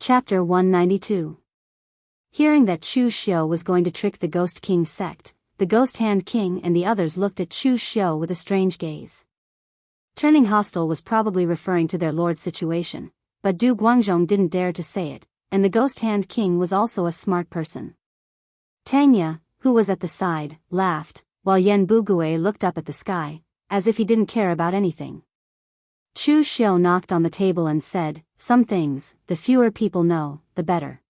Chapter 192. Hearing that Chu Xiu was going to trick the Ghost King sect, the Ghost Hand King and the others looked at Chu Xiu with a strange gaze. Turning hostile was probably referring to their lord's situation, but Du Guangzhong didn't dare to say it, and the Ghost Hand King was also a smart person. Tanya, who was at the side, laughed, while Yen Bugui looked up at the sky, as if he didn't care about anything. Chu Xiu knocked on the table and said, "Some things, the fewer people know, the better.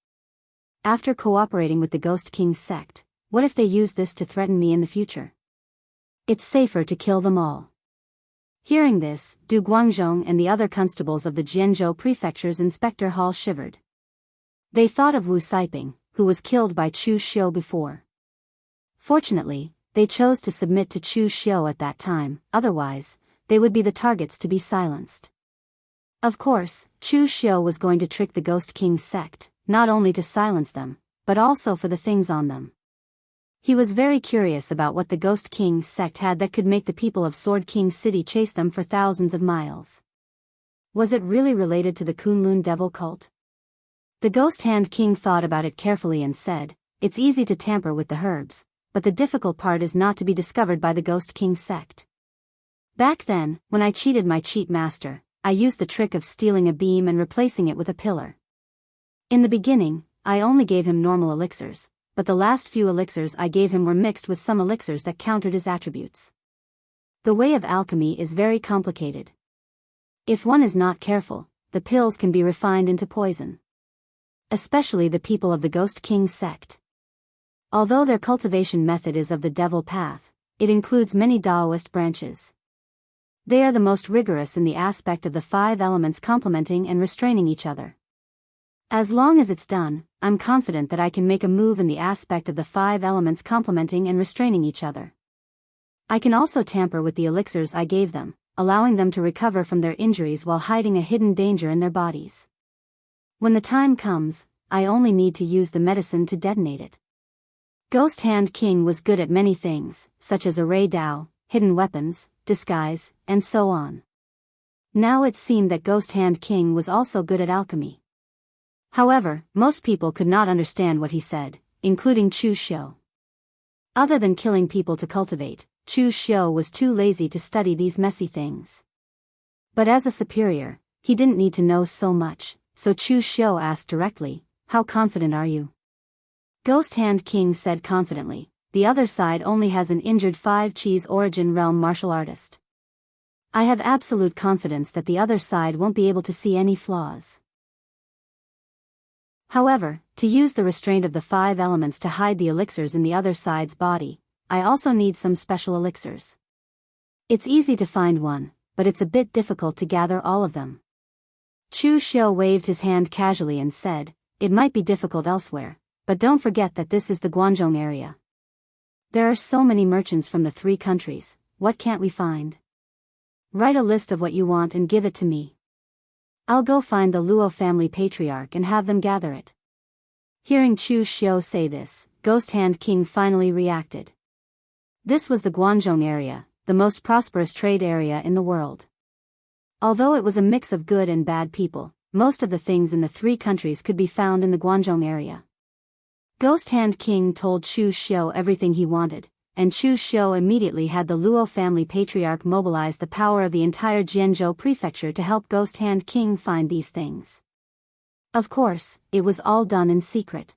After cooperating with the Ghost King sect, what if they use this to threaten me in the future? It's safer to kill them all." Hearing this, Du Guangzhong and the other constables of the Jianghu Prefecture's Inspector Hall shivered. They thought of Wu Siping, who was killed by Chu Xiu before. Fortunately, they chose to submit to Chu Xiu at that time, otherwise, they would be the targets to be silenced. Of course, Chu Xiu was going to trick the Ghost King sect, not only to silence them, but also for the things on them. He was very curious about what the Ghost King sect had that could make the people of Sword King City chase them for thousands of miles. Was it really related to the Kunlun Devil cult? The Ghost Hand King thought about it carefully and said, "It's easy to tamper with the herbs, but the difficult part is not to be discovered by the Ghost King sect. Back then, when I cheated my cheat master, I used the trick of stealing a beam and replacing it with a pillar. In the beginning, I only gave him normal elixirs, but the last few elixirs I gave him were mixed with some elixirs that countered his attributes. The way of alchemy is very complicated. If one is not careful, the pills can be refined into poison. Especially the people of the Ghost King sect. Although their cultivation method is of the devil path, it includes many Daoist branches. They are the most rigorous in the aspect of the 5 elements complementing and restraining each other. As long as it's done, I'm confident that I can make a move in the aspect of the 5 elements complementing and restraining each other. I can also tamper with the elixirs I gave them, allowing them to recover from their injuries while hiding a hidden danger in their bodies. When the time comes, I only need to use the medicine to detonate it." Ghost Hand King was good at many things, such as array Dao, hidden weapons, disguise, and so on. Now it seemed that Ghost Hand King was also good at alchemy. However, most people could not understand what he said, including Chu Xiu. Other than killing people to cultivate, Chu Xiu was too lazy to study these messy things. But as a superior, he didn't need to know so much, so Chu Xiu asked directly, "How confident are you?" Ghost Hand King said confidently, "The other side only has an injured 5-cheese origin realm martial artist. I have absolute confidence that the other side won't be able to see any flaws. However, to use the restraint of the 5 elements to hide the elixirs in the other side's body, I also need some special elixirs. It's easy to find one, but it's a bit difficult to gather all of them." Chu Xiu waved his hand casually and said, "It might be difficult elsewhere, but don't forget that this is the Guangzhong area. There are so many merchants from the 3 countries, what can't we find? Write a list of what you want and give it to me. I'll go find the Luo family patriarch and have them gather it." Hearing Chu Xiu say this, Ghost Hand King finally reacted. This was the Guangzhong area, the most prosperous trade area in the world. Although it was a mix of good and bad people, most of the things in the 3 countries could be found in the Guangzhong area. Ghost Hand King told Chu Xiu everything he wanted, and Chu Xiu immediately had the Luo family patriarch mobilize the power of the entire Jianghu prefecture to help Ghost Hand King find these things. Of course, it was all done in secret.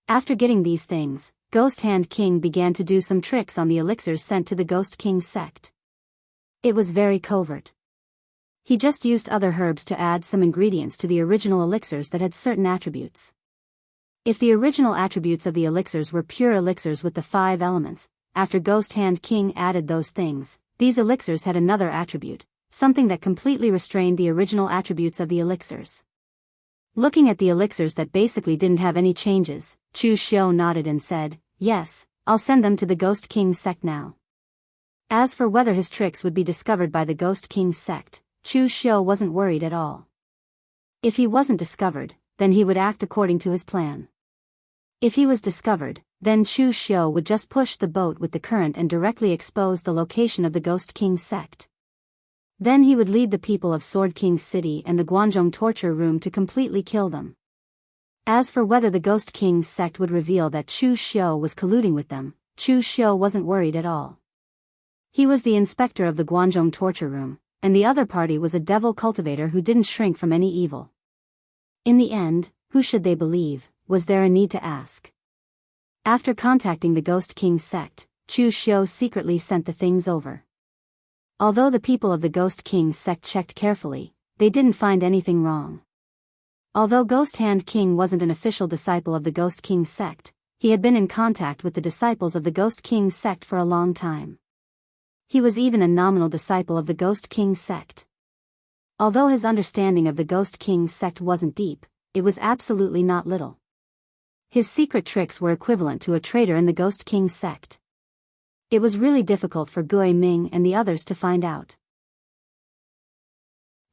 After getting these things, Ghost Hand King began to do some tricks on the elixirs sent to the Ghost King sect. It was very covert. He just used other herbs to add some ingredients to the original elixirs that had certain attributes. If the original attributes of the elixirs were pure elixirs with the 5 elements, after Ghost Hand King added those things, these elixirs had another attribute, something that completely restrained the original attributes of the elixirs. Looking at the elixirs that basically didn't have any changes, Chu Xiu nodded and said, "Yes, I'll send them to the Ghost King sect now." As for whether his tricks would be discovered by the Ghost King sect, Chu Xiu wasn't worried at all. If he wasn't discovered, then he would act according to his plan. If he was discovered, then Chu Xiu would just push the boat with the current and directly expose the location of the Ghost King sect. Then he would lead the people of Sword King City and the Guangzhong torture room to completely kill them. As for whether the Ghost King sect would reveal that Chu Xiu was colluding with them, Chu Xiu wasn't worried at all. He was the inspector of the Guanzhong torture room, and the other party was a devil cultivator who didn't shrink from any evil. In the end, who should they believe, was there a need to ask? After contacting the Ghost King sect, Chu Xiu secretly sent the things over. Although the people of the Ghost King sect checked carefully, they didn't find anything wrong. Although Ghost Hand King wasn't an official disciple of the Ghost King sect, he had been in contact with the disciples of the Ghost King sect for a long time. He was even a nominal disciple of the Ghost King sect. Although his understanding of the Ghost King sect wasn't deep, it was absolutely not little. His secret tricks were equivalent to a traitor in the Ghost King sect. It was really difficult for Gui Ming and the others to find out.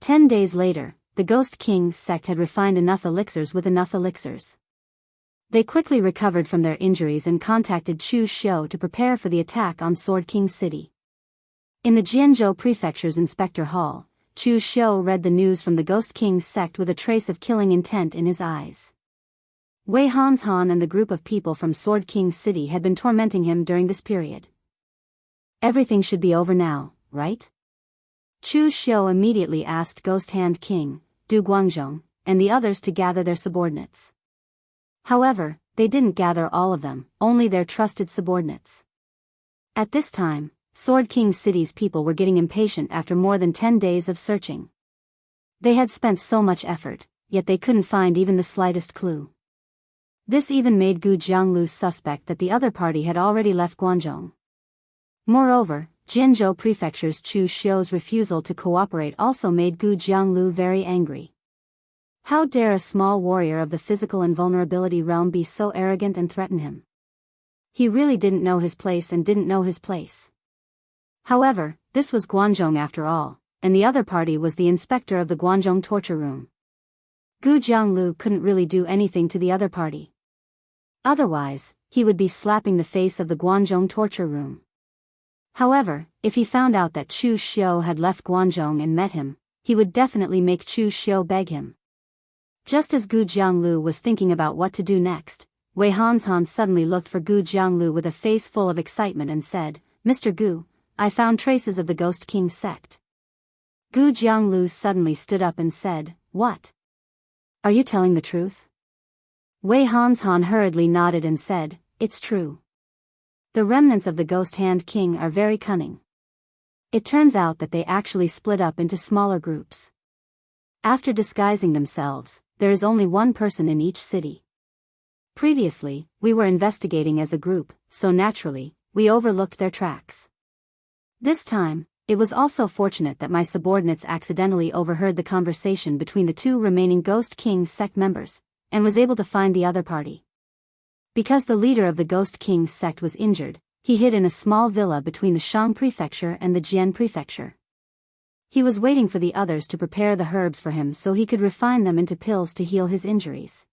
10 days later, the Ghost King sect had refined enough elixirs with enough elixirs. They quickly recovered from their injuries and contacted Chu Xiu to prepare for the attack on Sword King City. In the Jianghu Prefecture's Inspector Hall, Chu Xiu read the news from the Ghost King sect with a trace of killing intent in his eyes. Wei Hanshan and the group of people from Sword King City had been tormenting him during this period. Everything should be over now, right? Chu Xiu immediately asked Ghost Hand King, Du Guangzhong, and the others to gather their subordinates. However, they didn't gather all of them, only their trusted subordinates. At this time, Sword King City's people were getting impatient after more than 10 days of searching. They had spent so much effort, yet they couldn't find even the slightest clue. This even made Gu Jianglu suspect that the other party had already left Guangzhong. Moreover, Jianghu Prefecture's Chu Xiu's refusal to cooperate also made Gu Jianglu very angry. How dare a small warrior of the physical invulnerability realm be so arrogant and threaten him? He really didn't know his place and didn't know his place. However, this was Guangzhong after all, and the other party was the inspector of the Guangzhong torture room. Gu Jianglu couldn't really do anything to the other party. Otherwise, he would be slapping the face of the Guangzhong torture room. However, if he found out that Chu Xiu had left Guangzhong and met him, he would definitely make Chu Xiu beg him. Just as Gu Jianglu was thinking about what to do next, Wei Hanshan suddenly looked for Gu Jianglu with a face full of excitement and said, "Mr. Gu, I found traces of the Ghost King sect." Gu Jianglu suddenly stood up and said, "What? Are you telling the truth?" Wei Hanshan hurriedly nodded and said, "It's true. The remnants of the Ghost Hand King are very cunning. It turns out that they actually split up into smaller groups. After disguising themselves, there is only one person in each city. Previously, we were investigating as a group, so naturally, we overlooked their tracks. This time, it was also fortunate that my subordinates accidentally overheard the conversation between the two remaining Ghost King sect members, and was able to find the other party. Because the leader of the Ghost King sect was injured, he hid in a small villa between the Shang Prefecture and the Jian Prefecture. He was waiting for the others to prepare the herbs for him so he could refine them into pills to heal his injuries.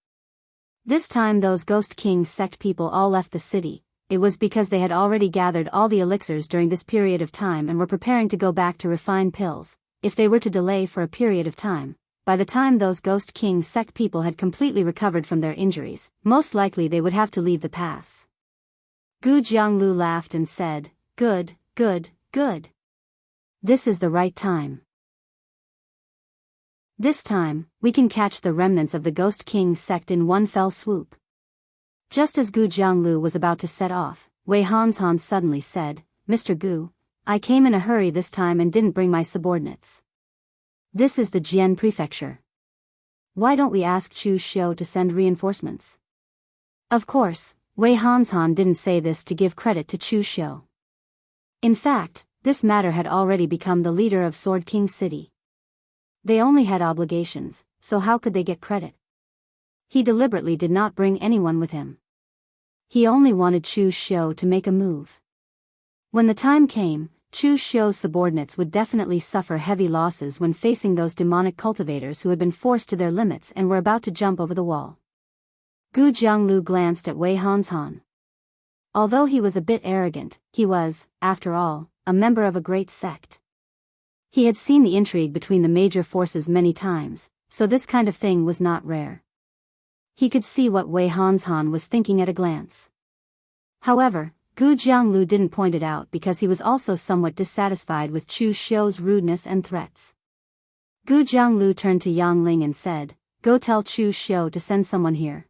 This time those Ghost King sect people all left the city. It was because they had already gathered all the elixirs during this period of time and were preparing to go back to refine pills. If they were to delay for a period of time, by the time those Ghost King sect people had completely recovered from their injuries, most likely they would have to leave the pass. Gu Jianglu laughed and said, "Good, good, good. This is the right time. This time, we can catch the remnants of the Ghost King sect in one fell swoop." Just as Gu Jianglu was about to set off, Wei Hanshan suddenly said, "Mr. Gu, I came in a hurry this time and didn't bring my subordinates. This is the Jian Prefecture. Why don't we ask Chu Xiu to send reinforcements?" Of course, Wei Hanshan didn't say this to give credit to Chu Xiu. In fact, this matter had already become the leader of Sword King City. They only had obligations, so how could they get credit? He deliberately did not bring anyone with him. He only wanted Chu Xiu to make a move. When the time came, Chu Xiu's subordinates would definitely suffer heavy losses when facing those demonic cultivators who had been forced to their limits and were about to jump over the wall. Gu Jianglu glanced at Wei Hanshan. Although he was a bit arrogant, he was, after all, a member of a great sect. He had seen the intrigue between the major forces many times, so this kind of thing was not rare. He could see what Wei Hanshan was thinking at a glance. However, Gu Jianglu didn't point it out because he was also somewhat dissatisfied with Chu Xiu's rudeness and threats. Gu Jianglu turned to Yang Ling and said, "Go tell Chu Xiu to send someone here.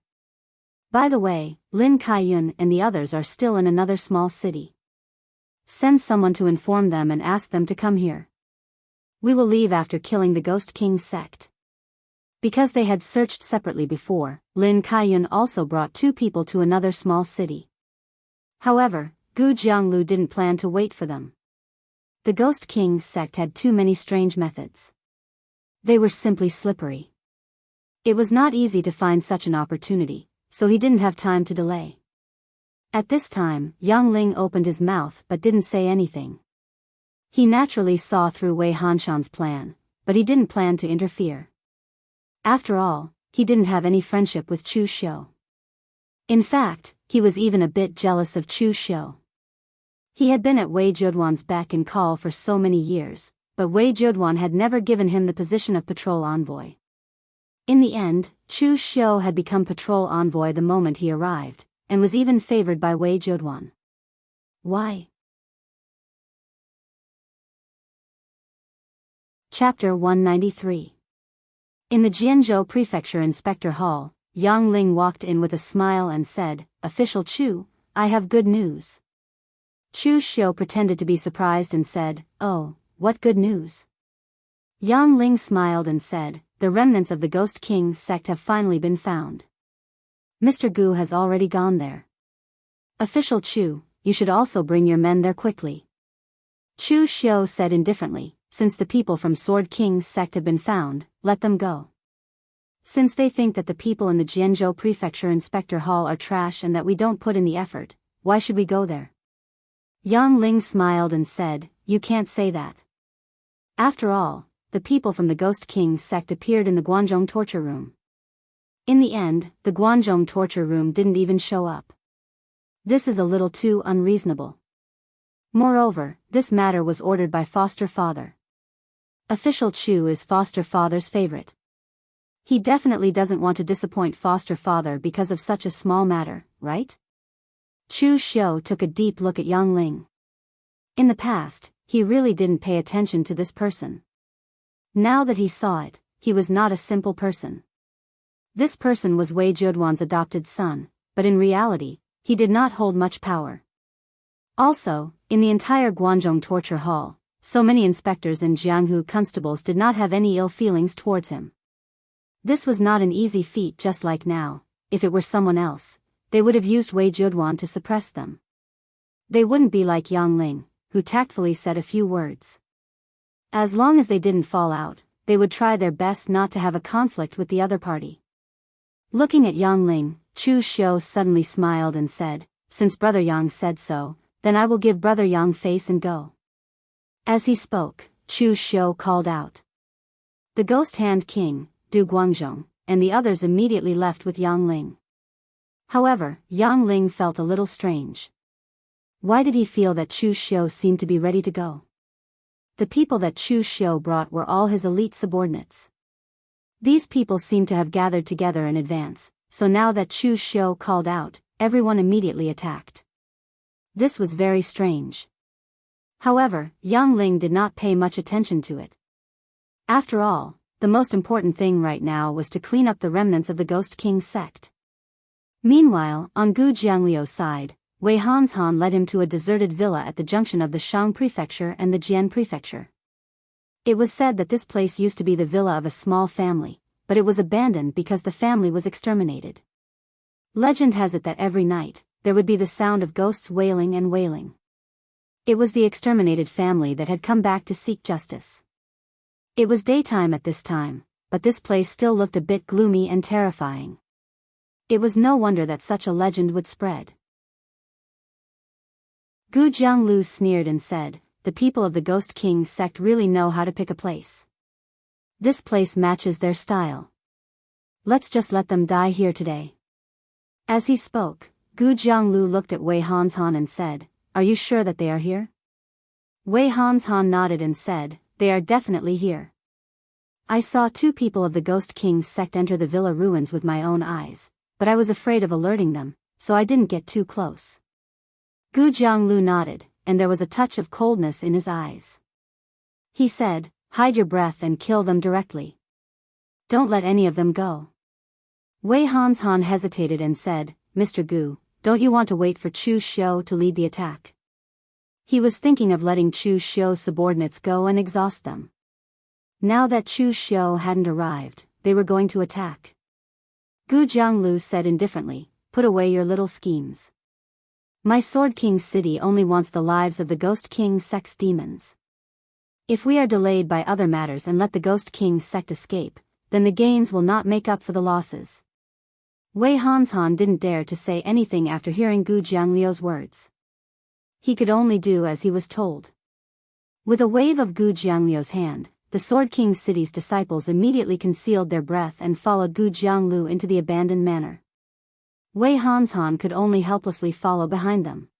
By the way, Lin Kaiyun and the others are still in another small city. Send someone to inform them and ask them to come here. We will leave after killing the Ghost King sect." Because they had searched separately before, Lin Kaiyun also brought 2 people to another small city. However, Gu Jianglu didn't plan to wait for them. The Ghost King sect had too many strange methods. They were simply slippery. It was not easy to find such an opportunity, so he didn't have time to delay. At this time, Yang Ling opened his mouth but didn't say anything. He naturally saw through Wei Hanshan's plan, but he didn't plan to interfere. After all, he didn't have any friendship with Chu Xiu. In fact, he was even a bit jealous of Chu Xiu. He had been at Wei Zheduan's beck and call for so many years, but Wei Zheduan had never given him the position of patrol envoy. In the end, Chu Xiu had become patrol envoy the moment he arrived, and was even favored by Wei Zheduan. Why? Chapter 193. In the Jianghu Prefecture Inspector Hall, Yang Ling walked in with a smile and said, "Official Chu, I have good news." Chu Xiu pretended to be surprised and said, "Oh, what good news?" Yang Ling smiled and said, "The remnants of the Ghost King sect have finally been found. Mr. Gu has already gone there. Official Chu, you should also bring your men there quickly." Chu Xiu said indifferently, "Since the people from Sword King's sect have been found, let them go. Since they think that the people in the Jianghu Prefecture Inspector Hall are trash and that we don't put in the effort, why should we go there?" Yang Ling smiled and said, "You can't say that. After all, the people from the Ghost King sect appeared in the Guanzhong torture room. In the end, the Guanzhong torture room didn't even show up. This is a little too unreasonable. Moreover, this matter was ordered by foster father. Official Chu is foster father's favorite. He definitely doesn't want to disappoint foster father because of such a small matter, right?" Chu Xiu took a deep look at Yang Ling. In the past, he really didn't pay attention to this person. Now that he saw it, he was not a simple person. This person was Wei Zheduan's adopted son, but in reality, he did not hold much power. Also, in the entire Guanzhong torture hall, so many inspectors and Jianghu constables did not have any ill feelings towards him. This was not an easy feat, just like now. If it were someone else, they would have used Wei Zheduan to suppress them. They wouldn't be like Yang Ling, who tactfully said a few words. As long as they didn't fall out, they would try their best not to have a conflict with the other party. Looking at Yang Ling, Chu Xiu suddenly smiled and said, "Since Brother Yang said so, then I will give Brother Yang face and go." As he spoke, Chu Xiu called out. The Ghost Hand King, Du Guangzhong, and the others immediately left with Yang Ling. However, Yang Ling felt a little strange. Why did he feel that Chu Xiu seemed to be ready to go? The people that Chu Xiu brought were all his elite subordinates. These people seemed to have gathered together in advance, so now that Chu Xiu called out, everyone immediately attacked. This was very strange. However, Yang Ling did not pay much attention to it. After all, the most important thing right now was to clean up the remnants of the Ghost King sect. Meanwhile, on Gu Jiangliu's side, Wei Hanshan led him to a deserted villa at the junction of the Shang Prefecture and the Jian Prefecture. It was said that this place used to be the villa of a small family, but it was abandoned because the family was exterminated. Legend has it that every night, there would be the sound of ghosts wailing and wailing. It was the exterminated family that had come back to seek justice. It was daytime at this time, but this place still looked a bit gloomy and terrifying. It was no wonder that such a legend would spread. Gu Jianglu sneered and said, "The people of the Ghost King sect really know how to pick a place. This place matches their style. Let's just let them die here today." As he spoke, Gu Jianglu looked at Wei Hanshan and said, "Are you sure that they are here?" Wei Hanshan nodded and said, "They are definitely here. I saw 2 people of the Ghost King sect enter the villa ruins with my own eyes, but I was afraid of alerting them, so I didn't get too close. Gu Jianglu nodded, and there was a touch of coldness in his eyes. He said, hide your breath and kill them directly. Don't let any of them go. Wei Hanshan hesitated and said, Mr. Gu, don't you want to wait for Chu Xiu to lead the attack? He was thinking of letting Chu Xiu's subordinates go and exhaust them. Now that Chu Xiu hadn't arrived, they were going to attack. Gu Jianglu said indifferently, put away your little schemes. My Sword King city only wants the lives of the Ghost King sect's demons. If we are delayed by other matters and let the Ghost King sect escape, then the gains will not make up for the losses. Wei Hanshan didn't dare to say anything after hearing Gu Jiangliu's words. He could only do as he was told. With a wave of Gu Jiangliu's hand, the Sword King city's disciples immediately concealed their breath and followed Gu Jianglu into the abandoned manor. Wei Hanshan could only helplessly follow behind them.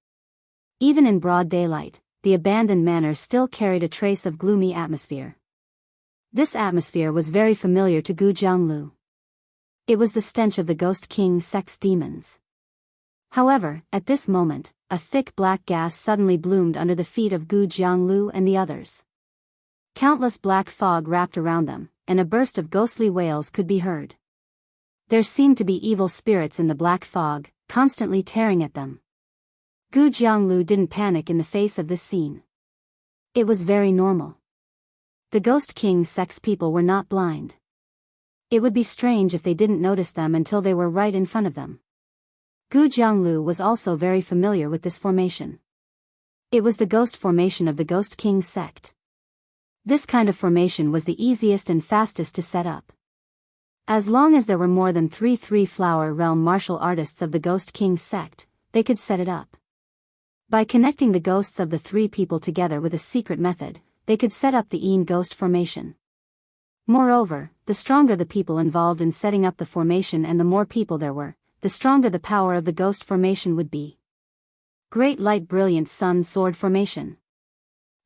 Even in broad daylight, the abandoned manor still carried a trace of gloomy atmosphere. This atmosphere was very familiar to Gu Jianglu. It was the stench of the Ghost King sect's demons. However, at this moment, a thick black gas suddenly bloomed under the feet of Gu Jianglu and the others. Countless black fog wrapped around them, and a burst of ghostly wails could be heard. There seemed to be evil spirits in the black fog, constantly tearing at them. Gu Jianglu didn't panic in the face of this scene. It was very normal. The Ghost King sect's people were not blind. It would be strange if they didn't notice them until they were right in front of them. Gu Jianglu was also very familiar with this formation. It was the ghost formation of the Ghost King sect. This kind of formation was the easiest and fastest to set up. As long as there were more than three flower realm martial artists of the Ghost King sect, they could set it up. By connecting the ghosts of the three people together with a secret method, they could set up the Een ghost formation. Moreover, the stronger the people involved in setting up the formation and the more people there were, the stronger the power of the ghost formation would be. Great light brilliant sun sword formation.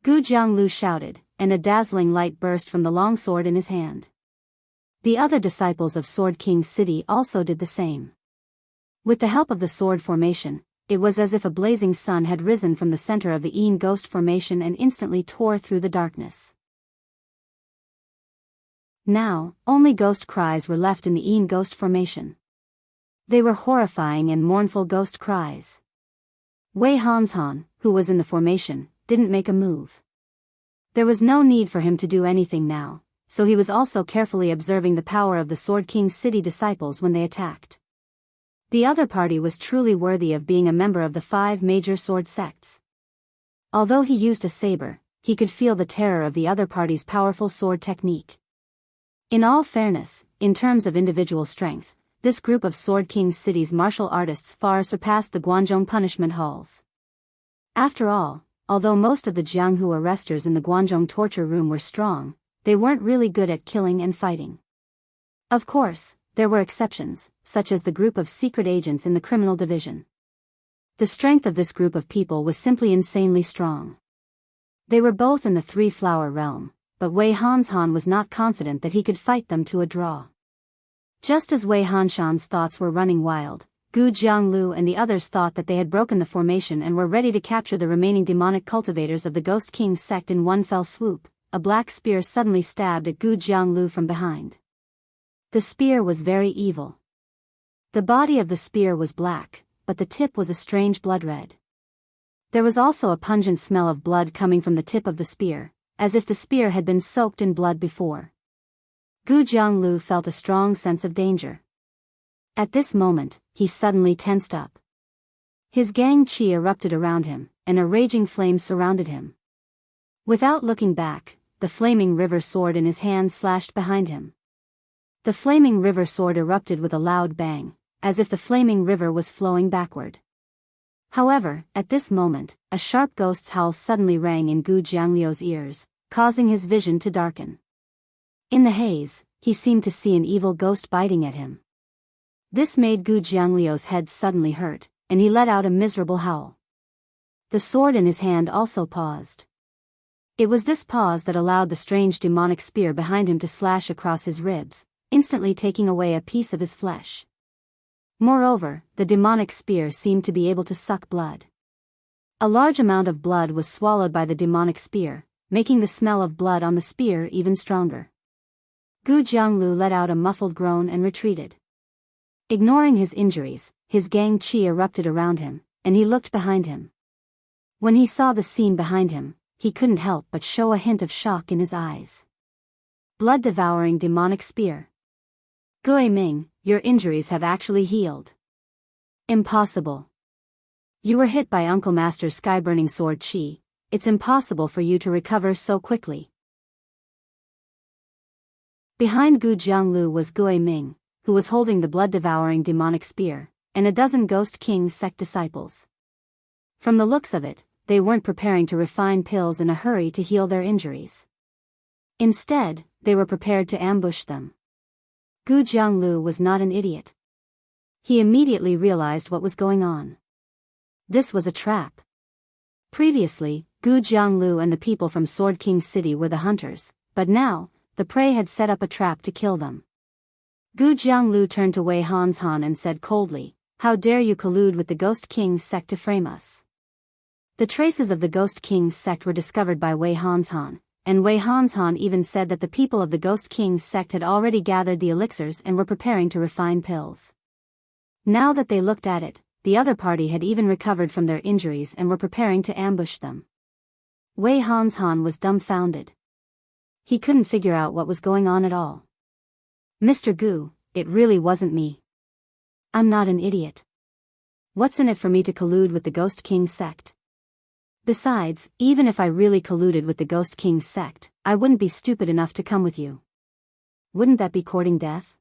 Gu Jianglu shouted, and a dazzling light burst from the long sword in his hand. The other disciples of Sword King City also did the same. With the help of the sword formation, it was as if a blazing sun had risen from the center of the Een ghost formation and instantly tore through the darkness. Now, only ghost cries were left in the Een ghost formation. They were horrifying and mournful ghost cries. Wei Hanshan, who was in the formation, didn't make a move. There was no need for him to do anything now, so he was also carefully observing the power of the Sword King City disciples when they attacked. The other party was truly worthy of being a member of the 5 major sword sects. Although he used a saber, he could feel the terror of the other party's powerful sword technique. In all fairness, in terms of individual strength, this group of Sword King City's martial artists far surpassed the Guangzhou punishment halls. After all, although most of the Jianghu arresters in the Guangzhou torture room were strong, they weren't really good at killing and fighting. Of course, there were exceptions, such as the group of secret agents in the criminal division. The strength of this group of people was simply insanely strong. They were both in the 3-flower realm, but Wei Hanshan was not confident that he could fight them to a draw. Just as Wei Hanshan's thoughts were running wild, Gu Jianglu and the others thought that they had broken the formation and were ready to capture the remaining demonic cultivators of the Ghost King sect in one fell swoop. A black spear suddenly stabbed at Gu Jianglu from behind. The spear was very evil. The body of the spear was black, but the tip was a strange blood red. There was also a pungent smell of blood coming from the tip of the spear, as if the spear had been soaked in blood before. Gu Jianglu felt a strong sense of danger. At this moment, he suddenly tensed up. His gang qi erupted around him, and a raging flame surrounded him. Without looking back, the flaming river sword in his hand slashed behind him. The flaming river sword erupted with a loud bang, as if the flaming river was flowing backward. However, at this moment, a sharp ghost's howl suddenly rang in Gu Jiangliu's ears, causing his vision to darken. In the haze, he seemed to see an evil ghost biting at him. This made Gu Jiangliu's head suddenly hurt, and he let out a miserable howl. The sword in his hand also paused. It was this pause that allowed the strange demonic spear behind him to slash across his ribs, instantly taking away a piece of his flesh. Moreover, the demonic spear seemed to be able to suck blood. A large amount of blood was swallowed by the demonic spear, making the smell of blood on the spear even stronger. Gu Jianglu let out a muffled groan and retreated. Ignoring his injuries, his gang qi erupted around him, and he looked behind him. When he saw the scene behind him, he couldn't help but show a hint of shock in his eyes. Blood-devouring demonic spear. Gui Ming, your injuries have actually healed. Impossible. You were hit by Uncle Master's sky-burning sword qi. It's impossible for you to recover so quickly. Behind Gu Jianglu was Gui Ming, who was holding the blood-devouring demonic spear, and a dozen Ghost King sect disciples. From the looks of it, they weren't preparing to refine pills in a hurry to heal their injuries. Instead, they were prepared to ambush them. Gu Jianglu was not an idiot. He immediately realized what was going on. This was a trap. Previously, Gu Jianglu and the people from Sword King City were the hunters, but now, the prey had set up a trap to kill them. Gu Jianglu turned to Wei Hanshan and said coldly, "How dare you collude with the Ghost King sect to frame us?" The traces of the Ghost King sect were discovered by Wei Hanshan, and Wei Hanshan even said that the people of the Ghost King sect had already gathered the elixirs and were preparing to refine pills. Now that they looked at it, the other party had even recovered from their injuries and were preparing to ambush them. Wei Hanshan was dumbfounded. He couldn't figure out what was going on at all. "Mr. Gu, it really wasn't me. I'm not an idiot. What's in it for me to collude with the Ghost King sect? Besides, even if I really colluded with the Ghost King sect, I wouldn't be stupid enough to come with you. Wouldn't that be courting death?"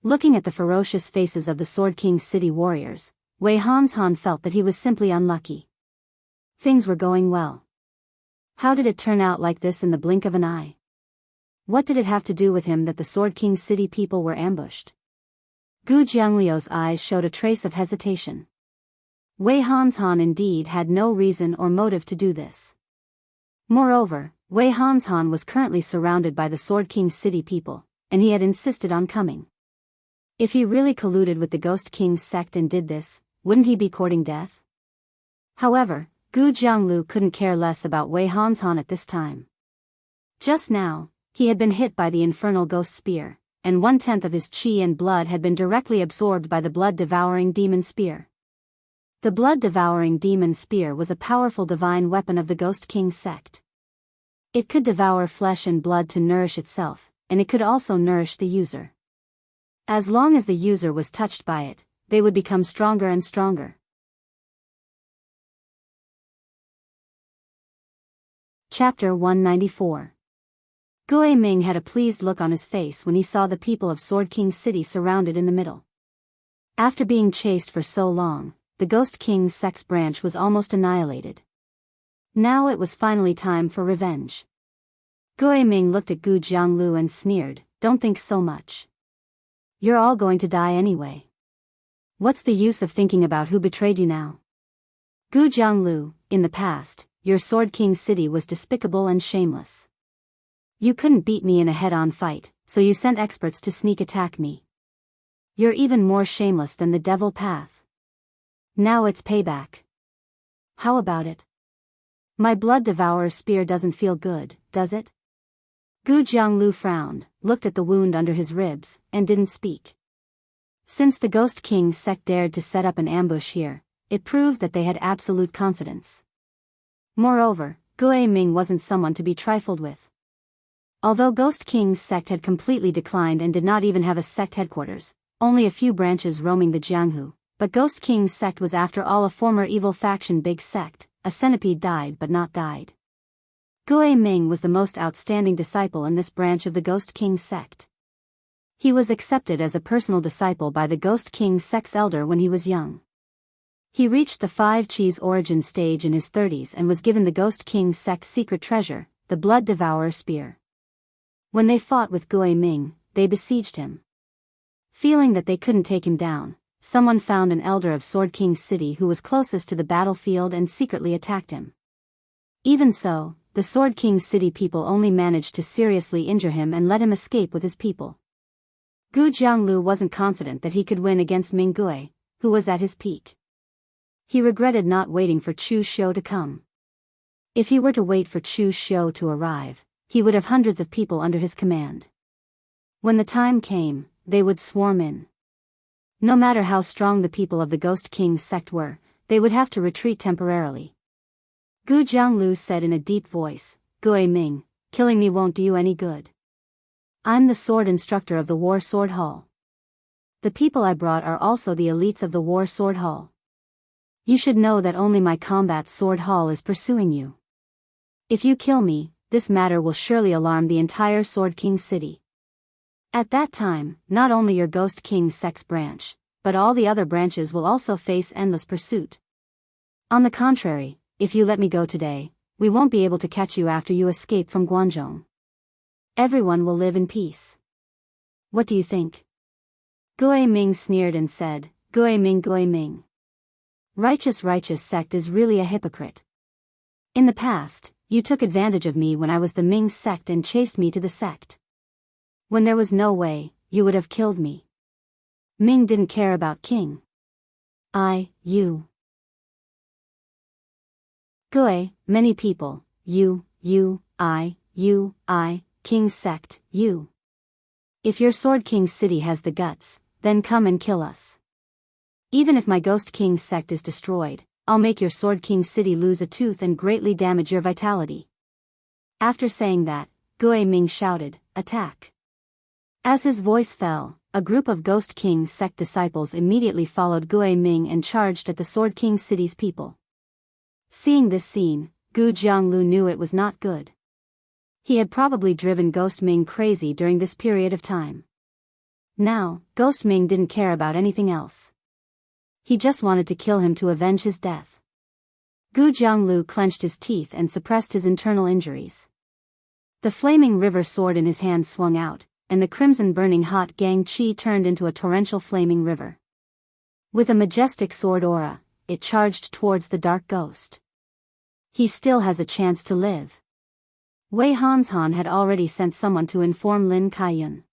Looking at the ferocious faces of the Sword King City warriors, Wei Hanshan felt that he was simply unlucky. Things were going well. How did it turn out like this in the blink of an eye? What did it have to do with him that the Sword King City people were ambushed? Gu Jiangliu's eyes showed a trace of hesitation. Wei Hanshan indeed had no reason or motive to do this. Moreover, Wei Hanshan was currently surrounded by the Sword King City people, and he had insisted on coming. If he really colluded with the Ghost King sect and did this, wouldn't he be courting death? However, Gu Jianglu couldn't care less about Wei Hanshan at this time. Just now, he had been hit by the infernal ghost spear, and 1/10 of his qi and blood had been directly absorbed by the blood-devouring demon spear. The blood-devouring demon spear was a powerful divine weapon of the Ghost King sect. It could devour flesh and blood to nourish itself, and it could also nourish the user. As long as the user was touched by it, they would become stronger and stronger. Chapter 194. Gui Ming had a pleased look on his face when he saw the people of Sword King City surrounded in the middle. After being chased for so long, the Ghost King sect's branch was almost annihilated. Now it was finally time for revenge. Gui Ming looked at Gu Jianglu and sneered, "Don't think so much. You're all going to die anyway. What's the use of thinking about who betrayed you now? Gu Jianglu, in the past, your Sword King City was despicable and shameless. You couldn't beat me in a head-on fight, so you sent experts to sneak attack me. You're even more shameless than the Devil Path. Now it's payback. How about it? My blood devourer spear doesn't feel good, does it?" Gu Jianglu frowned, looked at the wound under his ribs, and didn't speak. Since the Ghost King sect dared to set up an ambush here, it proved that they had absolute confidence. Moreover, Gui Ming wasn't someone to be trifled with. Although Ghost King's sect had completely declined and did not even have a sect headquarters, only a few branches roaming the Jianghu, but Ghost King's sect was after all a former evil faction big sect. A centipede died but not died. Gui Ming was the most outstanding disciple in this branch of the Ghost King sect. He was accepted as a personal disciple by the Ghost King sect's elder when he was young. He reached the 5 Chi's origin stage in his 30s and was given the Ghost King sect's secret treasure, the Blood Devourer Spear. When they fought with Gui Ming, they besieged him. Feeling that they couldn't take him down, someone found an elder of Sword King City who was closest to the battlefield and secretly attacked him. Even so, the Sword King City people only managed to seriously injure him and let him escape with his people. Gu Jianglu wasn't confident that he could win against Ming Gui, who was at his peak. He regretted not waiting for Chu Xiu to come. If he were to wait for Chu Xiu to arrive, he would have hundreds of people under his command. When the time came, they would swarm in. No matter how strong the people of the Ghost King's sect were, they would have to retreat temporarily. Gu Jianglu said in a deep voice, "Gui Ming, killing me won't do you any good. I'm the sword instructor of the War Sword Hall. The people I brought are also the elites of the War Sword Hall. You should know that only my combat sword hall is pursuing you. If you kill me, this matter will surely alarm the entire Sword King city. At that time, not only your Ghost King sect's branch, but all the other branches will also face endless pursuit. On the contrary, if you let me go today, we won't be able to catch you after you escape from Guangzhou. Everyone will live in peace. What do you think?" Gui Ming sneered and said, "Gui Ming. Righteous sect is really a hypocrite. In the past, you took advantage of me when I was the Ming sect and chased me to the sect. When there was no way, you would have killed me. Ming didn't care about King. You. Gui, many people, you, King sect, you. If your Sword King city has the guts, then come and kill us. Even if my Ghost King sect is destroyed, I'll make your Sword King city lose a tooth and greatly damage your vitality." After saying that, Gui Ming shouted, "Attack!" As his voice fell, a group of Ghost King sect disciples immediately followed Gui Ming and charged at the Sword King city's people. Seeing this scene, Gu Jianglu knew it was not good. He had probably driven Ghost Ming crazy during this period of time. Now, Ghost Ming didn't care about anything else. He just wanted to kill him to avenge his death. Gu Jianglu clenched his teeth and suppressed his internal injuries. The flaming river sword in his hand swung out, and the crimson burning hot Gang Chi turned into a torrential flaming river. With a majestic sword aura, it charged towards the dark ghost. He still has a chance to live. Wei Hanshan had already sent someone to inform Lin Kaiyun.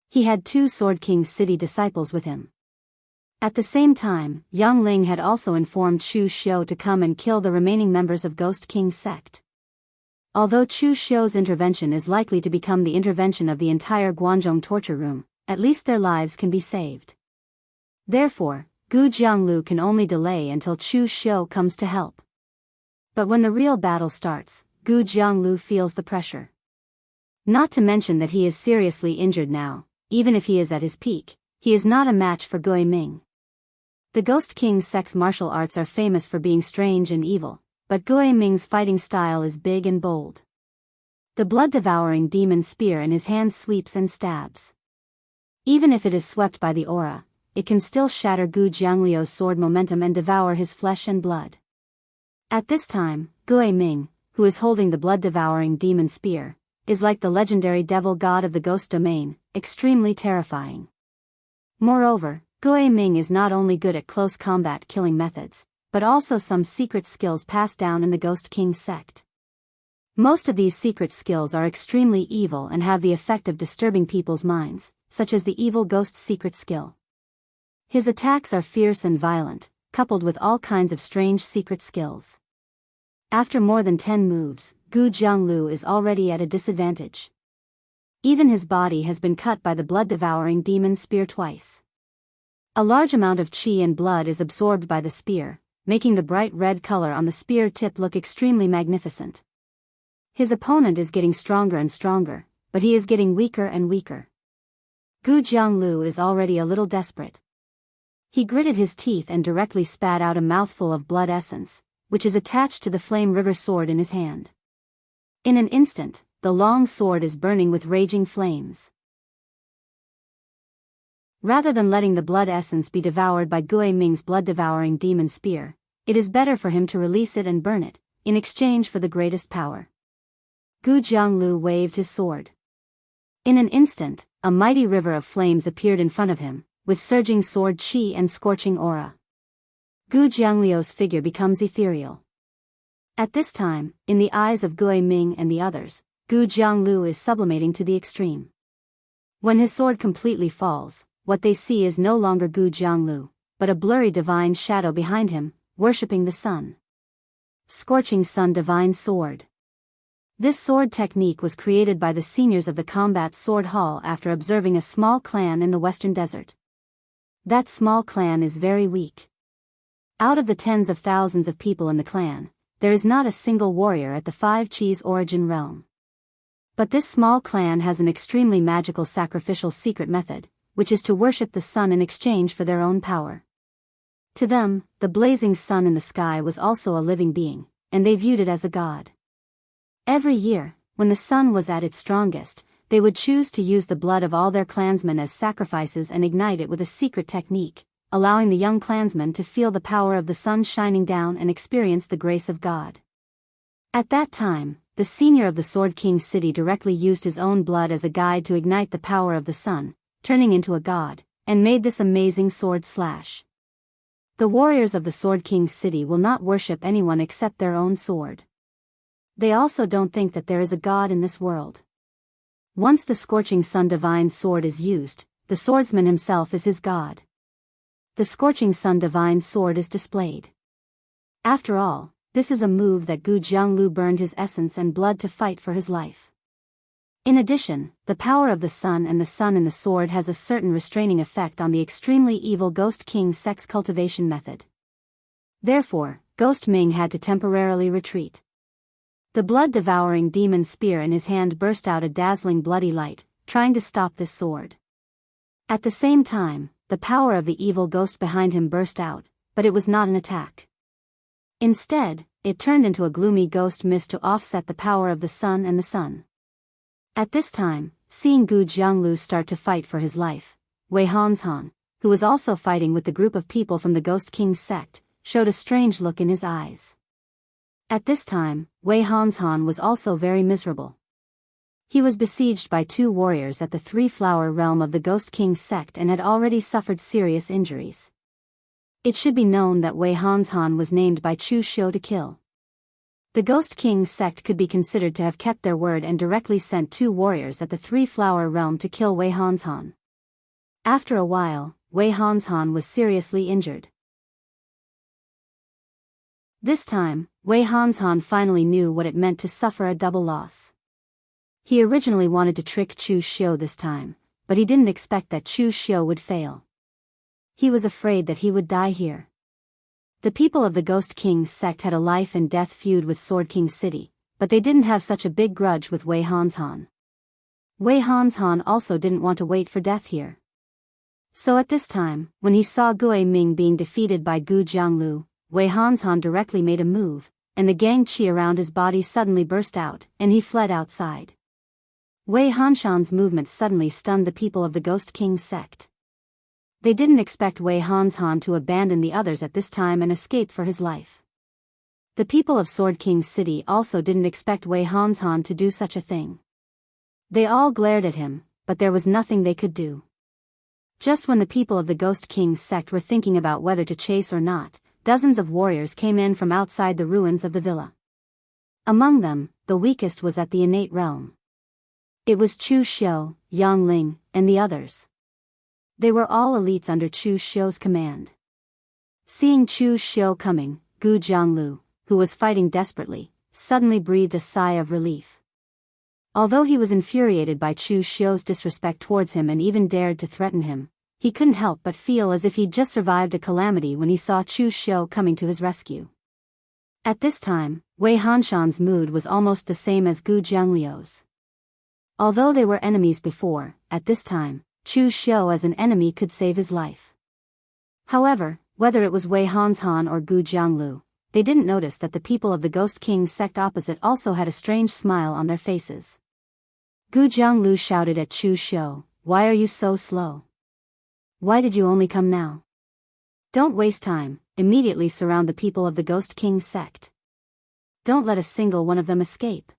He had 2 Sword King city disciples with him. At the same time, Yang Ling had also informed Chu Xiu to come and kill the remaining members of Ghost King's sect. Although Chu Xiu's intervention is likely to become the intervention of the entire Guangzhou torture room, at least their lives can be saved. Therefore, Gu Jianglu can only delay until Chu Xiu comes to help. But when the real battle starts, Gu Jianglu feels the pressure. Not to mention that he is seriously injured now. Even if he is at his peak, he is not a match for Gui Ming. The Ghost King's sect's martial arts are famous for being strange and evil, but Gui Ming's fighting style is big and bold. The blood-devouring demon spear in his hand sweeps and stabs. Even if it is swept by the aura, it can still shatter Gu Jiangliu's sword momentum and devour his flesh and blood. At this time, Gui Ming, who is holding the blood-devouring demon spear, is like the legendary devil god of the ghost domain, extremely terrifying. Moreover, Gui Ming is not only good at close combat killing methods, but also some secret skills passed down in the Ghost King sect. Most of these secret skills are extremely evil and have the effect of disturbing people's minds, such as the evil ghost secret skill. His attacks are fierce and violent, coupled with all kinds of strange secret skills. After more than 10 moves, Gu Jianglu is already at a disadvantage. Even his body has been cut by the blood-devouring demon spear twice. A large amount of qi and blood is absorbed by the spear, making the bright red color on the spear tip look extremely magnificent. His opponent is getting stronger and stronger, but he is getting weaker and weaker. Gu Jianglu is already a little desperate. He gritted his teeth and directly spat out a mouthful of blood essence, which is attached to the flame river sword in his hand. In an instant, the long sword is burning with raging flames. Rather than letting the blood essence be devoured by Gui Ming's blood-devouring demon spear, it is better for him to release it and burn it, in exchange for the greatest power. Gu Jianglu waved his sword. In an instant, a mighty river of flames appeared in front of him, with surging sword qi and scorching aura. Gu Jiangliu's figure becomes ethereal. At this time, in the eyes of Gui Ming and the others, Gu Jianglu is sublimating to the extreme. When his sword completely falls, what they see is no longer Gu Jianglu, but a blurry divine shadow behind him, worshipping the sun. Scorching Sun Divine Sword. This sword technique was created by the seniors of the Combat Sword Hall after observing a small clan in the western desert. That small clan is very weak. Out of the tens of thousands of people in the clan, there is not a single warrior at the Five Chi's origin realm. But this small clan has an extremely magical sacrificial secret method, which is to worship the sun in exchange for their own power. To them, the blazing sun in the sky was also a living being, and they viewed it as a god. Every year, when the sun was at its strongest, they would choose to use the blood of all their clansmen as sacrifices and ignite it with a secret technique, allowing the young clansmen to feel the power of the sun shining down and experience the grace of God. At that time, the senior of the Sword King city directly used his own blood as a guide to ignite the power of the sun, turning into a god, and made this amazing sword slash. The warriors of the Sword King city will not worship anyone except their own sword. They also don't think that there is a god in this world. Once the Scorching Sun Divine Sword is used, the swordsman himself is his god. The Scorching Sun Divine Sword is displayed. After all, this is a move that Gu Jianglu burned his essence and blood to fight for his life. In addition, the power of the sun and the sun in the sword has a certain restraining effect on the extremely evil Ghost King sex cultivation method. Therefore, Ghost Ming had to temporarily retreat. The blood-devouring demon spear in his hand burst out a dazzling bloody light, trying to stop this sword. At the same time, the power of the evil ghost behind him burst out, but it was not an attack. Instead, it turned into a gloomy ghost mist to offset the power of the sun and the sun. At this time, seeing Gu Jianglu start to fight for his life, Wei Hanshan, who was also fighting with the group of people from the Ghost King sect, showed a strange look in his eyes. At this time, Wei Hanshan was also very miserable. He was besieged by two warriors at the Three-Flower realm of the Ghost King sect and had already suffered serious injuries. It should be known that Wei Hanshan was named by Chu Xiu to kill. The Ghost King sect could be considered to have kept their word and directly sent two warriors at the Three-Flower realm to kill Wei Hanshan. After a while, Wei Hanshan was seriously injured. This time, Wei Hanshan finally knew what it meant to suffer a double loss. He originally wanted to trick Chu Xiu this time, but he didn't expect that Chu Xiu would fail. He was afraid that he would die here. The people of the Ghost King sect had a life and death feud with Sword King City, but they didn't have such a big grudge with Wei Hanshan. Wei Hanshan also didn't want to wait for death here. So at this time, when he saw Gue Ming being defeated by Gu Jianglu, Wei Hanshan directly made a move, and the gang qi around his body suddenly burst out, and he fled outside. Wei Hanshan's movement suddenly stunned the people of the Ghost King sect. They didn't expect Wei Hanshan to abandon the others at this time and escape for his life. The people of Sword King City also didn't expect Wei Hanshan to do such a thing. They all glared at him, but there was nothing they could do. Just when the people of the Ghost King sect were thinking about whether to chase or not, dozens of warriors came in from outside the ruins of the villa. Among them, the weakest was at the innate realm. It was Chu Xiu, Yang Ling, and the others. They were all elites under Chu Xiu's command. Seeing Chu Xiu coming, Gu Jianglu, who was fighting desperately, suddenly breathed a sigh of relief. Although he was infuriated by Chu Xiu's disrespect towards him and even dared to threaten him, he couldn't help but feel as if he'd just survived a calamity when he saw Chu Xiu coming to his rescue. At this time, Wei Hanshan's mood was almost the same as Gu Jiangliu's. Although they were enemies before, at this time, Chu Xiu as an enemy could save his life. However, whether it was Wei Hanshan or Gu Jianglu, they didn't notice that the people of the Ghost King sect opposite also had a strange smile on their faces. Gu Jianglu shouted at Chu Xiu, "Why are you so slow? Why did you only come now? Don't waste time, immediately surround the people of the Ghost King sect. Don't let a single one of them escape."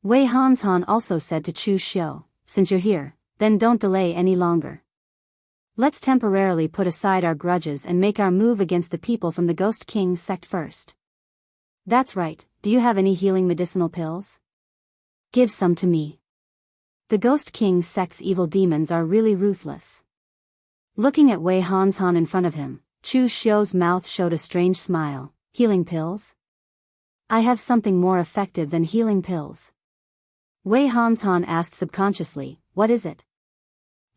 Wei Hanshan also said to Chu Xiu, "Since you're here, then don't delay any longer. Let's temporarily put aside our grudges and make our move against the people from the Ghost King sect first." "That's right, do you have any healing medicinal pills? Give some to me." The Ghost King sect's evil demons are really ruthless. Looking at Wei Hanshan in front of him, Chu Xiu's mouth showed a strange smile. Healing pills? I have something more effective than healing pills. Wei Hanshan asked subconsciously, what is it?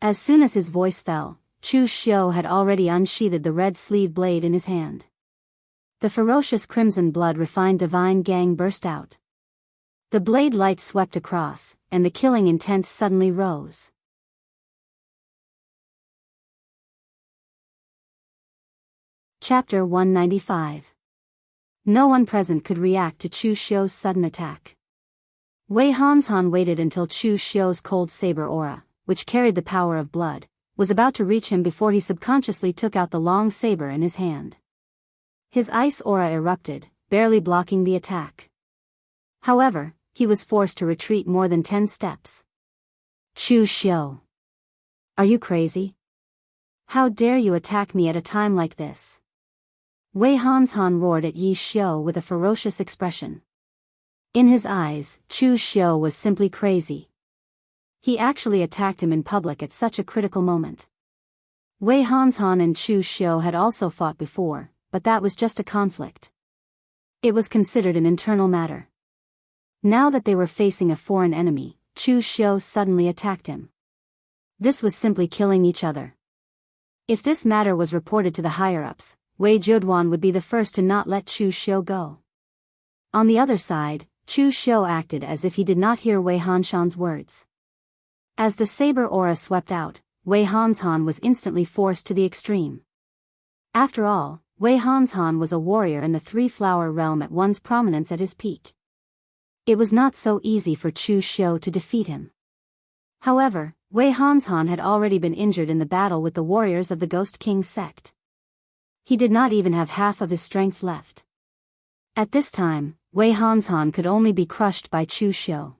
As soon as his voice fell, Chu Xiu had already unsheathed the red sleeve blade in his hand. The ferocious crimson blood refined divine gang burst out. The blade light swept across, and the killing intent suddenly rose. Chapter 195. No one present could react to Chu Xiu's sudden attack. Wei Hanshan waited until Chu Xiu's cold saber aura, which carried the power of blood, was about to reach him before he subconsciously took out the long saber in his hand. His ice aura erupted, barely blocking the attack. However, he was forced to retreat more than 10 steps. Chu Xiu. Are you crazy? How dare you attack me at a time like this? Wei Hanshan roared at Yi Xiu with a ferocious expression. In his eyes, Chu Xiu was simply crazy. He actually attacked him in public at such a critical moment. Wei Hanshan and Chu Xiu had also fought before, but that was just a conflict. It was considered an internal matter. Now that they were facing a foreign enemy, Chu Xiu suddenly attacked him. This was simply killing each other. If this matter was reported to the higher-ups, Wei Zheduan would be the first to not let Chu Xiu go. On the other side, Chu Xiu acted as if he did not hear Wei Hanshan's words. As the saber aura swept out, Wei Hanshan was instantly forced to the extreme. After all, Wei Hanshan was a warrior in the three-flower realm at one's prominence at his peak. It was not so easy for Chu Xiu to defeat him. However, Wei Hanshan had already been injured in the battle with the warriors of the Ghost King sect. He did not even have half of his strength left. At this time, Wei Hanshan could only be crushed by Chu Xiu.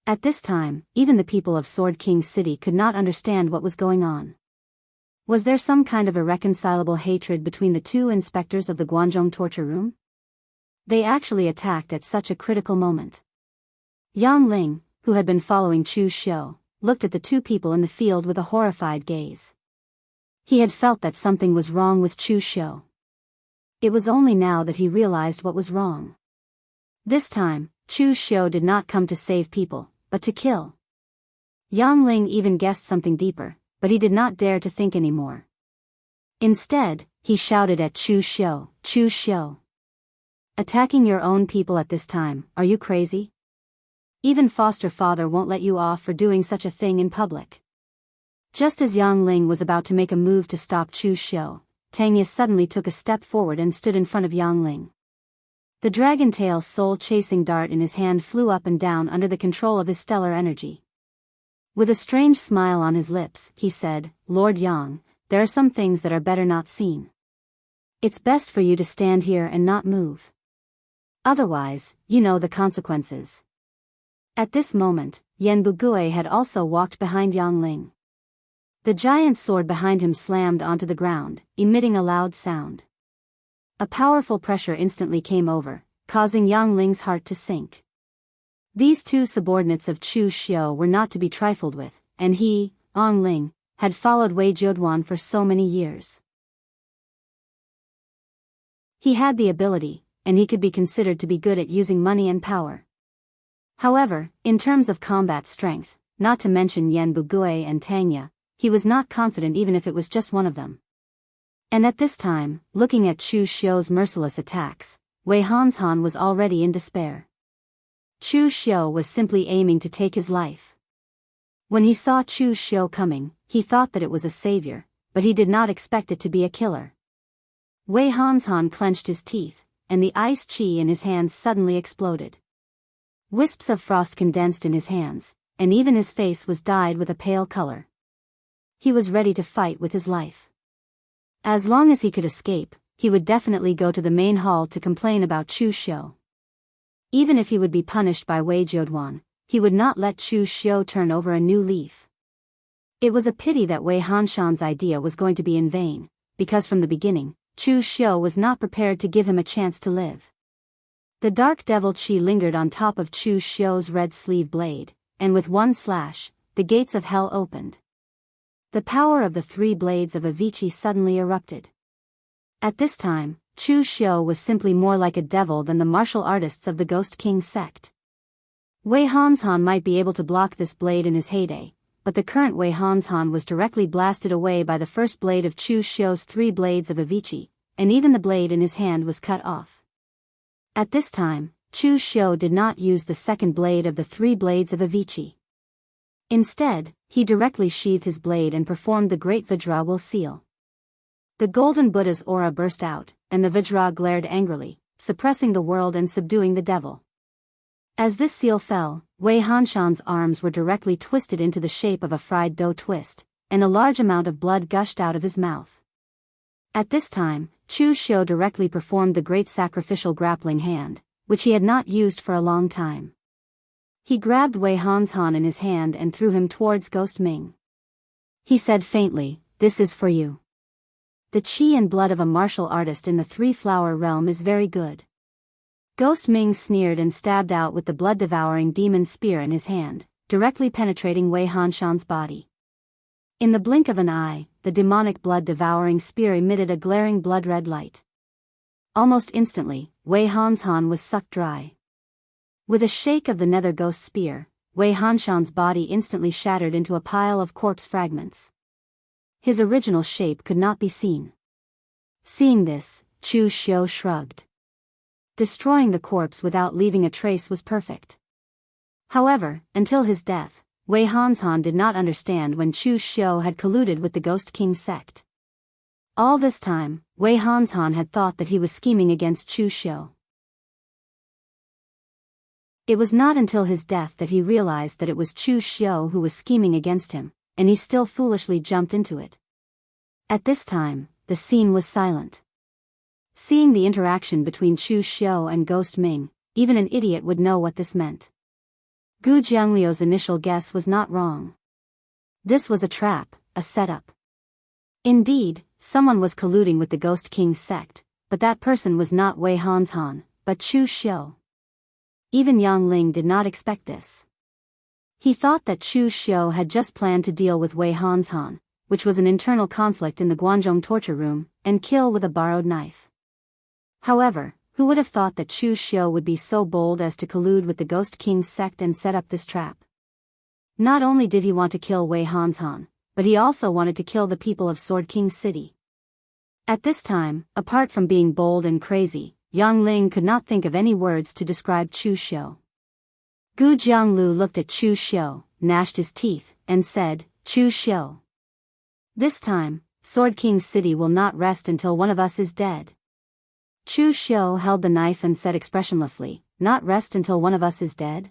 At this time, even the people of Sword King City could not understand what was going on. Was there some kind of irreconcilable hatred between the two inspectors of the Guanzhong torture room? They actually attacked at such a critical moment. Yang Ling, who had been following Chu Xiu, looked at the two people in the field with a horrified gaze. He had felt that something was wrong with Chu Xiu. It was only now that he realized what was wrong. This time, Chu Xiu did not come to save people, but to kill. Yang Ling even guessed something deeper, but he did not dare to think anymore. Instead, he shouted at Chu Xiu, Chu Xiu. Attacking your own people at this time, are you crazy? Even foster father won't let you off for doing such a thing in public. Just as Yang Ling was about to make a move to stop Chu Xiu, Tangya suddenly took a step forward and stood in front of Yang Ling. The dragon-tail soul-chasing dart in his hand flew up and down under the control of his stellar energy. With a strange smile on his lips, he said, Lord Yang, there are some things that are better not seen. It's best for you to stand here and not move. Otherwise, you know the consequences. At this moment, Yan Bugui had also walked behind Yang Ling. The giant sword behind him slammed onto the ground, emitting a loud sound. A powerful pressure instantly came over, causing Yang Ling's heart to sink. These two subordinates of Chu Xiu were not to be trifled with, and he, Yang Ling, had followed Wei Zheduan for so many years. He had the ability, and he could be considered to be good at using money and power. However, in terms of combat strength, not to mention Yan Bugui and Tangya, he was not confident even if it was just one of them. And at this time, looking at Chu Xiu's merciless attacks, Wei Hanshan was already in despair. Chu Xiu was simply aiming to take his life. When he saw Chu Xiu coming, he thought that it was a savior, but he did not expect it to be a killer. Wei Hanshan clenched his teeth, and the ice chi in his hands suddenly exploded. Wisps of frost condensed in his hands, and even his face was dyed with a pale color. He was ready to fight with his life. As long as he could escape, he would definitely go to the main hall to complain about Chu Xiu. Even if he would be punished by Wei Zheduan, he would not let Chu Xiu turn over a new leaf. It was a pity that Wei Hanshan's idea was going to be in vain, because from the beginning, Chu Xiu was not prepared to give him a chance to live. The dark devil chi lingered on top of Chu Xiu's red sleeve blade, and with one slash, the gates of hell opened. The power of the 3 blades of Avicii suddenly erupted. At this time, Chu Xiu was simply more like a devil than the martial artists of the Ghost King sect. Wei Hanshan might be able to block this blade in his heyday, but the current Wei Hanshan was directly blasted away by the first blade of Chu Xiu's 3 blades of Avicii, and even the blade in his hand was cut off. At this time, Chu Xiu did not use the second blade of the 3 blades of Avicii. Instead, he directly sheathed his blade and performed the great Vajra will seal. The golden Buddha's aura burst out, and the Vajra glared angrily, suppressing the world and subduing the devil. As this seal fell, Wei Hanshan's arms were directly twisted into the shape of a fried dough twist, and a large amount of blood gushed out of his mouth. At this time, Chu Xiu directly performed the great sacrificial grappling hand, which he had not used for a long time. He grabbed Wei Hanshan in his hand and threw him towards Ghost Ming. He said faintly, "This is for you. The qi and blood of a martial artist in the 3-flower realm is very good." Ghost Ming sneered and stabbed out with the blood-devouring demon spear in his hand, directly penetrating Wei Hanshan's body. In the blink of an eye, the demonic blood-devouring spear emitted a glaring blood-red light. Almost instantly, Wei Hanshan was sucked dry. With a shake of the nether ghost spear, Wei Hanshan's body instantly shattered into a pile of corpse fragments. His original shape could not be seen. Seeing this, Chu Xiu shrugged. Destroying the corpse without leaving a trace was perfect. However, until his death, Wei Hanshan did not understand when Chu Xiu had colluded with the Ghost King sect. All this time, Wei Hanshan had thought that he was scheming against Chu Xiu. It was not until his death that he realized that it was Chu Xiu who was scheming against him, and he still foolishly jumped into it. At this time, the scene was silent. Seeing the interaction between Chu Xiu and Ghost Ming, even an idiot would know what this meant. Gu Jiangliu's initial guess was not wrong. This was a trap, a setup. Indeed, someone was colluding with the Ghost King sect, but that person was not Wei Hanshan, but Chu Xiu. Even Yang Ling did not expect this. He thought that Chu Xiu had just planned to deal with Wei Hanshan, which was an internal conflict in the Guanzhong torture room, and kill with a borrowed knife. However, who would have thought that Chu Xiu would be so bold as to collude with the Ghost King sect and set up this trap? Not only did he want to kill Wei Hanshan, but he also wanted to kill the people of Sword King City. At this time, apart from being bold and crazy, Yang Ling could not think of any words to describe Chu Xiu. Gu Jianglu looked at Chu Xiu, gnashed his teeth, and said, "Chu Xiu. This time, Sword King City will not rest until one of us is dead." Chu Xiu held the knife and said expressionlessly, "Not rest until one of us is dead?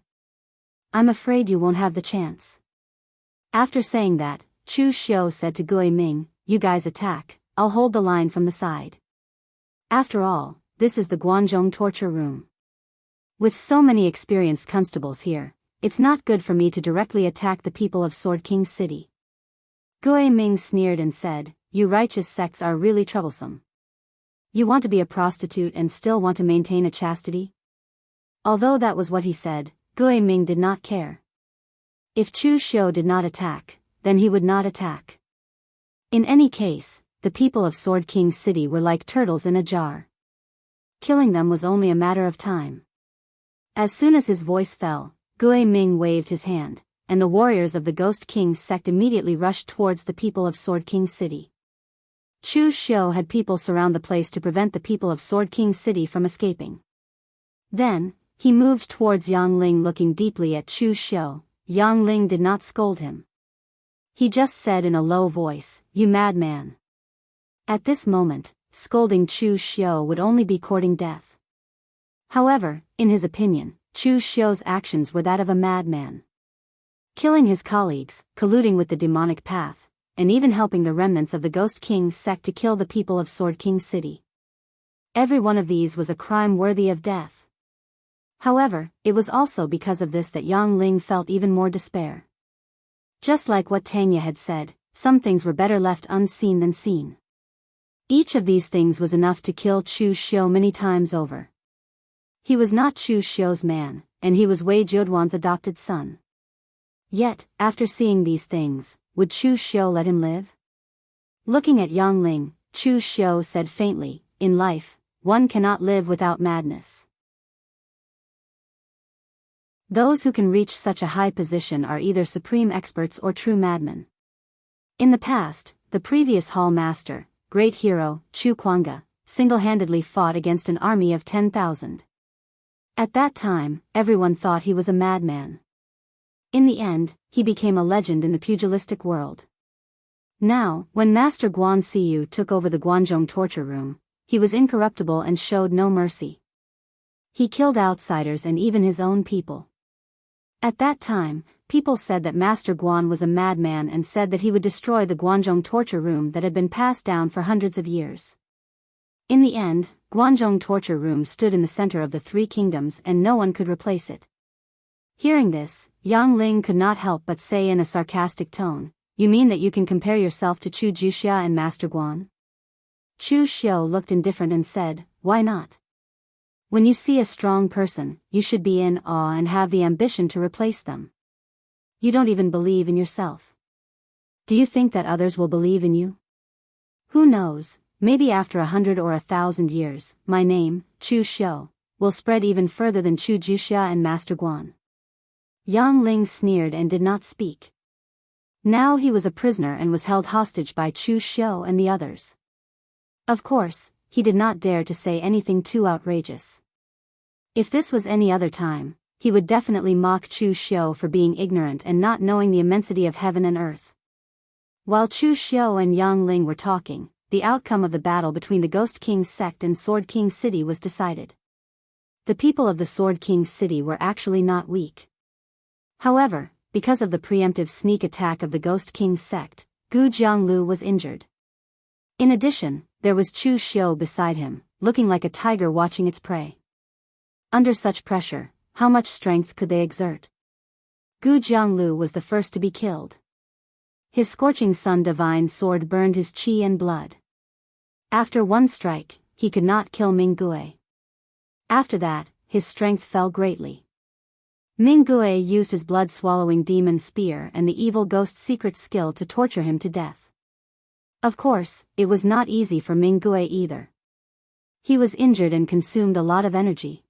I'm afraid you won't have the chance." After saying that, Chu Xiu said to Gui Ming, "You guys attack, I'll hold the line from the side. After all, this is the Guanzhong torture room. With so many experienced constables here, it's not good for me to directly attack the people of Sword King City." Gui Ming sneered and said, "You righteous sects are really troublesome. You want to be a prostitute and still want to maintain a chastity?" Although that was what he said, Gui Ming did not care. If Chu Xiu did not attack, then he would not attack. In any case, the people of Sword King City were like turtles in a jar. Killing them was only a matter of time. As soon as his voice fell, Gui Ming waved his hand, and the warriors of the Ghost King sect immediately rushed towards the people of Sword King City. Chu Xiu had people surround the place to prevent the people of Sword King City from escaping. Then, he moved towards Yang Ling looking deeply at Chu Xiu. Yang Ling did not scold him. He just said in a low voice, "You madman." At this moment, scolding Chu Xiu would only be courting death. However, in his opinion, Chu Xiu's actions were that of a madman. Killing his colleagues, colluding with the demonic path, and even helping the remnants of the Ghost King sect to kill the people of Sword King City. Every one of these was a crime worthy of death. However, it was also because of this that Yang Ling felt even more despair. Just like what Tanya had said, some things were better left unseen than seen. Each of these things was enough to kill Chu Xiu many times over. He was not Chu Xiu's man, and he was Wei Jiuduan's adopted son. Yet, after seeing these things, would Chu Xiu let him live? Looking at Yang Ling, Chu Xiu said faintly, "In life, one cannot live without madness. Those who can reach such a high position are either supreme experts or true madmen." In the past, the previous hall master, great hero, Chu Kuanga, single-handedly fought against an army of 10,000. At that time, everyone thought he was a madman. In the end, he became a legend in the pugilistic world. Now, when Master Guan Siyu took over the Guanzhong torture room, he was incorruptible and showed no mercy. He killed outsiders and even his own people. At that time, people said that Master Guan was a madman and said that he would destroy the Guanzhong torture room that had been passed down for hundreds of years. In the end, Guanzhong torture room stood in the center of the three kingdoms and no one could replace it. Hearing this, Yang Ling could not help but say in a sarcastic tone, "You mean that you can compare yourself to Chu Juxia and Master Guan?" Chu Xiu looked indifferent and said, "Why not? When you see a strong person, you should be in awe and have the ambition to replace them. You don't even believe in yourself. Do you think that others will believe in you? Who knows, maybe after 100 or 1,000 years, my name, Chu Xiu, will spread even further than Chu Juxia and Master Guan." Yang Ling sneered and did not speak. Now he was a prisoner and was held hostage by Chu Xiu and the others. Of course, he did not dare to say anything too outrageous. If this was any other time, he would definitely mock Chu Xiu for being ignorant and not knowing the immensity of heaven and earth. While Chu Xiu and Yang Ling were talking, the outcome of the battle between the Ghost King's sect and Sword King's city was decided. The people of the Sword King's city were actually not weak. However, because of the preemptive sneak attack of the Ghost King's sect, Gu Jianglu was injured. In addition, there was Chu Xiu beside him, looking like a tiger watching its prey. Under such pressure, how much strength could they exert? Gu Jianglu was the first to be killed. His scorching sun divine sword burned his qi and blood. After one strike, he could not kill Ming Gue. After that, his strength fell greatly. Ming Gue used his blood-swallowing demon spear and the evil ghost's secret skill to torture him to death. Of course, it was not easy for Ming Gue either. He was injured and consumed a lot of energy.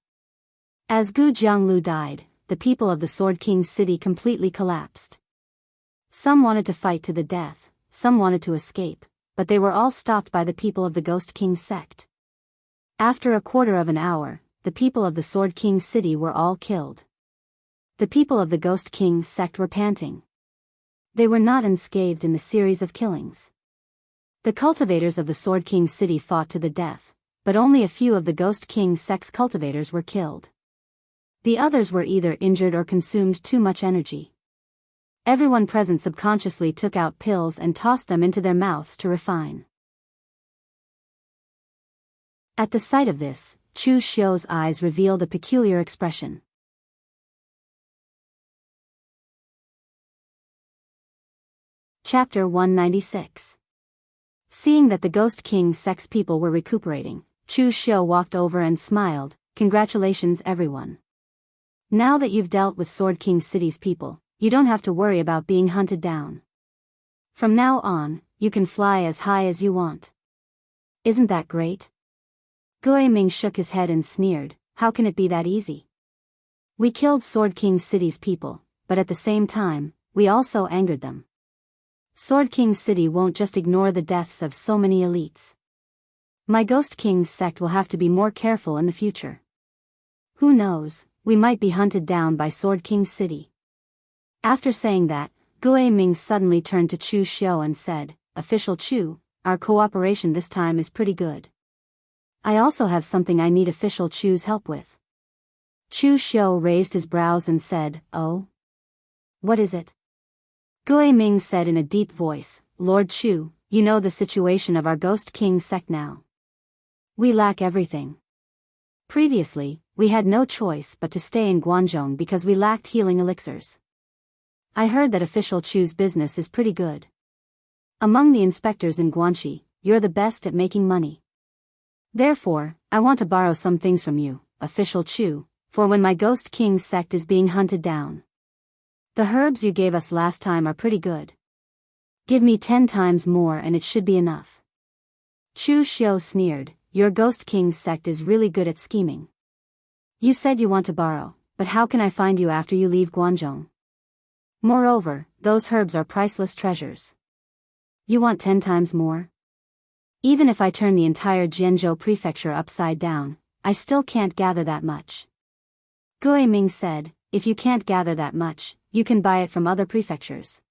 As Gu Jianglu died, the people of the Sword King's city completely collapsed. Some wanted to fight to the death, some wanted to escape, but they were all stopped by the people of the Ghost King's sect. After a quarter of an hour, the people of the Sword King's city were all killed. The people of the Ghost King's sect were panting. They were not unscathed in the series of killings. The cultivators of the Sword King's city fought to the death, but only a few of the Ghost King's sect's cultivators were killed. The others were either injured or consumed too much energy. Everyone present subconsciously took out pills and tossed them into their mouths to refine. At the sight of this, Chu Xiu's eyes revealed a peculiar expression. Chapter 196. Seeing that the Ghost King's sect's people were recuperating, Chu Xiu walked over and smiled, "Congratulations everyone. Now that you've dealt with Sword King City's people, you don't have to worry about being hunted down. From now on, you can fly as high as you want. Isn't that great?" Gue Ming shook his head and sneered, "How can it be that easy? We killed Sword King City's people, but at the same time, we also angered them. Sword King City won't just ignore the deaths of so many elites. My Ghost King's sect will have to be more careful in the future. Who knows, we might be hunted down by Sword King City." After saying that, Gue Ming suddenly turned to Chu Xiu and said, "Official Chu, our cooperation this time is pretty good. I also have something I need Official Chu's help with." Chu Xiu raised his brows and said, "Oh? What is it?" Gue Ming said in a deep voice, "Lord Chu, you know the situation of our Ghost King sect now. We lack everything. Previously, we had no choice but to stay in Guanzhong because we lacked healing elixirs. I heard that Official Chu's business is pretty good. Among the inspectors in Guanxi, you're the best at making money. Therefore, I want to borrow some things from you, Official Chu, for when my Ghost King sect is being hunted down. The herbs you gave us last time are pretty good. Give me 10 times more and it should be enough. Chu Xiu sneered, your Ghost King sect is really good at scheming. You said you want to borrow, but how can I find you after you leave Guanzhong? Moreover, those herbs are priceless treasures. You want 10 times more? Even if I turn the entire Jianghu prefecture upside down, I still can't gather that much. Gui Ming said, if you can't gather that much, you can buy it from other prefectures.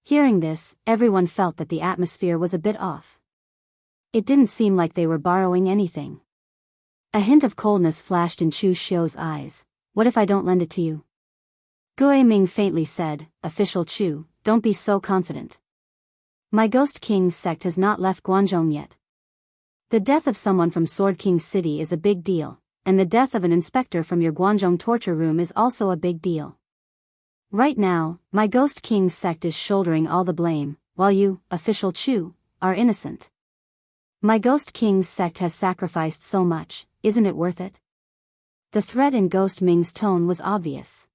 Hearing this, everyone felt that the atmosphere was a bit off. It didn't seem like they were borrowing anything. A hint of coldness flashed in Chu Xiu's eyes. What if I don't lend it to you? Gui Ming faintly said, Official Chu, don't be so confident. My Ghost King sect has not left Guanzhong yet. The death of someone from Sword King City is a big deal, and the death of an inspector from your Guanzhong torture room is also a big deal. Right now, my Ghost King sect is shouldering all the blame, while you, Official Chu, are innocent. My Ghost King sect has sacrificed so much, isn't it worth it? The threat in Ghost Ming's tone was obvious.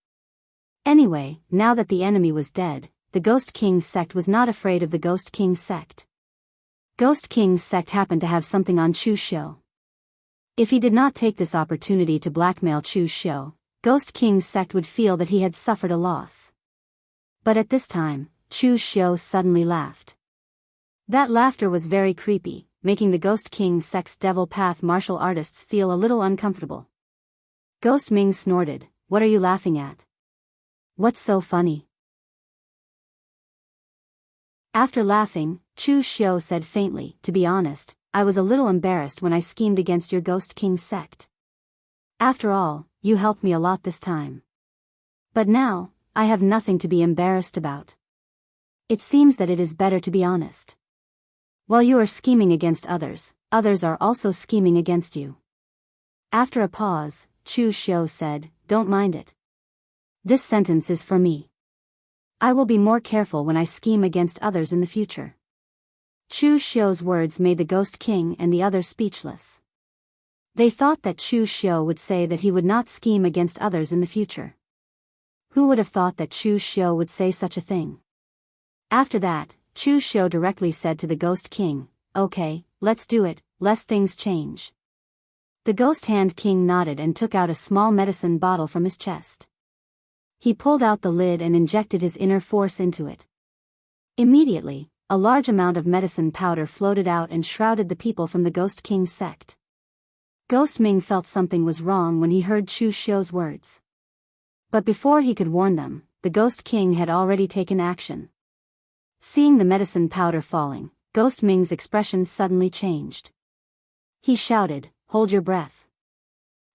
Anyway, now that the enemy was dead, the Ghost King sect was not afraid of the Ghost King sect. Ghost King sect happened to have something on Chu Xiu. If he did not take this opportunity to blackmail Chu Xiu, Ghost King sect would feel that he had suffered a loss. But at this time, Chu Xiu suddenly laughed. That laughter was very creepy, making the Ghost King sect's Devil Path martial artists feel a little uncomfortable. Ghost Ming snorted, what are you laughing at? What's so funny? After laughing, Chu Xiu said faintly, to be honest, I was a little embarrassed when I schemed against your Ghost King sect. After all, you helped me a lot this time. But now, I have nothing to be embarrassed about. It seems that it is better to be honest. While you are scheming against others, others are also scheming against you. After a pause, Chu Xiu said, don't mind it. This sentence is for me. I will be more careful when I scheme against others in the future. Chu Xiu's words made the Ghost King and the others speechless. They thought that Chu Xiu would say that he would not scheme against others in the future. Who would have thought that Chu Xiu would say such a thing? After that, Chu Xiu directly said to the Ghost King, okay, let's do it, lest things change. The Ghost Hand King nodded and took out a small medicine bottle from his chest. He pulled out the lid and injected his inner force into it. Immediately, a large amount of medicine powder floated out and shrouded the people from the Ghost King sect. Ghost Ming felt something was wrong when he heard Chu Xiu's words. But before he could warn them, the Ghost King had already taken action. Seeing the medicine powder falling, Ghost Ming's expression suddenly changed. He shouted, hold your breath.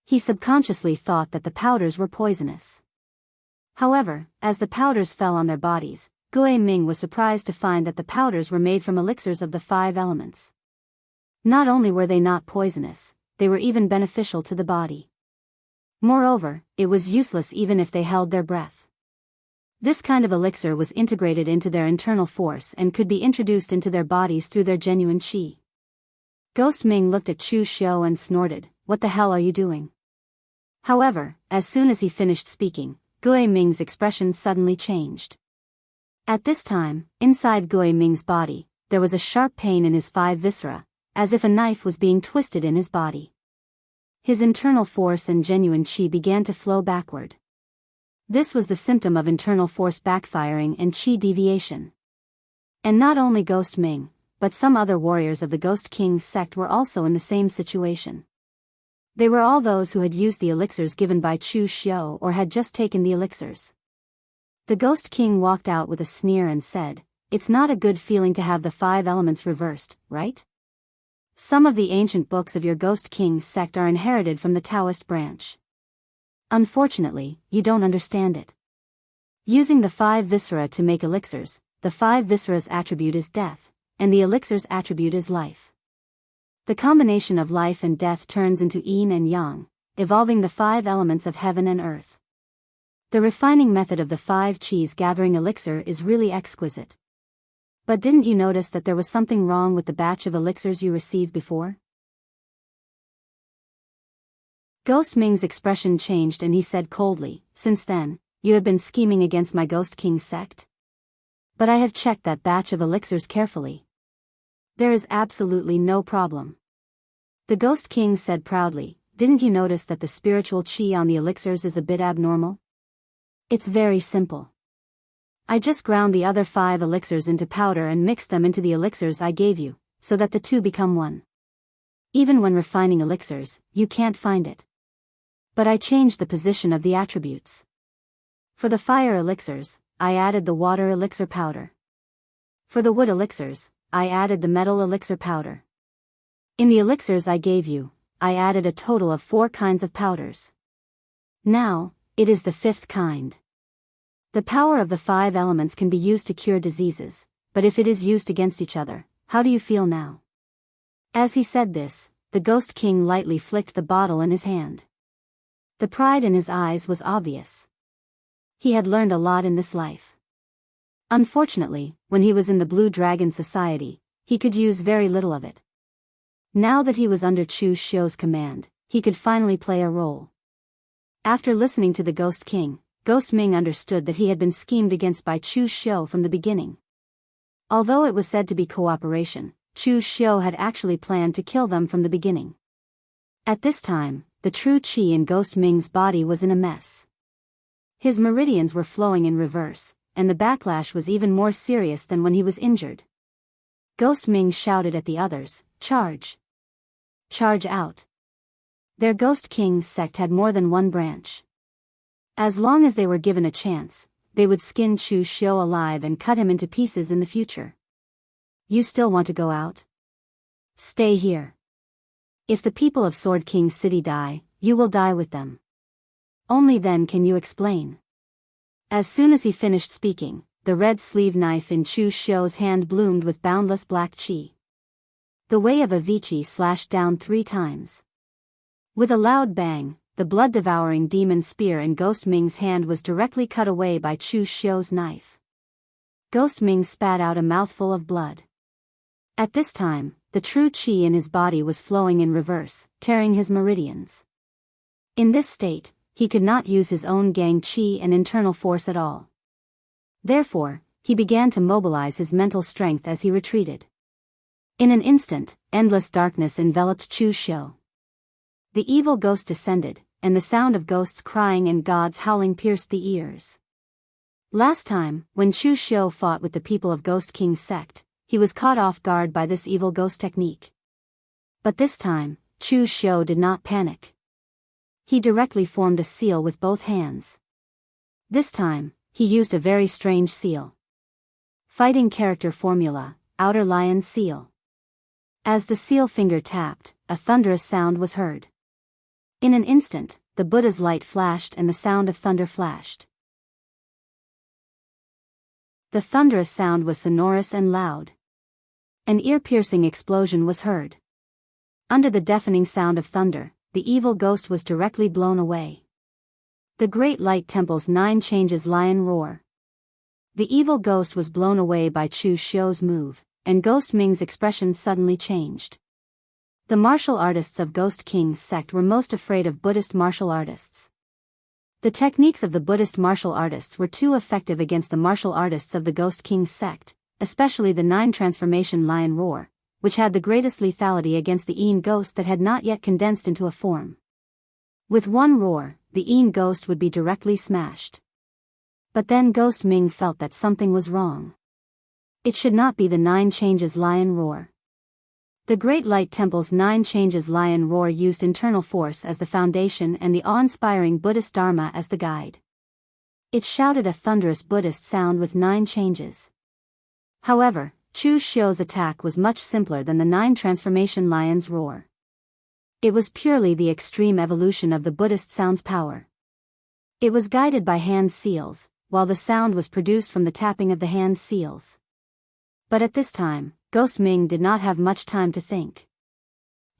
He subconsciously thought that the powders were poisonous. However, as the powders fell on their bodies, Gui Ming was surprised to find that the powders were made from elixirs of the 5 elements. Not only were they not poisonous, they were even beneficial to the body. Moreover, it was useless even if they held their breath. This kind of elixir was integrated into their internal force and could be introduced into their bodies through their genuine qi. Ghost Ming looked at Chu Xiu and snorted, what the hell are you doing? However, as soon as he finished speaking, Gui Ming's expression suddenly changed. At this time, inside Gui Ming's body, there was a sharp pain in his 5 viscera, as if a knife was being twisted in his body. His internal force and genuine qi began to flow backward. This was the symptom of internal force backfiring and qi deviation. And not only Ghost Ming, but some other warriors of the Ghost King sect were also in the same situation. They were all those who had used the elixirs given by Chu Xiu or had just taken the elixirs. The Ghost King walked out with a sneer and said, it's not a good feeling to have the 5 elements reversed, right? Some of the ancient books of your Ghost King sect are inherited from the Daoist branch. Unfortunately, you don't understand it. Using the 5 viscera to make elixirs, the 5 viscera's attribute is death, and the elixir's attribute is life. The combination of life and death turns into yin and yang, evolving the 5 elements of heaven and earth. The refining method of the 5 qis gathering elixir is really exquisite. But didn't you notice that there was something wrong with the batch of elixirs you received before? Ghost Ming's expression changed and he said coldly, since then, You have been scheming against my Ghost King sect? But I have checked that batch of elixirs carefully. There is absolutely no problem. The Ghost King said proudly, didn't you notice that the spiritual chi on the elixirs is a bit abnormal? It's very simple. I just ground the other 5 elixirs into powder and mixed them into the elixirs I gave you, so that the 2 become 1. Even when refining elixirs, you can't find it. But I changed the position of the attributes. For the fire elixirs, I added the water elixir powder. For the wood elixirs, I added the metal elixir powder. In the elixirs I gave you, I added a total of 4 kinds of powders. Now, it is the 5th kind. The power of the 5 elements can be used to cure diseases, but if it is used against each other, how do you feel now? As he said this, the Ghost King lightly flicked the bottle in his hand. The pride in his eyes was obvious. He had learned a lot in this life. Unfortunately, when he was in the Blue Dragon Society, he could use very little of it. Now that he was under Chu Xiu's command, he could finally play a role. After listening to the Ghost King, Ghost Ming understood that he had been schemed against by Chu Xiu from the beginning. Although it was said to be cooperation, Chu Xiu had actually planned to kill them from the beginning. At this time, the true qi in Ghost Ming's body was in a mess. His meridians were flowing in reverse, and the backlash was even more serious than when he was injured. Ghost Ming shouted at the others, "Charge! Charge out!" Their Ghost King sect had more than one branch. As long as they were given a chance, they would skin Chu Xiu alive and cut him into pieces in the future. You still want to go out? Stay here. If the people of Sword King City die, you will die with them. Only then can you explain. As soon as he finished speaking, the red sleeve knife in Chu Xiu's hand bloomed with boundless black qi. The way of a Vici slashed down 3 times. With a loud bang, the blood-devouring demon spear in Ghost Ming's hand was directly cut away by Chu Xiu's knife. Ghost Ming spat out a mouthful of blood. At this time, the true qi in his body was flowing in reverse, tearing his meridians. In this state, he could not use his own gang qi and internal force at all. Therefore, he began to mobilize his mental strength as he retreated. In an instant, endless darkness enveloped Chu Xiu. The evil ghost descended, and the sound of ghosts crying and gods howling pierced the ears. Last time, when Chu Xiu fought with the people of Ghost King's sect, he was caught off guard by this evil ghost technique. But this time, Chu Xiu did not panic. He directly formed a seal with both hands. This time, he used a very strange seal. Fighting character formula, Outer Lion Seal. As the seal finger tapped, a thunderous sound was heard. In an instant, the Buddha's light flashed and the sound of thunder flashed. The thunderous sound was sonorous and loud. An ear-piercing explosion was heard. Under the deafening sound of thunder, the evil ghost was directly blown away. The Great Light Temple's 9 changes lion roar. The evil ghost was blown away by Chu Xiu's move, and Ghost Ming's expression suddenly changed. The martial artists of Ghost King's sect were most afraid of Buddhist martial artists. The techniques of the Buddhist martial artists were too effective against the martial artists of the Ghost King's sect, especially the 9 transformation lion roar, which had the greatest lethality against the Een ghost that had not yet condensed into a form. With one roar, the Een ghost would be directly smashed. But then Ghost Ming felt that something was wrong. It should not be the 9 changes lion roar. The Great Light Temple's 9 changes lion roar used internal force as the foundation and the awe-inspiring Buddhist Dharma as the guide. It shouted a thunderous Buddhist sound with 9 changes. However, Chu Xiu's attack was much simpler than the 9 transformation lion's roar. It was purely the extreme evolution of the Buddhist sound's power. It was guided by hand seals, while the sound was produced from the tapping of the hand seals. But at this time, Ghost Ming did not have much time to think.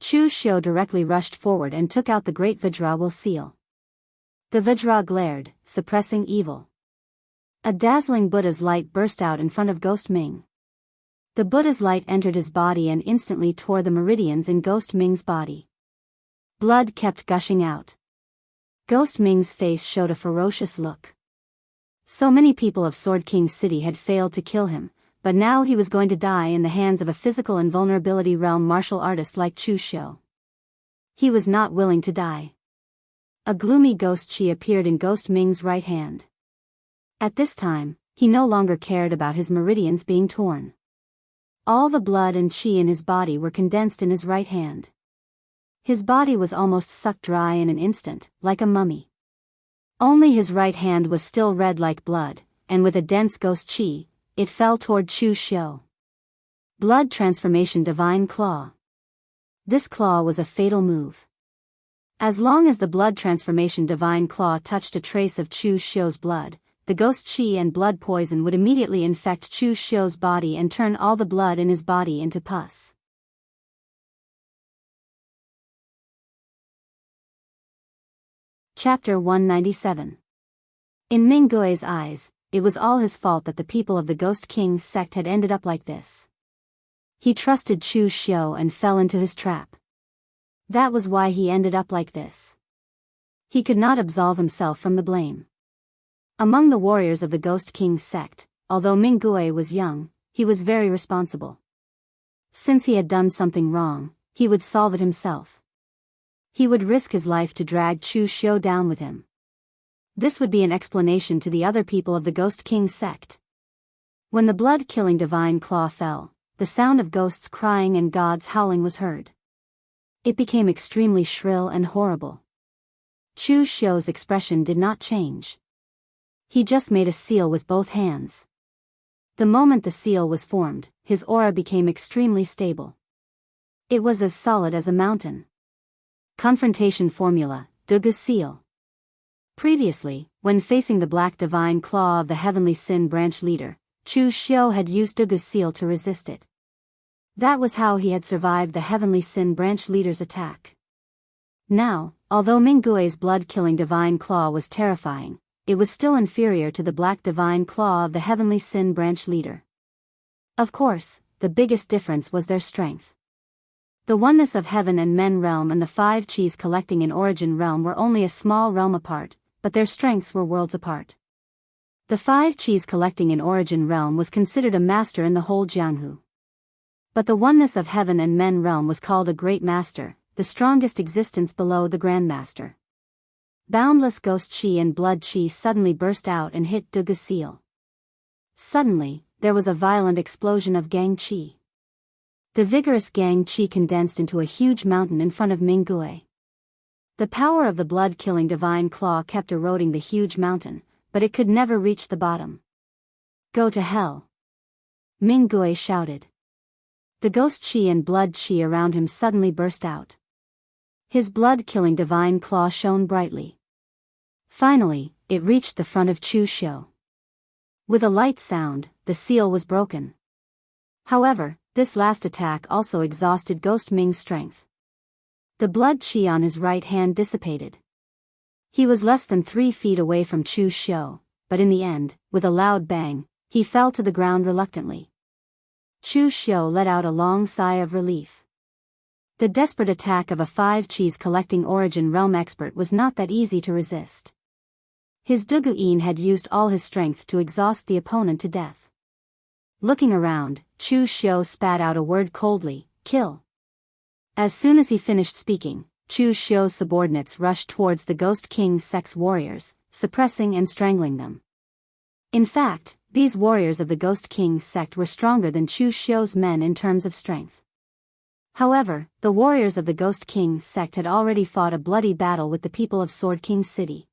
Chu Xiu directly rushed forward and took out the great Vajra will seal. The Vajra glared, suppressing evil. A dazzling Buddha's light burst out in front of Ghost Ming. The Buddha's light entered his body and instantly tore the meridians in Ghost Ming's body. Blood kept gushing out. Ghost Ming's face showed a ferocious look. So many people of Sword King City had failed to kill him, but now he was going to die in the hands of a physical invulnerability realm martial artist like Chu Xiu. He was not willing to die. A gloomy ghost chi appeared in Ghost Ming's right hand. At this time, he no longer cared about his meridians being torn. All the blood and chi in his body were condensed in his right hand. His body was almost sucked dry in an instant, like a mummy. Only his right hand was still red like blood, and with a dense ghost chi, it fell toward Chu Xiu. Blood Transformation Divine Claw. This claw was a fatal move. As long as the Blood Transformation Divine Claw touched a trace of Chu Xiu's blood, the ghost chi and blood poison would immediately infect Chu Xiu's body and turn all the blood in his body into pus. Chapter 197. In Minggui's eyes, it was all his fault that the people of the Ghost King sect had ended up like this. He trusted Chu Xiu and fell into his trap. That was why he ended up like this. He could not absolve himself from the blame. Among the warriors of the Ghost King sect, although Minggui was young, he was very responsible. Since he had done something wrong, he would solve it himself. He would risk his life to drag Chu Xiu down with him. This would be an explanation to the other people of the Ghost King sect. When the blood-killing divine claw fell, the sound of ghosts crying and gods howling was heard. It became extremely shrill and horrible. Chu Xiu's expression did not change. He just made a seal with both hands. The moment the seal was formed, his aura became extremely stable. It was as solid as a mountain. Confrontation Formula, Dugu Seal. Previously, when facing the Black Divine Claw of the Heavenly Sin Branch leader, Chu Xiu had used Dugu Seal to resist it. That was how he had survived the Heavenly Sin Branch leader's attack. Now, although Minggui's blood-killing Divine Claw was terrifying, it was still inferior to the Black Divine Claw of the Heavenly Sin Branch leader. Of course, the biggest difference was their strength. The oneness of Heaven and Men realm and the 5 Chis collecting in Origin realm were only a small realm apart, but their strengths were worlds apart. The 5 Chis collecting in Origin realm was considered a master in the whole Jianghu. But the oneness of Heaven and Men realm was called a Great Master, the strongest existence below the Grandmaster. Boundless ghost chi and blood chi suddenly burst out and hit Dugu Seal. Suddenly, there was a violent explosion of gang chi. The vigorous gang chi condensed into a huge mountain in front of Minggui. The power of the blood-killing divine claw kept eroding the huge mountain, but it could never reach the bottom. Go to hell! Minggui shouted. The ghost chi and blood chi around him suddenly burst out. His blood-killing divine claw shone brightly. Finally, it reached the front of Chu Xiu. With a light sound, the seal was broken. However, this last attack also exhausted Ghost Ming's strength. The blood chi on his right hand dissipated. He was less than 3 feet away from Chu Xiu, but in the end, with a loud bang, he fell to the ground reluctantly. Chu Xiu let out a long sigh of relief. The desperate attack of a 5 Chis collecting Origin realm expert was not that easy to resist. His Dugu Yin had used all his strength to exhaust the opponent to death. Looking around, Chu Xiu spat out a word coldly, "Kill." As soon as he finished speaking, Chu Xiu's subordinates rushed towards the Ghost King sect's warriors, suppressing and strangling them. In fact, these warriors of the Ghost King sect were stronger than Chu Xiu's men in terms of strength. However, the warriors of the Ghost King sect had already fought a bloody battle with the people of Sword King City.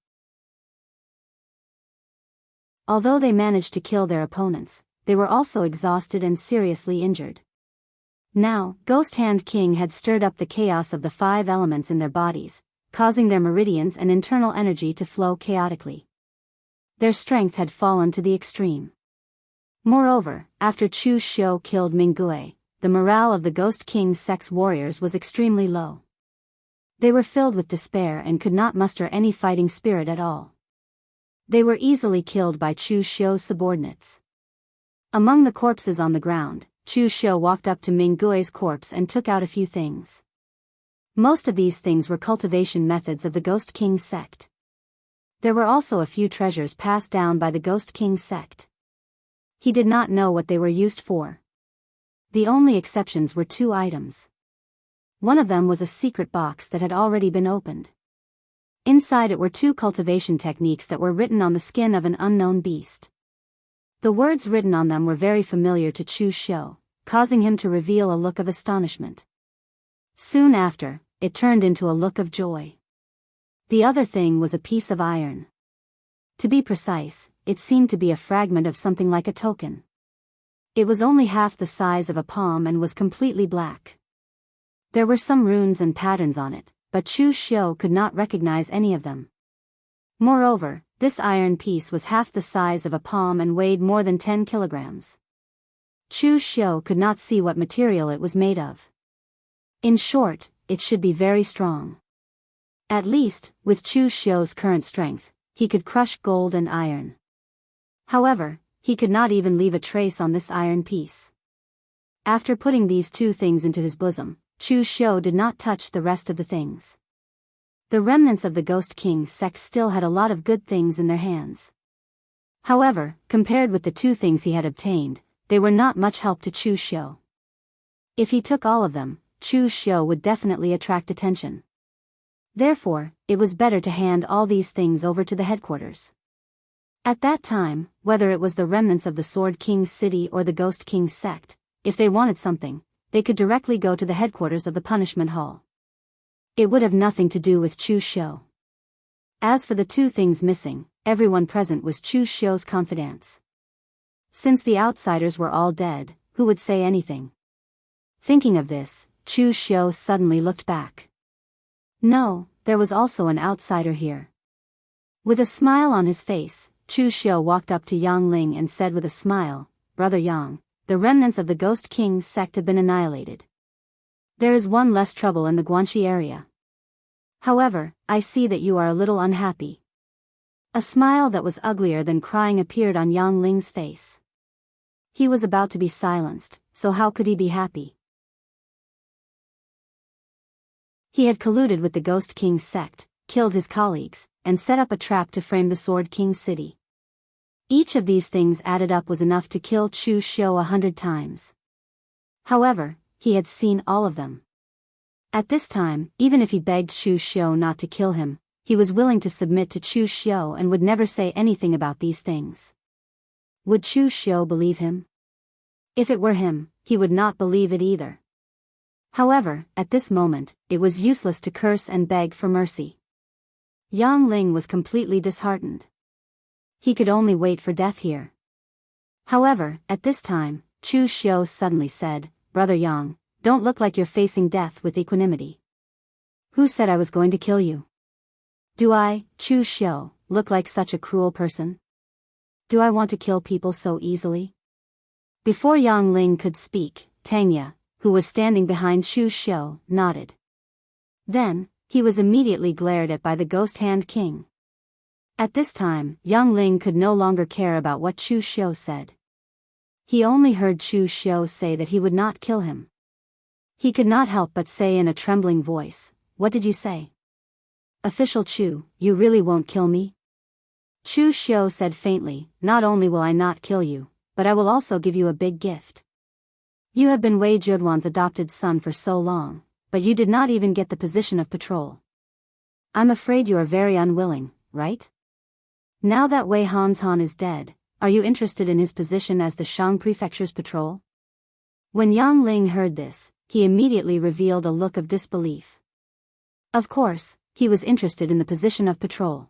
Although they managed to kill their opponents, they were also exhausted and seriously injured. Now, Ghost Hand King had stirred up the chaos of the 5 elements in their bodies, causing their meridians and internal energy to flow chaotically. Their strength had fallen to the extreme. Moreover, after Chu Xiu killed Minggui, the morale of the Ghost King sect's warriors was extremely low. They were filled with despair and could not muster any fighting spirit at all. They were easily killed by Chu Xiu's subordinates. Among the corpses on the ground, Chu Xiu walked up to Minggui's corpse and took out a few things. Most of these things were cultivation methods of the Ghost King sect. There were also a few treasures passed down by the Ghost King sect. He did not know what they were used for. The only exceptions were 2 items. One of them was a secret box that had already been opened. Inside it were 2 cultivation techniques that were written on the skin of an unknown beast. The words written on them were very familiar to Chu Xiu, causing him to reveal a look of astonishment. Soon after, it turned into a look of joy. The other thing was a piece of iron. To be precise, it seemed to be a fragment of something like a token. It was only half the size of a palm and was completely black. There were some runes and patterns on it, but Chu Xiu could not recognize any of them. Moreover, this iron piece was half the size of a palm and weighed more than 10 kilograms. Chu Xiu could not see what material it was made of. In short, it should be very strong. At least, with Chu Xiu's current strength, he could crush gold and iron. However, he could not even leave a trace on this iron piece. After putting these 2 things into his bosom, Chu Xiu did not touch the rest of the things. The remnants of the Ghost King sect still had a lot of good things in their hands. However, compared with the 2 things he had obtained, they were not much help to Chu Xiu. If he took all of them, Chu Xiu would definitely attract attention. Therefore, it was better to hand all these things over to the headquarters. At that time, whether it was the remnants of the Sword King's city or the Ghost King's sect, if they wanted something, they could directly go to the headquarters of the punishment hall. It would have nothing to do with Chu Xiu. As for the 2 things missing, everyone present was Chu Xiu's confidants. Since the outsiders were all dead, who would say anything? Thinking of this, Chu Xiu suddenly looked back. No, there was also an outsider here. With a smile on his face, Chu Xiu walked up to Yang Ling and said with a smile, "Brother Yang, the remnants of the Ghost King sect have been annihilated. There is one less trouble in the Guanxi area. However, I see that you are a little unhappy." A smile that was uglier than crying appeared on Yang Ling's face. He was about to be silenced, so how could he be happy? He had colluded with the Ghost King sect, killed his colleagues, and set up a trap to frame the Sword King city. Each of these things added up was enough to kill Chu Xiu 100 times. However, he had seen all of them. At this time, even if he begged Chu Xiu not to kill him, he was willing to submit to Chu Xiu and would never say anything about these things. Would Chu Xiu believe him? If it were him, he would not believe it either. However, at this moment, it was useless to curse and beg for mercy. Yang Ling was completely disheartened. He could only wait for death here. However, at this time, Chu Xiu suddenly said, "Brother Yang, don't look like you're facing death with equanimity. Who said I was going to kill you? Do I, Chu Xiu, look like such a cruel person? Do I want to kill people so easily?" Before Yang Ling could speak, Tangya, who was standing behind Chu Xiu, nodded. Then, he was immediately glared at by the Ghost Hand King. At this time, Yang Ling could no longer care about what Chu Xiu said. He only heard Chu Xiu say that he would not kill him. He could not help but say in a trembling voice, "What did you say? Official Chu, you really won't kill me?" Chu Xiu said faintly, "Not only will I not kill you, but I will also give you a big gift. You have been Wei Jieduan's adopted son for so long, but you did not even get the position of patrol. I'm afraid you are very unwilling, right? Now that Wei Hanshan is dead, are you interested in his position as the Shang Prefecture's patrol?" When Yang Ling heard this, he immediately revealed a look of disbelief. Of course, he was interested in the position of patrol.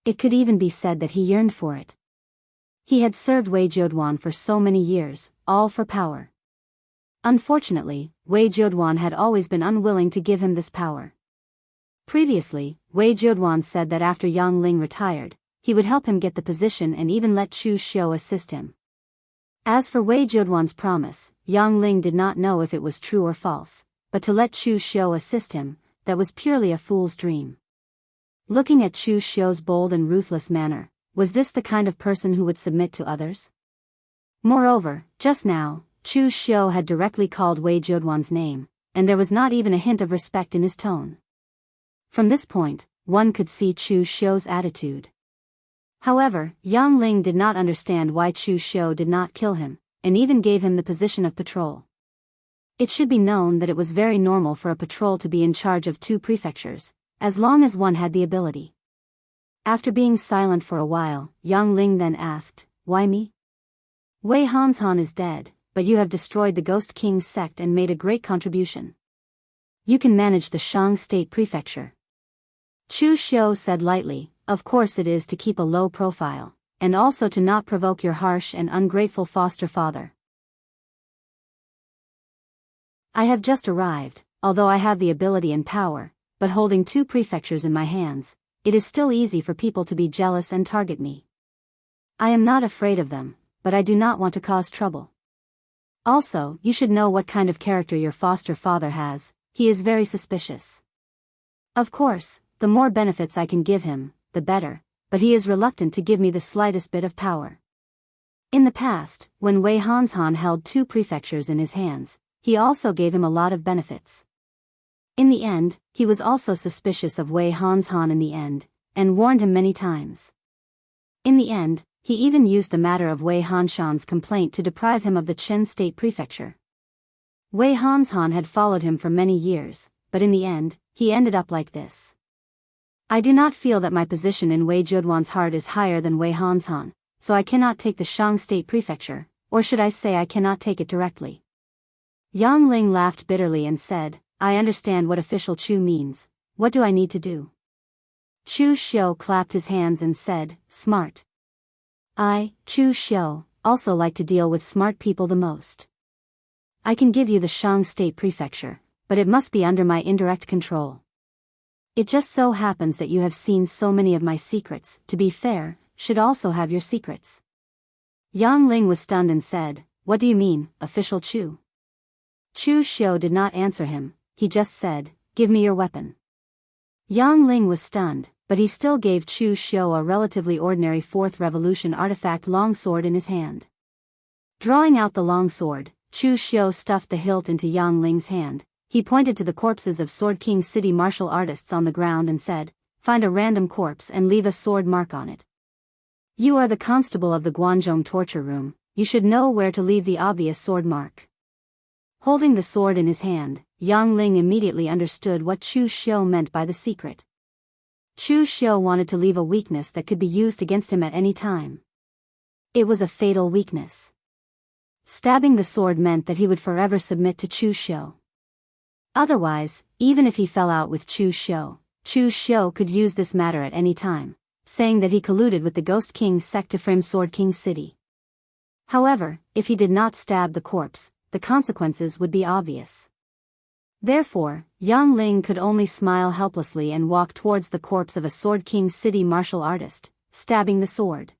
It could even be said that he yearned for it. He had served Wei Jieduan for so many years, all for power. Unfortunately, Wei Jieduan had always been unwilling to give him this power. Previously, Wei Jieduan said that after Yang Ling retired, he would help him get the position and even let Chu Xiu assist him. As for Wei Jieduan's promise, Yang Ling did not know if it was true or false, but to let Chu Xiu assist him, that was purely a fool's dream. Looking at Chu Xiu's bold and ruthless manner, was this the kind of person who would submit to others? Moreover, just now, Chu Xiu had directly called Wei Jieduan's name, and there was not even a hint of respect in his tone. From this point, one could see Chu Xiu's attitude. However, Yang Ling did not understand why Chu Xiu did not kill him, and even gave him the position of patrol. It should be known that it was very normal for a patrol to be in charge of 2 prefectures, as long as one had the ability. After being silent for a while, Yang Ling then asked, "Why me? Wei Hanshan is dead, but you have destroyed the Ghost King's sect and made a great contribution. You can manage the Shang State Prefecture." Chu Xiu said lightly, "Of course it is to keep a low profile, and also to not provoke your harsh and ungrateful foster father. I have just arrived, although I have the ability and power, but holding 2 prefectures in my hands, it is still easy for people to be jealous and target me. I am not afraid of them, but I do not want to cause trouble. Also, you should know what kind of character your foster father has. He is very suspicious. Of course, the more benefits I can give him, the better, but he is reluctant to give me the slightest bit of power. In the past, when Wei Hanshan held 2 prefectures in his hands, he also gave him a lot of benefits. In the end, he was also suspicious of Wei Hanshan in the end, and warned him many times. In the end, he even used the matter of Wei Hanshan's complaint to deprive him of the Chen State Prefecture. Wei Hanshan had followed him for many years, but in the end, he ended up like this. I do not feel that my position in Wei Zheduan's heart is higher than Wei Hanshan, so I cannot take the Shang State Prefecture, or should I say I cannot take it directly." Yang Ling laughed bitterly and said, "I understand what official Chu means. What do I need to do?" Chu Xiu clapped his hands and said, "Smart. I, Chu Xiu, also like to deal with smart people the most. I can give you the Shang State Prefecture, but it must be under my indirect control. It just so happens that you have seen so many of my secrets, to be fair, should also have your secrets." Yang Ling was stunned and said, "What do you mean, official Chu?" Chu Xiu did not answer him, he just said, "Give me your weapon." Yang Ling was stunned, but he still gave Chu Xiu a relatively ordinary 4th Revolution artifact longsword in his hand. Drawing out the longsword, Chu Xiu stuffed the hilt into Yang Ling's hand. He pointed to the corpses of Sword King City martial artists on the ground and said, "Find a random corpse and leave a sword mark on it. You are the constable of the Guanzhong torture room, you should know where to leave the obvious sword mark." Holding the sword in his hand, Yang Ling immediately understood what Chu Xiu meant by the secret. Chu Xiu wanted to leave a weakness that could be used against him at any time. It was a fatal weakness. Stabbing the sword meant that he would forever submit to Chu Xiu. Otherwise, even if he fell out with Chu Xiu could use this matter at any time, saying that he colluded with the Ghost King's sect to frame Sword King City. However, if he did not stab the corpse, the consequences would be obvious. Therefore, Yang Ling could only smile helplessly and walk towards the corpse of a Sword King City martial artist, stabbing the sword.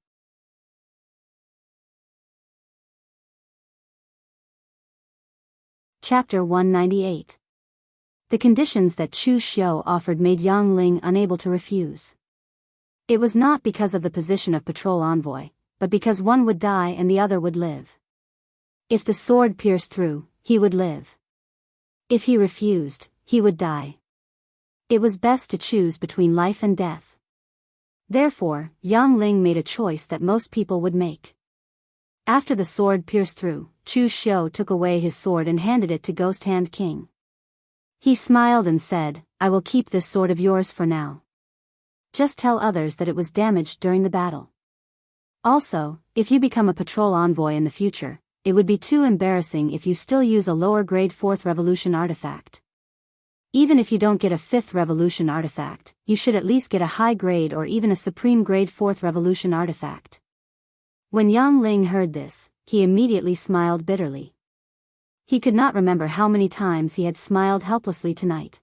Chapter 198. The conditions that Chu Xiu offered made Yang Ling unable to refuse. It was not because of the position of patrol envoy, but because one would die and the other would live. If the sword pierced through, he would live. If he refused, he would die. It was best to choose between life and death. Therefore, Yang Ling made a choice that most people would make. After the sword pierced through, Chu Xiu took away his sword and handed it to Ghost Hand King. He smiled and said, "I will keep this sword of yours for now. Just tell others that it was damaged during the battle. Also, if you become a patrol envoy in the future, it would be too embarrassing if you still use a lower grade 4th Revolution artifact. Even if you don't get a 5th Revolution artifact, you should at least get a high grade or even a supreme grade 4th Revolution artifact." When Yang Ling heard this, he immediately smiled bitterly. He could not remember how many times he had smiled helplessly tonight.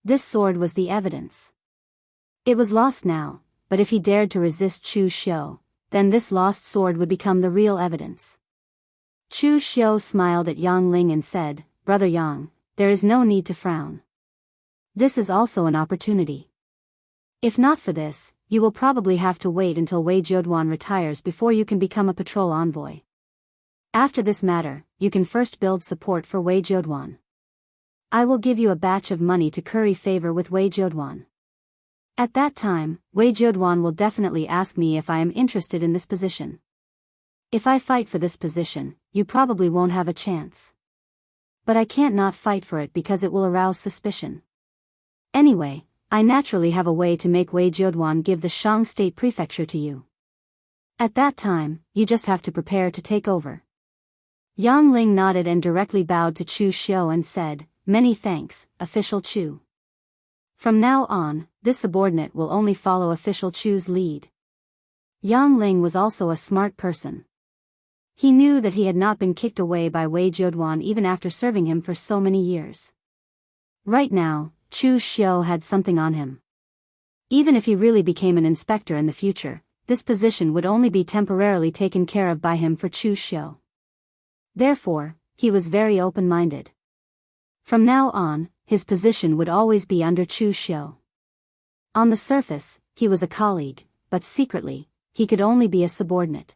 This sword was the evidence. It was lost now, but if he dared to resist Chu Xiu, then this lost sword would become the real evidence. Chu Xiu smiled at Yang Ling and said, "Brother Yang, there is no need to frown. This is also an opportunity. If not for this, you will probably have to wait until Wei Zheduan retires before you can become a patrol envoy. After this matter, you can first build support for Wei Zheduan. I will give you a batch of money to curry favor with Wei Zheduan. At that time, Wei Jiuduan will definitely ask me if I am interested in this position. If I fight for this position, you probably won't have a chance. But I can't not fight for it because it will arouse suspicion. Anyway, I naturally have a way to make Wei Jiuduan give the Shang State Prefecture to you. At that time, you just have to prepare to take over. Yang Ling nodded and directly bowed to Chu Xiu and said, "Many thanks, Official Chu. From now on, this subordinate will only follow Official Chu's lead." Yang Ling was also a smart person. He knew that he had not been kicked away by Wei Jiuduan even after serving him for so many years. Right now, Chu Xiu had something on him. Even if he really became an inspector in the future, this position would only be temporarily taken care of by him for Chu Xiu. Therefore, he was very open-minded. From now on, his position would always be under Chu Xiu. On the surface, he was a colleague, but secretly, he could only be a subordinate.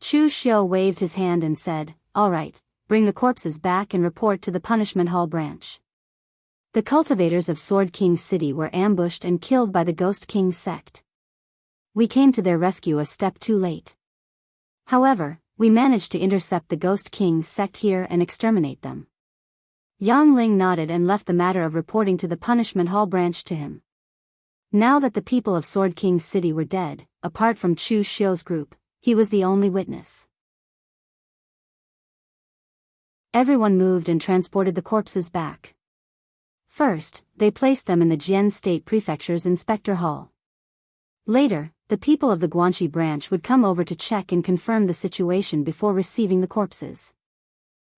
Chu Xiu waved his hand and said, "All right, bring the corpses back and report to the Punishment Hall branch." The cultivators of Sword King City were ambushed and killed by the Ghost King sect. We came to their rescue a step too late. However, we managed to intercept the Ghost King sect here and exterminate them. Yang Ling nodded and left the matter of reporting to the Punishment Hall branch to him. Now that the people of Sword King City were dead, apart from Chu Xiu's group, he was the only witness. Everyone moved and transported the corpses back. First, they placed them in the Jian State Prefecture's Inspector Hall. Later, the people of the Guanxi branch would come over to check and confirm the situation before receiving the corpses.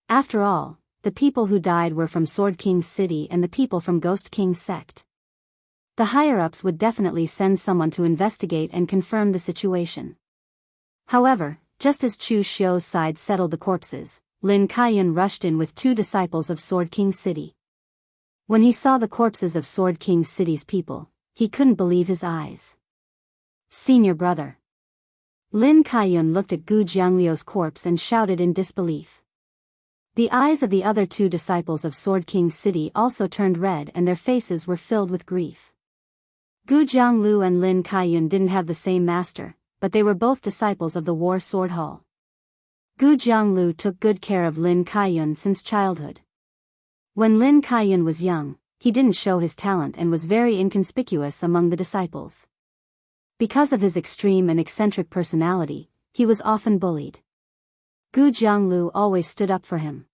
After all, the people who died were from Sword King City and the people from Ghost King sect. The higher-ups would definitely send someone to investigate and confirm the situation. However, just as Chu Xiu's side settled the corpses, Lin Kaiyun rushed in with 2 disciples of Sword King City. When he saw the corpses of Sword King City's people, he couldn't believe his eyes. "Senior brother." Lin Kaiyun looked at Gu Jiangliu's corpse and shouted in disbelief. The eyes of the other 2 disciples of Sword King City also turned red and their faces were filled with grief. Gu Jianglu and Lin Kaiyun didn't have the same master, but they were both disciples of the War Sword Hall. Gu Jianglu took good care of Lin Kaiyun since childhood. When Lin Kaiyun was young, he didn't show his talent and was very inconspicuous among the disciples. Because of his extreme and eccentric personality, he was often bullied. Gu Jianglu always stood up for him.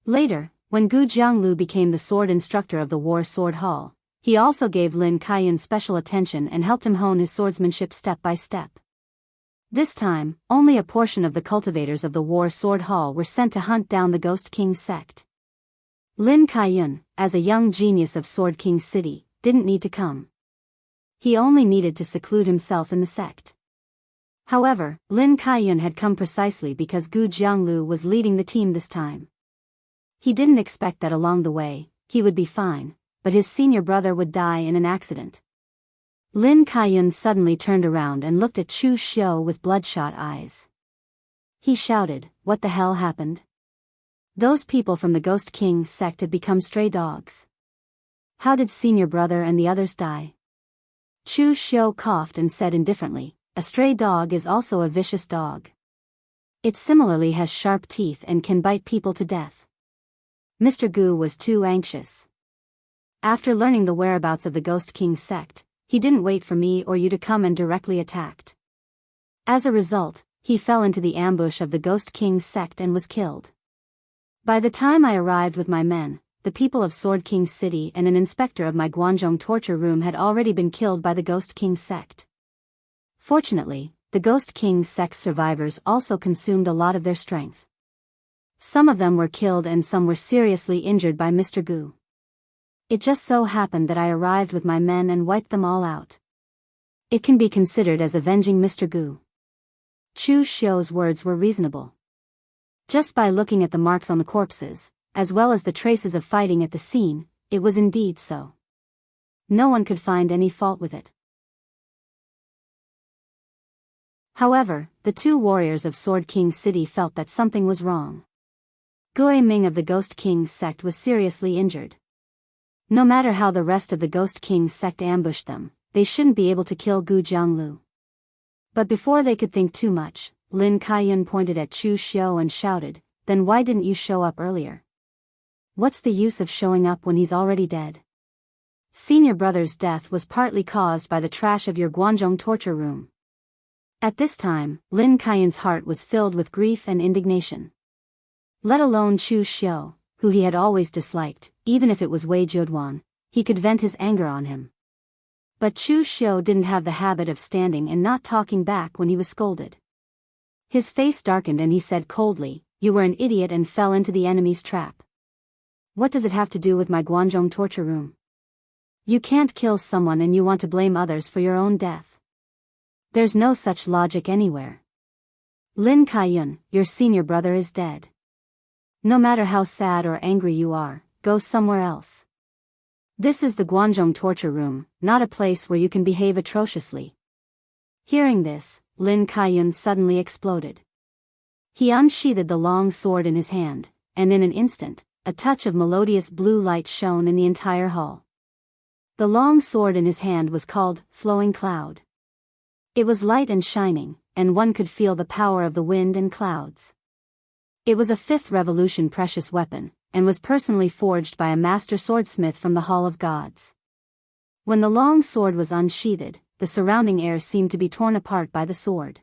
Later, when Gu Jianglu became the sword instructor of the War Sword Hall, he also gave Lin Kaiyun special attention and helped him hone his swordsmanship step by step. This time, only a portion of the cultivators of the War Sword Hall were sent to hunt down the Ghost King sect. Lin Kaiyun, as a young genius of Sword King City, didn't need to come. He only needed to seclude himself in the sect. However, Lin Kaiyun had come precisely because Gu Jianglu was leading the team this time. He didn't expect that along the way, he would be fine, but his senior brother would die in an accident. Lin Kaiyun suddenly turned around and looked at Chu Xiu with bloodshot eyes. He shouted, "What the hell happened? Those people from the Ghost King sect had become stray dogs. How did senior brother and the others die?" Chu Xiu coughed and said indifferently, "A stray dog is also a vicious dog. It similarly has sharp teeth and can bite people to death." Mr. Gu was too anxious. After learning the whereabouts of the Ghost King sect, he didn't wait for me or you to come and directly attacked. As a result, he fell into the ambush of the Ghost King sect and was killed. By the time I arrived with my men, the people of Sword King City and an inspector of my Guangzhong torture room had already been killed by the Ghost King sect. Fortunately, the Ghost King sect survivors also consumed a lot of their strength. Some of them were killed and some were seriously injured by Mr. Gu. It just so happened that I arrived with my men and wiped them all out. It can be considered as avenging Mr. Gu. Chu Xiu's words were reasonable. Just by looking at the marks on the corpses, as well as the traces of fighting at the scene, it was indeed so. No one could find any fault with it. However, the 2 warriors of Sword King City felt that something was wrong. Gui Ming of the Ghost King sect was seriously injured. No matter how the rest of the Ghost King's sect ambushed them, they shouldn't be able to kill Gu Jianglu. But before they could think too much, Lin Kaiyun pointed at Chu Xiu and shouted, "Then why didn't you show up earlier? What's the use of showing up when he's already dead? Senior brother's death was partly caused by the trash of your Guanzhong torture room." At this time, Lin Kaiyun's heart was filled with grief and indignation. Let alone Chu Xiu, who he had always disliked, even if it was Wei Juduan, he could vent his anger on him. But Chu Xiu didn't have the habit of standing and not talking back when he was scolded. His face darkened and he said coldly, "You were an idiot and fell into the enemy's trap. What does it have to do with my Guanzhong torture room? You can't kill someone and you want to blame others for your own death. There's no such logic anywhere. Lin Kaiyun, your senior brother is dead. No matter how sad or angry you are, go somewhere else. This is the Guanzhong torture room, not a place where you can behave atrociously." Hearing this, Lin Kaiyun suddenly exploded. He unsheathed the long sword in his hand, and in an instant, a touch of melodious blue light shone in the entire hall. The long sword in his hand was called Flowing Cloud. It was light and shining, and one could feel the power of the wind and clouds. It was a 5th Revolution precious weapon, and was personally forged by a master swordsmith from the Hall of Gods. When the long sword was unsheathed, the surrounding air seemed to be torn apart by the sword.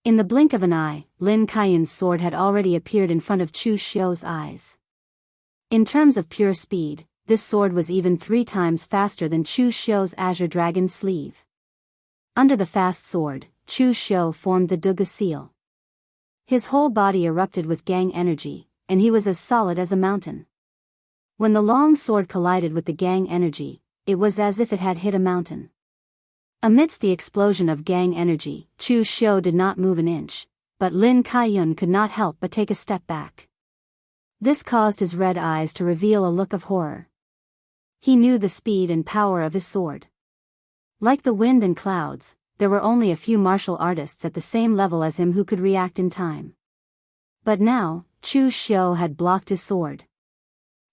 In the blink of an eye, Lin Kaiyun's sword had already appeared in front of Chu Xiu's eyes. In terms of pure speed, this sword was even 3 times faster than Chu Xiu's azure dragon sleeve. Under the fast sword, Chu Xiu formed the Duga seal. His whole body erupted with gang energy, and he was as solid as a mountain. When the long sword collided with the gang energy, it was as if it had hit a mountain. Amidst the explosion of gang energy, Chu Xiu did not move an inch, but Lin Kaiyun could not help but take a step back. This caused his red eyes to reveal a look of horror. He knew the speed and power of his sword. Like the wind and clouds, there were only a few martial artists at the same level as him who could react in time. But now, Chu Xiu had blocked his sword.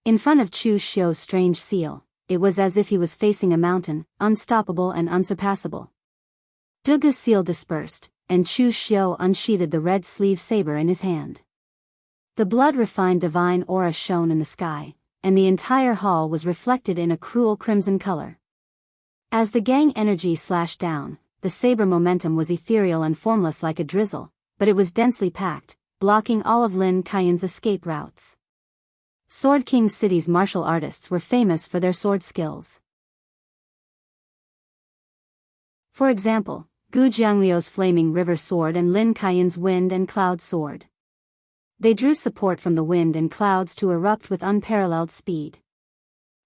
In front of Chu Xiu's strange seal, it was as if he was facing a mountain, unstoppable and unsurpassable. Duga's seal dispersed, and Chu Xiu unsheathed the red sleeve saber in his hand. The blood-refined divine aura shone in the sky, and the entire hall was reflected in a cruel crimson color. As the gang energy slashed down, the saber momentum was ethereal and formless like a drizzle, but it was densely packed, blocking all of Lin Kaiyun's escape routes. Sword King City's martial artists were famous for their sword skills. For example, Gu Jiangliu's flaming river sword and Lin Kaiyun's wind and cloud sword. They drew support from the wind and clouds to erupt with unparalleled speed.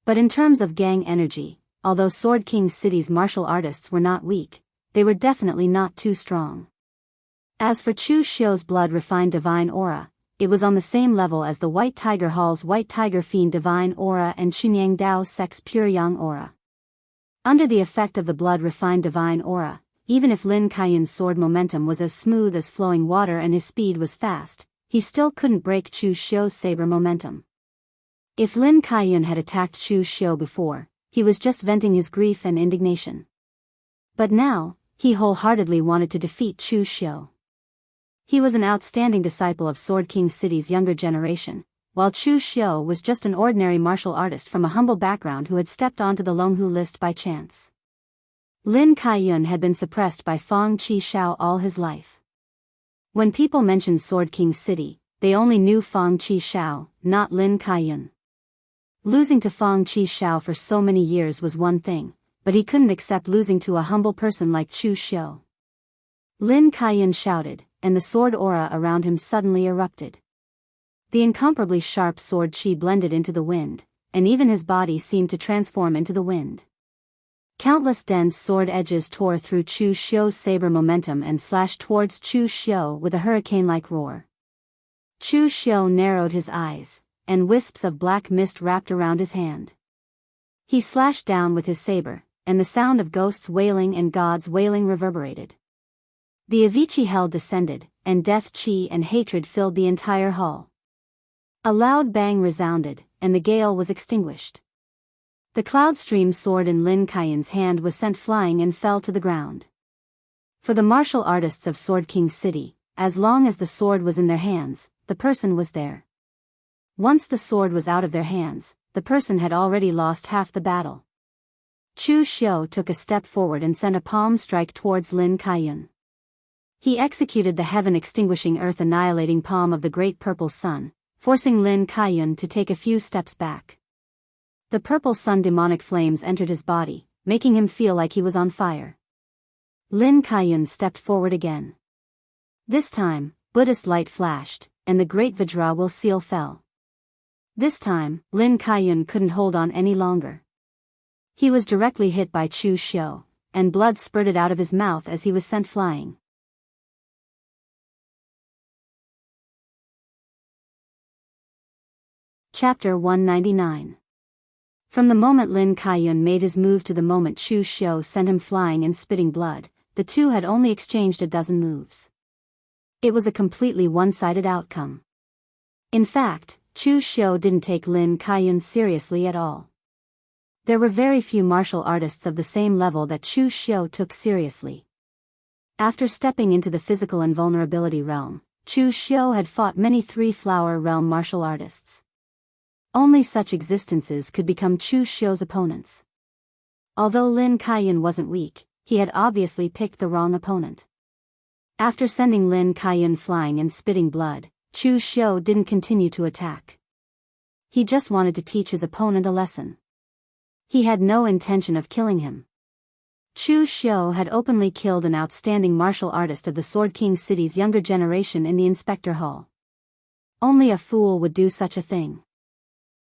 But in terms of gang energy, although Sword King City's martial artists were not weak, they were definitely not too strong. As for Chu Xiu's blood-refined divine aura, it was on the same level as the White Tiger Hall's White Tiger Fiend divine aura and Chunyang Dao Sect's pure yang aura. Under the effect of the blood-refined divine aura, even if Lin Kaiyun's sword momentum was as smooth as flowing water and his speed was fast, he still couldn't break Chu Xiu's saber momentum. If Lin Kaiyun had attacked Chu Xiu before, he was just venting his grief and indignation. But now, he wholeheartedly wanted to defeat Chu Xiu. He was an outstanding disciple of Sword King City's younger generation, while Chu Xiu was just an ordinary martial artist from a humble background who had stepped onto the Longhu list by chance. Lin Kaiyun had been suppressed by Fang Qishao all his life. When people mentioned Sword King City, they only knew Fang Qishao, not Lin Kaiyun. Losing to Fang Qishao for so many years was one thing, but he couldn't accept losing to a humble person like Chu Xiu. Lin Kaiyun shouted, and the sword aura around him suddenly erupted. The incomparably sharp sword chi blended into the wind, and even his body seemed to transform into the wind. Countless dense sword edges tore through Chu Xiu's saber momentum and slashed towards Chu Xiu with a hurricane-like roar. Chu Xiu narrowed his eyes, and wisps of black mist wrapped around his hand. He slashed down with his saber, and the sound of ghosts wailing and gods wailing reverberated. The Avicii hell descended, and death chi and hatred filled the entire hall. A loud bang resounded, and the gale was extinguished. The cloud stream sword in Lin Kaiyan's hand was sent flying and fell to the ground. For the martial artists of Sword King City, as long as the sword was in their hands, the person was there. Once the sword was out of their hands, the person had already lost half the battle. Chu Xiu took a step forward and sent a palm strike towards Lin Kaiyan. He executed the heaven-extinguishing earth-annihilating palm of the great purple sun, forcing Lin Kaiyan to take a few steps back. The purple sun demonic flames entered his body, making him feel like he was on fire. Lin Kaiyan stepped forward again. This time, Buddhist light flashed, and the great Vajra will seal fell. This time, Lin Kaiyan couldn't hold on any longer. He was directly hit by Chu Xiu, and blood spurted out of his mouth as he was sent flying. Chapter 199. From the moment Lin Kaiyan made his move to the moment Chu Xiu sent him flying and spitting blood, the two had only exchanged a dozen moves. It was a completely one-sided outcome. In fact, Chu Xiu didn't take Lin Kaiyan seriously at all. There were very few martial artists of the same level that Chu Xiu took seriously. After stepping into the physical invulnerability realm, Chu Xiu had fought many three-flower realm martial artists. Only such existences could become Chu Xiu's opponents. Although Lin Kaiyan wasn't weak, he had obviously picked the wrong opponent. After sending Lin Kaiyan flying and spitting blood, Chu Xiu didn't continue to attack. He just wanted to teach his opponent a lesson. He had no intention of killing him. Chu Xiu had openly killed an outstanding martial artist of the Sword King City's younger generation in the inspector hall. Only a fool would do such a thing.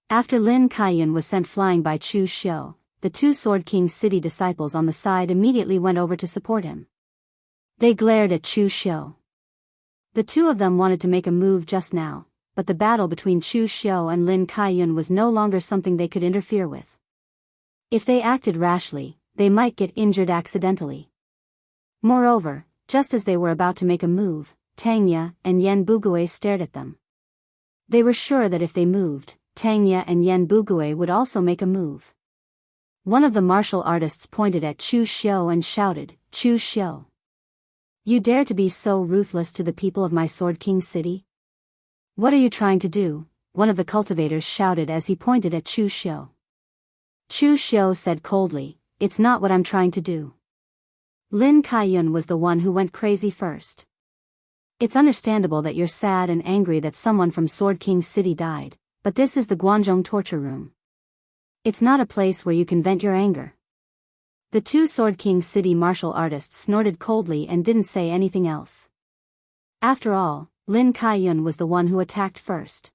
After Lin Kaiyan was sent flying by Chu Xiu, the two Sword King City disciples on the side immediately went over to support him. They glared at Chu Xiu. The two of them wanted to make a move just now, but the battle between Chu Xiu and Lin Kaiyan was no longer something they could interfere with. If they acted rashly, they might get injured accidentally. Moreover, just as they were about to make a move, Tangya and Yen Bugui stared at them. They were sure that if they moved, Tangya and Yen Bugui would also make a move. One of the martial artists pointed at Chu Xiu and shouted, "Chu Xiu! You dare to be so ruthless to the people of my Sword King City? What are you trying to do?" one of the cultivators shouted as he pointed at Chu Xiu. Chu Xiu said coldly, "It's not what I'm trying to do." Lin Kaiyan was the one who went crazy first. "It's understandable that you're sad and angry that someone from Sword King City died, but this is the Guangzhong torture room. It's not a place where you can vent your anger." The two Sword King City martial artists snorted coldly and didn't say anything else. After all, Lin Kaiyan was the one who attacked first.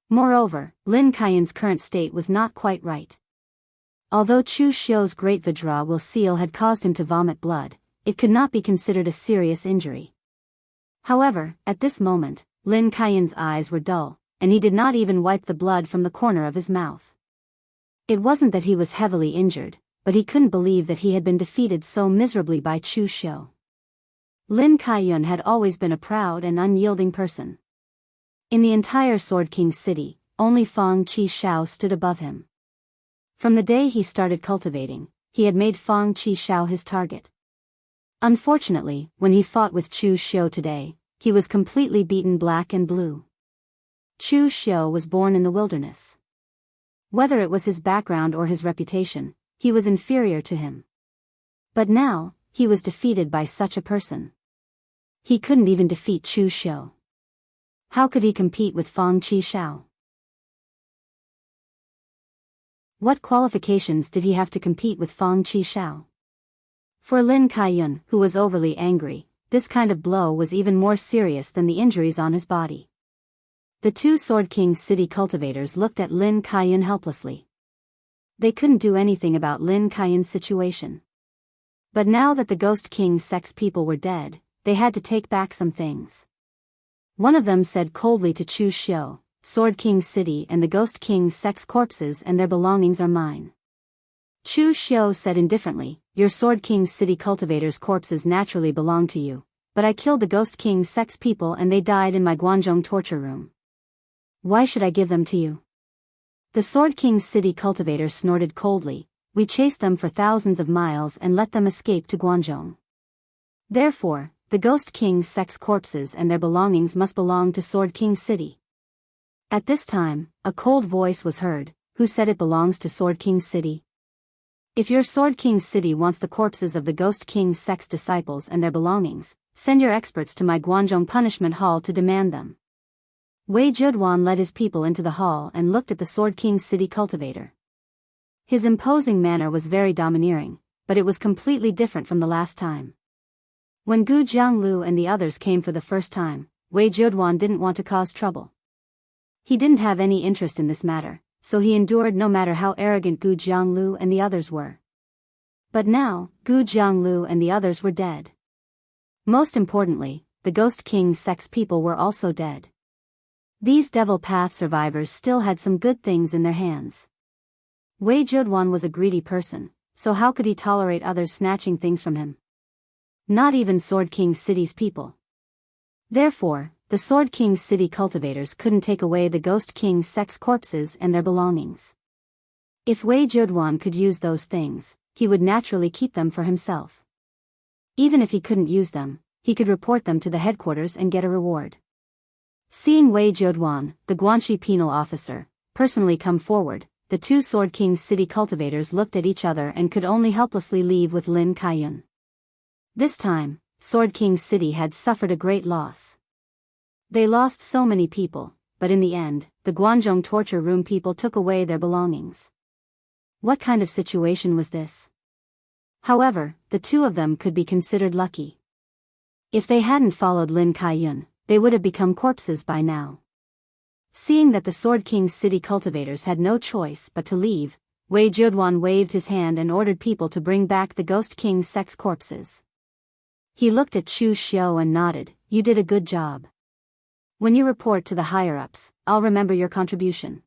Moreover, Lin Kaiyan's current state was not quite right. Although Chu Xiu's great Vajra will seal had caused him to vomit blood, it could not be considered a serious injury. However, at this moment, Lin Kaiyan's eyes were dull, and he did not even wipe the blood from the corner of his mouth. It wasn't that he was heavily injured, but he couldn't believe that he had been defeated so miserably by Chu Xiu. Lin Kaiyan had always been a proud and unyielding person. In the entire Sword King City, only Fang Qishao stood above him. From the day he started cultivating, he had made Fang Qishao his target. Unfortunately, when he fought with Chu Xiu today, he was completely beaten black and blue. Chu Xiu was born in the wilderness. Whether it was his background or his reputation, he was inferior to him. But now, he was defeated by such a person. He couldn't even defeat Chu Xiu. How could he compete with Fang Qishao? What qualifications did he have to compete with Fang Qishao? For Lin Kaiyan, who was overly angry, this kind of blow was even more serious than the injuries on his body. The two Sword King City cultivators looked at Lin Kaiyan helplessly. They couldn't do anything about Lin Kaiyan's situation. But now that the Ghost King Sect's people were dead, they had to take back some things. One of them said coldly to Chu Xiu, "Sword King City and the Ghost King Sect's corpses and their belongings are mine." Chu Xiu said indifferently, "Your Sword King City cultivators' corpses naturally belong to you, but I killed the Ghost King Sect's people and they died in my Guangzhong torture room. Why should I give them to you?" The Sword King's city cultivator snorted coldly. We chased them for thousands of miles and let them escape to Guangzhong. Therefore, the Ghost King's sex corpses and their belongings must belong to Sword King's city. At this time, a cold voice was heard. Who said it belongs to Sword King's city? If your Sword King's city wants the corpses of the Ghost King's sex disciples and their belongings, send your experts to my Guangzhong punishment hall to demand them. Wei Zheduan led his people into the hall and looked at the Sword King's city cultivator. His imposing manner was very domineering, but it was completely different from the last time. When Gu Jianglu and the others came for the first time, Wei Zheduan didn't want to cause trouble. He didn't have any interest in this matter, so he endured no matter how arrogant Gu Jianglu and the others were. But now, Gu Jianglu and the others were dead. Most importantly, the Ghost King's sex people were also dead. These Devil Path survivors still had some good things in their hands. Wei Zheduan was a greedy person, so how could he tolerate others snatching things from him? Not even Sword King's city's people. Therefore, the Sword King's city cultivators couldn't take away the Ghost King's sex corpses and their belongings. If Wei Zheduan could use those things, he would naturally keep them for himself. Even if he couldn't use them, he could report them to the headquarters and get a reward. Seeing Wei Zheduan, the Guanxi penal officer, personally come forward, the two Sword King's city cultivators looked at each other and could only helplessly leave with Lin Kaiyun. This time, Sword King's city had suffered a great loss. They lost so many people, but in the end, the Guangzhong torture room people took away their belongings. What kind of situation was this? However, the two of them could be considered lucky. If they hadn't followed Lin Kaiyun, they would have become corpses by now. Seeing that the Sword King's city cultivators had no choice but to leave, Wei Zheduan waved his hand and ordered people to bring back the Ghost King's sex corpses. He looked at Chu Xiao and nodded. You did a good job. When you report to the higher-ups, I'll remember your contribution.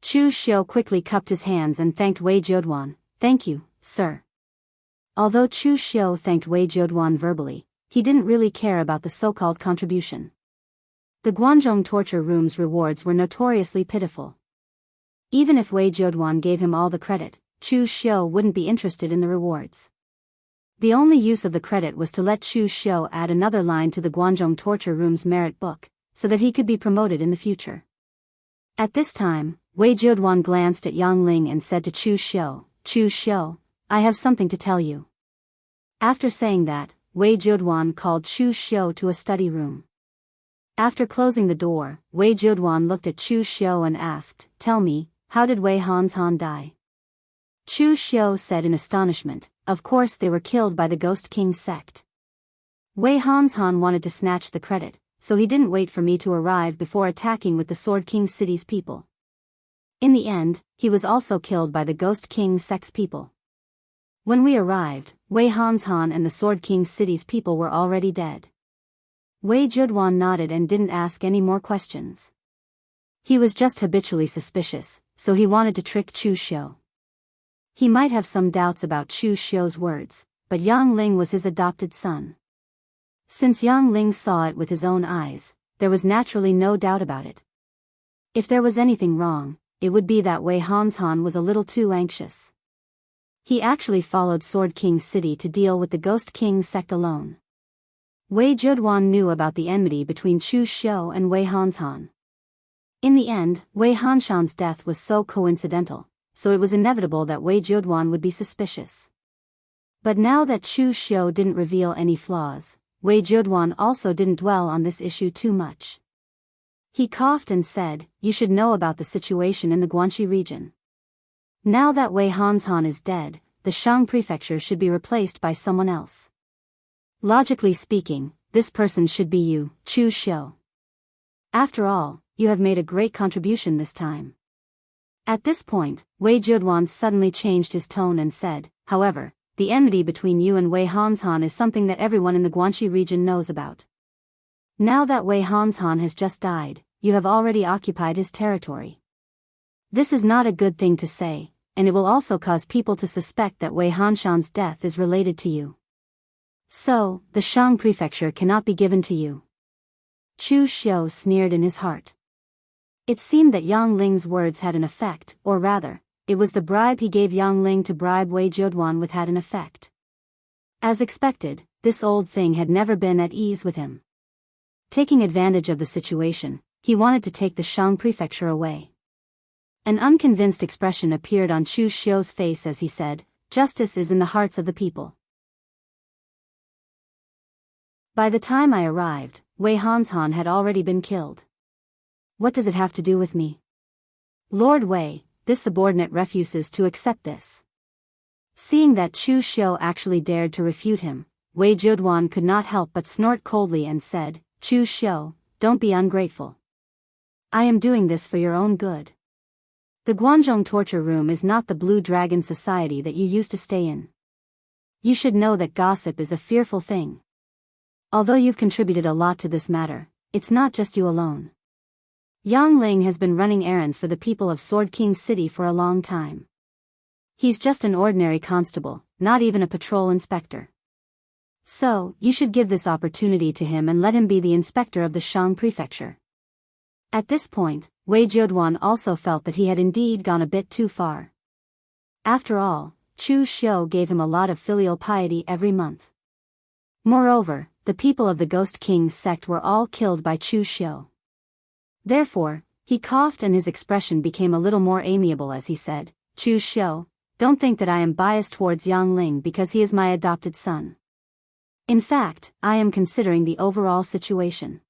Chu Xiao quickly cupped his hands and thanked Wei Zheduan. Thank you, sir. Although Chu Xiao thanked Wei Zheduan verbally, he didn't really care about the so-called contribution. The Guangzhong torture room's rewards were notoriously pitiful. Even if Wei Zheduan gave him all the credit, Chu Xiao wouldn't be interested in the rewards. The only use of the credit was to let Chu Xiao add another line to the Guangzhong torture room's merit book, so that he could be promoted in the future. At this time, Wei Zheduan glanced at Yang Ling and said to Chu Xiao, I have something to tell you. After saying that, Wei Zheduan called Chu Xiao to a study room. After closing the door, Wei Zheduan looked at Chu Xiao and asked, Tell me, how did Wei Hanshan die? Chu Xiao said in astonishment, Of course they were killed by the Ghost King sect. Wei Hanshan wanted to snatch the credit, so he didn't wait for me to arrive before attacking with the Sword King city's people. In the end, he was also killed by the Ghost King sect's people. When we arrived, Wei Hanshan and the Sword King city's people were already dead. Wei Zheduan nodded and didn't ask any more questions. He was just habitually suspicious, so he wanted to trick Chu Xiao. He might have some doubts about Chu Xiao's words, but Yang Ling was his adopted son. Since Yang Ling saw it with his own eyes, there was naturally no doubt about it. If there was anything wrong, it would be that Wei Hanshan was a little too anxious. He actually followed Sword King City to deal with the Ghost King sect alone. Wei Zheduan knew about the enmity between Chu Xiao and Wei Hanshan. In the end, Wei Hanshan's death was so coincidental, so it was inevitable that Wei Zheduan would be suspicious. But now that Chu Xiao didn't reveal any flaws, Wei Zheduan also didn't dwell on this issue too much. He coughed and said, You should know about the situation in the Guanxi region. Now that Wei Hanshan is dead, the Shang prefecture should be replaced by someone else. Logically speaking, this person should be you, Chu Xiao. After all, you have made a great contribution this time. At this point, Wei Zheduan suddenly changed his tone and said, However, the enmity between you and Wei Hanshan is something that everyone in the Guanxi region knows about. Now that Wei Hanshan has just died, you have already occupied his territory. This is not a good thing to say, and it will also cause people to suspect that Wei Hanshan's death is related to you. So, the Shang prefecture cannot be given to you. Chu Xiao sneered in his heart. It seemed that Yang Ling's words had an effect, or rather, it was the bribe he gave Yang Ling to bribe Wei Jiuduan with had an effect. As expected, this old thing had never been at ease with him. Taking advantage of the situation, he wanted to take the Shang prefecture away. An unconvinced expression appeared on Chu Xiu's face as he said, "Justice is in the hearts of the people." By the time I arrived, Wei Hanshan had already been killed. What does it have to do with me? Lord Wei, this subordinate refuses to accept this. Seeing that Chu Xiu actually dared to refute him, Wei Jiuduan could not help but snort coldly and said, "Chu Xiu, don't be ungrateful. I am doing this for your own good. The Guanzhong torture room is not the Blue Dragon society that you used to stay in. You should know that gossip is a fearful thing. Although you've contributed a lot to this matter, it's not just you alone. Yang Ling has been running errands for the people of Sword King City for a long time. He's just an ordinary constable, not even a patrol inspector. So, you should give this opportunity to him and let him be the inspector of the Shang prefecture." At this point, Wei Jiuduan also felt that he had indeed gone a bit too far. After all, Chu Xiu gave him a lot of filial piety every month. Moreover, the people of the Ghost King's sect were all killed by Chu Xiu. Therefore, he coughed and his expression became a little more amiable as he said, "Chu Xiu, don't think that I am biased towards Yang Ling because he is my adopted son. In fact, I am considering the overall situation.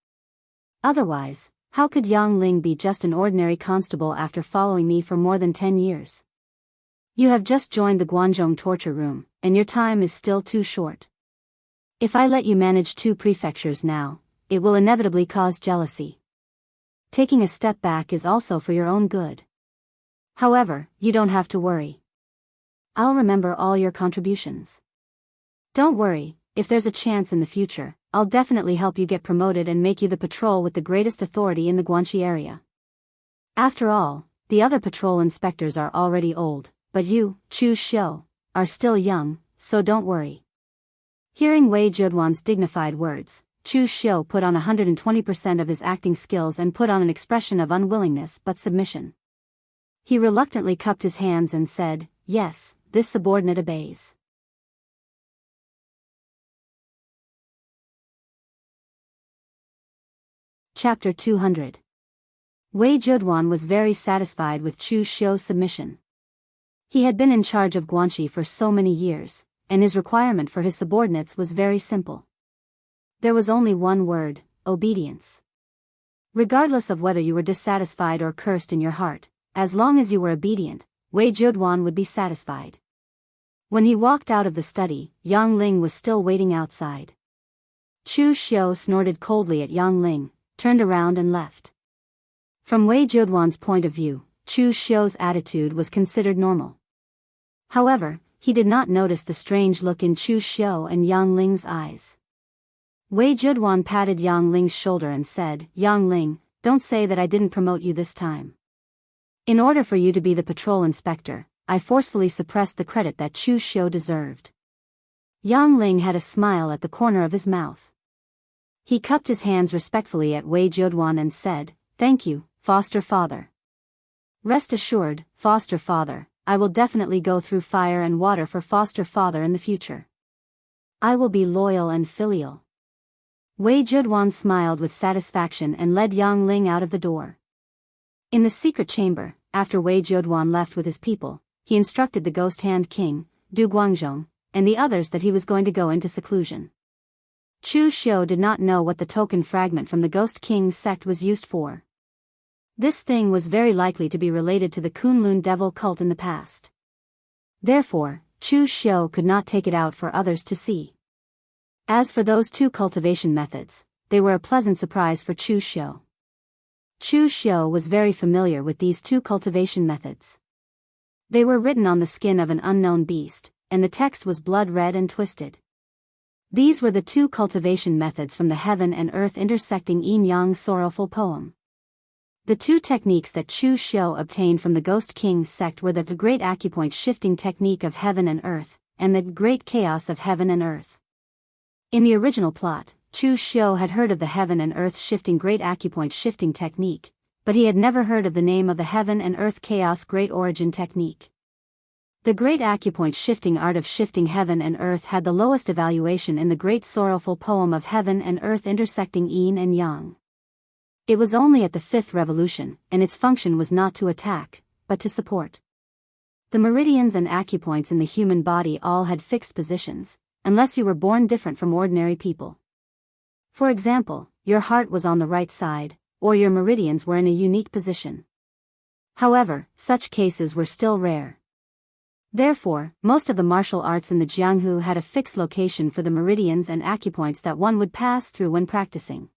Otherwise, how could Yang Ling be just an ordinary constable after following me for more than 10 years? You have just joined the Guanzhong torture room, and your time is still too short. If I let you manage 2 prefectures now, it will inevitably cause jealousy. Taking a step back is also for your own good. However, you don't have to worry. I'll remember all your contributions. Don't worry, if there's a chance in the future, I'll definitely help you get promoted and make you the patrol with the greatest authority in the Guanxi area. After all, the other patrol inspectors are already old, but you, Chu Xiu, are still young, so don't worry." Hearing Wei Jiuduan's dignified words, Chu Xiu put on 120% of his acting skills and put on an expression of unwillingness but submission. He reluctantly cupped his hands and said, "Yes, this subordinate obeys." Chapter 200. Wei Jiuduan was very satisfied with Chu Xiu's submission. He had been in charge of Guanxi for so many years, and his requirement for his subordinates was very simple. There was only one word: obedience. Regardless of whether you were dissatisfied or cursed in your heart, as long as you were obedient, Wei Jiuduan would be satisfied. When he walked out of the study, Yang Ling was still waiting outside. Chu Xiu snorted coldly at Yang Ling, turned around and left. From Wei Jiuduan's point of view, Chu Xiu's attitude was considered normal. However, he did not notice the strange look in Chu Xiu and Yang Ling's eyes. Wei Jiuduan patted Yang Ling's shoulder and said, "Yang Ling, don't say that I didn't promote you this time. In order for you to be the patrol inspector, I forcefully suppressed the credit that Chu Xiu deserved." Yang Ling had a smile at the corner of his mouth. He cupped his hands respectfully at Wei Jiuduan and said, "Thank you, foster father. Rest assured, foster father, I will definitely go through fire and water for foster father in the future. I will be loyal and filial." Wei Jiuduan smiled with satisfaction and led Yang Ling out of the door. In the secret chamber, after Wei Jiuduan left with his people, he instructed the Ghost Hand King, Du Guangzhong, and the others that he was going to go into seclusion. Chu Xiu did not know what the token fragment from the Ghost King's sect was used for. This thing was very likely to be related to the Kunlun devil cult in the past. Therefore, Chu Xiu could not take it out for others to see. As for those 2 cultivation methods, they were a pleasant surprise for Chu Xiu. Chu Xiu was very familiar with these 2 cultivation methods. They were written on the skin of an unknown beast, and the text was blood red and twisted. These were the 2 cultivation methods from the heaven and earth intersecting yin-yang sorrowful poem. The 2 techniques that Chu Xiu obtained from the Ghost King's sect were the Great Acupoint Shifting Technique of Heaven and Earth, and the Great Chaos of Heaven and Earth. In the original plot, Chu Xiu had heard of the Heaven and Earth Shifting Great Acupoint Shifting Technique, but he had never heard of the name of the heaven and earth chaos great origin technique. The great acupoint shifting art of shifting heaven and earth had the lowest evaluation in the great sorrowful poem of heaven and earth intersecting yin and yang. It was only at the fifth revolution, and its function was not to attack, but to support. The meridians and acupoints in the human body all had fixed positions, unless you were born different from ordinary people. For example, your heart was on the right side, or your meridians were in a unique position. However, such cases were still rare. Therefore, most of the martial arts in the Jianghu had a fixed location for the meridians and acupoints that one would pass through when practicing.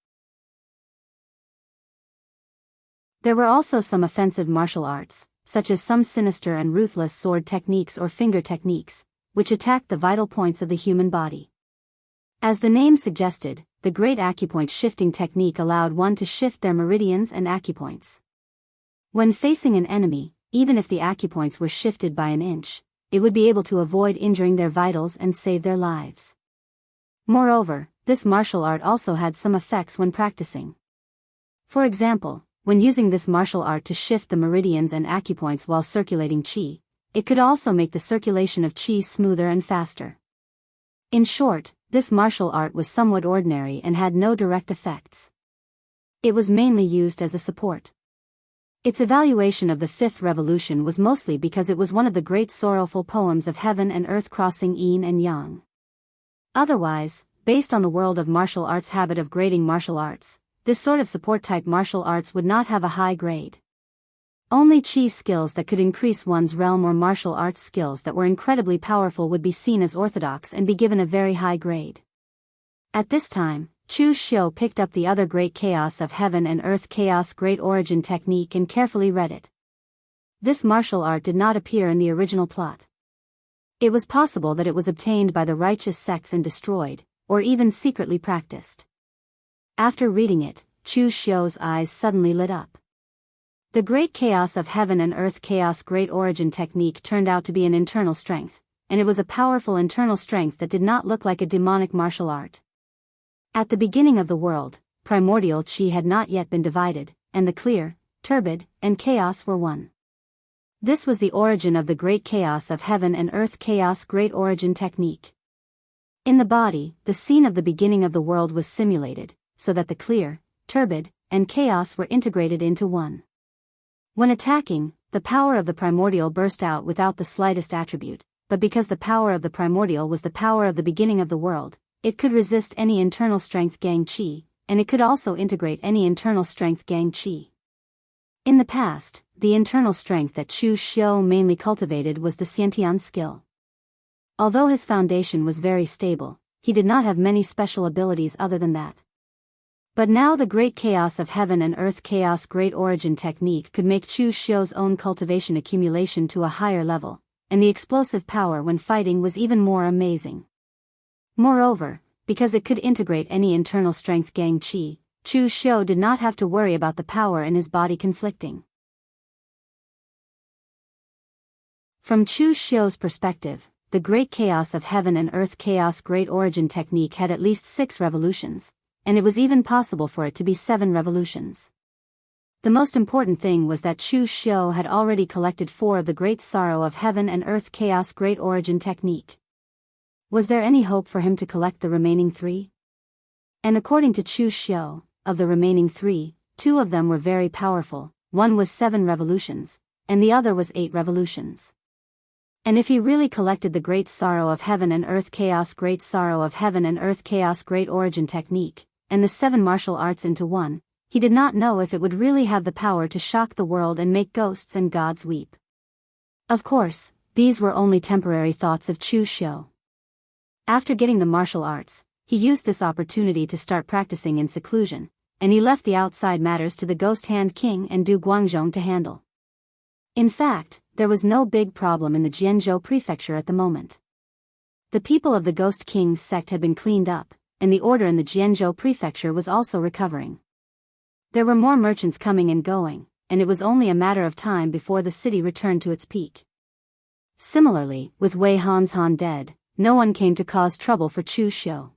There were also some offensive martial arts, such as some sinister and ruthless sword techniques or finger techniques, which attacked the vital points of the human body. As the name suggested, the great acupoint shifting technique allowed one to shift their meridians and acupoints. When facing an enemy, even if the acupoints were shifted by an inch, it would be able to avoid injuring their vitals and save their lives. Moreover, this martial art also had some effects when practicing. For example, when using this martial art to shift the meridians and acupoints while circulating qi, it could also make the circulation of qi smoother and faster. In short, this martial art was somewhat ordinary and had no direct effects. It was mainly used as a support. Its evaluation of the fifth revolution was mostly because it was one of the great sorrowful poems of heaven and earth crossing yin and yang. Otherwise, based on the world of martial arts habit of grading martial arts, this sort of support-type martial arts would not have a high grade. Only qi skills that could increase one's realm or martial arts skills that were incredibly powerful would be seen as orthodox and be given a very high grade. At this time, Chu Xiu picked up the other great chaos of heaven and earth chaos great origin technique and carefully read it. This martial art did not appear in the original plot. It was possible that it was obtained by the righteous sects and destroyed, or even secretly practiced. After reading it, Chu Xiu's eyes suddenly lit up. The great chaos of heaven and earth chaos great origin technique turned out to be an internal strength, and it was a powerful internal strength that did not look like a demonic martial art. At the beginning of the world, primordial qi had not yet been divided, and the clear, turbid, and chaos were one. This was the origin of the great chaos of heaven and earth chaos great origin technique. In the body, the scene of the beginning of the world was simulated, so that the clear, turbid, and chaos were integrated into one. When attacking, the power of the primordial burst out without the slightest attribute, but because the power of the primordial was the power of the beginning of the world, it could resist any internal strength gang qi, and it could also integrate any internal strength gang qi. In the past, the internal strength that Chu Xiu mainly cultivated was the Xiantian skill. Although his foundation was very stable, he did not have many special abilities other than that. But now the great chaos of heaven and earth chaos great origin technique could make Chu Xiu's own cultivation accumulation to a higher level, and the explosive power when fighting was even more amazing. Moreover, because it could integrate any internal strength gang qi, Chu Xiu did not have to worry about the power in his body conflicting. From Chu Xiu's perspective, the great chaos of heaven and earth chaos great origin technique had at least 6 revolutions, and it was even possible for it to be 7 revolutions. The most important thing was that Chu Xiu had already collected 4 of the great sorrow of heaven and earth chaos great origin technique. Was there any hope for him to collect the remaining 3? And according to Chu Xiu, of the remaining 3, 2 of them were very powerful, one was 7 revolutions, and the other was 8 revolutions. And if he really collected the great sorrow of heaven and earth chaos great sorrow of heaven and earth chaos great origin technique, and the 7 martial arts into one, he did not know if it would really have the power to shock the world and make ghosts and gods weep. Of course, these were only temporary thoughts of Chu Xiu. After getting the martial arts, he used this opportunity to start practicing in seclusion, and he left the outside matters to the Ghost Hand King and Du Guangzhong to handle. In fact, there was no big problem in the Jianzhou prefecture at the moment. The people of the Ghost King's sect had been cleaned up, and the order in the Jianzhou prefecture was also recovering. There were more merchants coming and going, and it was only a matter of time before the city returned to its peak. Similarly, with Wei Hanshan dead, no one came to cause trouble for Chu Xiu.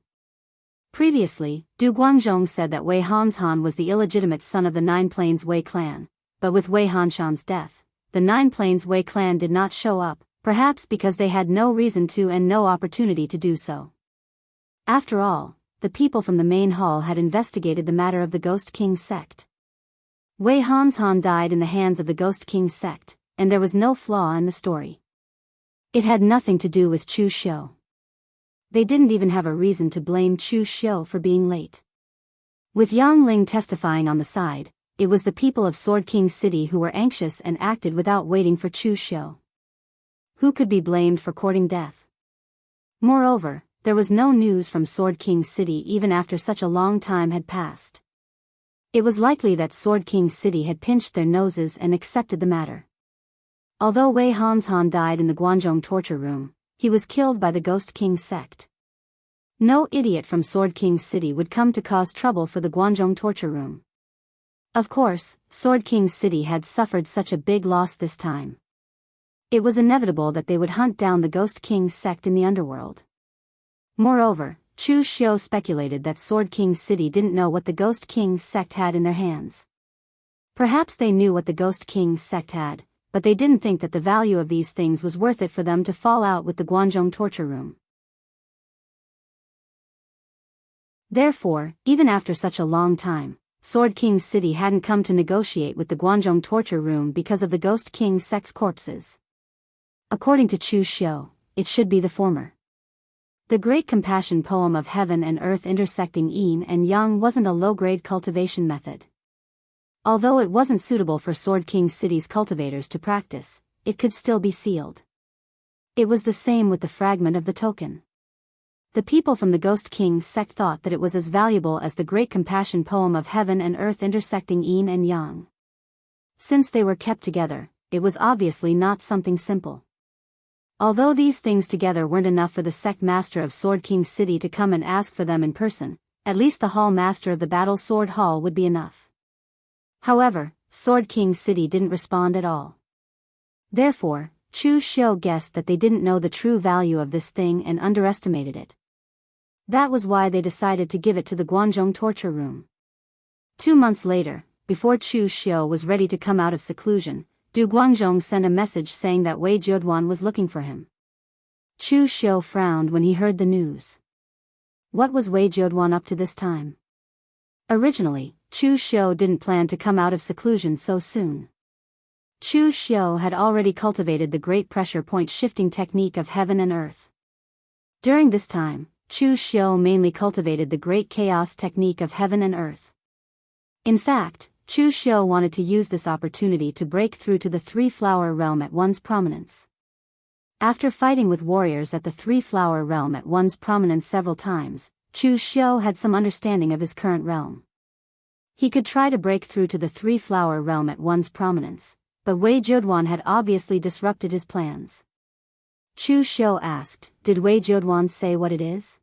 Previously, Du Guangzhong said that Wei Hanshan was the illegitimate son of the Nine Plains Wei clan, but with Wei Hanshan's death, the Nine Plains Wei clan did not show up, perhaps because they had no reason to and no opportunity to do so. After all, the people from the main hall had investigated the matter of the Ghost King sect. Wei Hanshan died in the hands of the Ghost King sect, and there was no flaw in the story. It had nothing to do with Chu Xiu. They didn't even have a reason to blame Chu Xiu for being late. With Yang Ling testifying on the side, it was the people of Sword King City who were anxious and acted without waiting for Chu Xiu. Who could be blamed for courting death? Moreover, there was no news from Sword King City even after such a long time had passed. It was likely that Sword King City had pinched their noses and accepted the matter. Although Wei Hanshan died in the Guangzhong torture room, he was killed by the Ghost King sect. No idiot from Sword King City would come to cause trouble for the Guangzhong torture room. Of course, Sword King City had suffered such a big loss this time. It was inevitable that they would hunt down the Ghost King sect in the underworld. Moreover, Chu Xiu speculated that Sword King City didn't know what the Ghost King sect had in their hands. Perhaps they knew what the Ghost King sect had, but they didn't think that the value of these things was worth it for them to fall out with the Guangzhong torture room. Therefore, even after such a long time, Sword King City hadn't come to negotiate with the Guangzhong torture room because of the Ghost King sect's corpses. According to Chu Xiu, it should be the former. The great compassion poem of heaven and earth intersecting yin and yang wasn't a low-grade cultivation method. Although it wasn't suitable for Sword King City's cultivators to practice, it could still be sealed. It was the same with the fragment of the token. The people from the Ghost King sect thought that it was as valuable as the great compassion poem of heaven and earth intersecting yin and yang. Since they were kept together, it was obviously not something simple. Although these things together weren't enough for the sect master of Sword King City to come and ask for them in person, at least the hall master of the Battle Sword Hall would be enough. However, Sword King City didn't respond at all. Therefore, Chu Xiu guessed that they didn't know the true value of this thing and underestimated it. That was why they decided to give it to the Guangzhong torture room. 2 months later, before Chu Xiu was ready to come out of seclusion, Du Guangzhong sent a message saying that Wei Zheduan was looking for him. Chu Xiu frowned when he heard the news. What was Wei Zheduan up to this time? Originally, Chu Xiu didn't plan to come out of seclusion so soon. Chu Xiu had already cultivated the great pressure point shifting technique of heaven and earth. During this time, Chu Xiu mainly cultivated the great chaos technique of heaven and earth. In fact, Chu Xiu wanted to use this opportunity to break through to the Three-Flower Realm at one's prominence. After fighting with warriors at the Three-Flower Realm at one's prominence several times, Chu Xiu had some understanding of his current realm. He could try to break through to the Three-Flower Realm at one's prominence, but Wei Zheduan had obviously disrupted his plans. Chu Xiu asked, "Did Wei Zheduan say what it is?"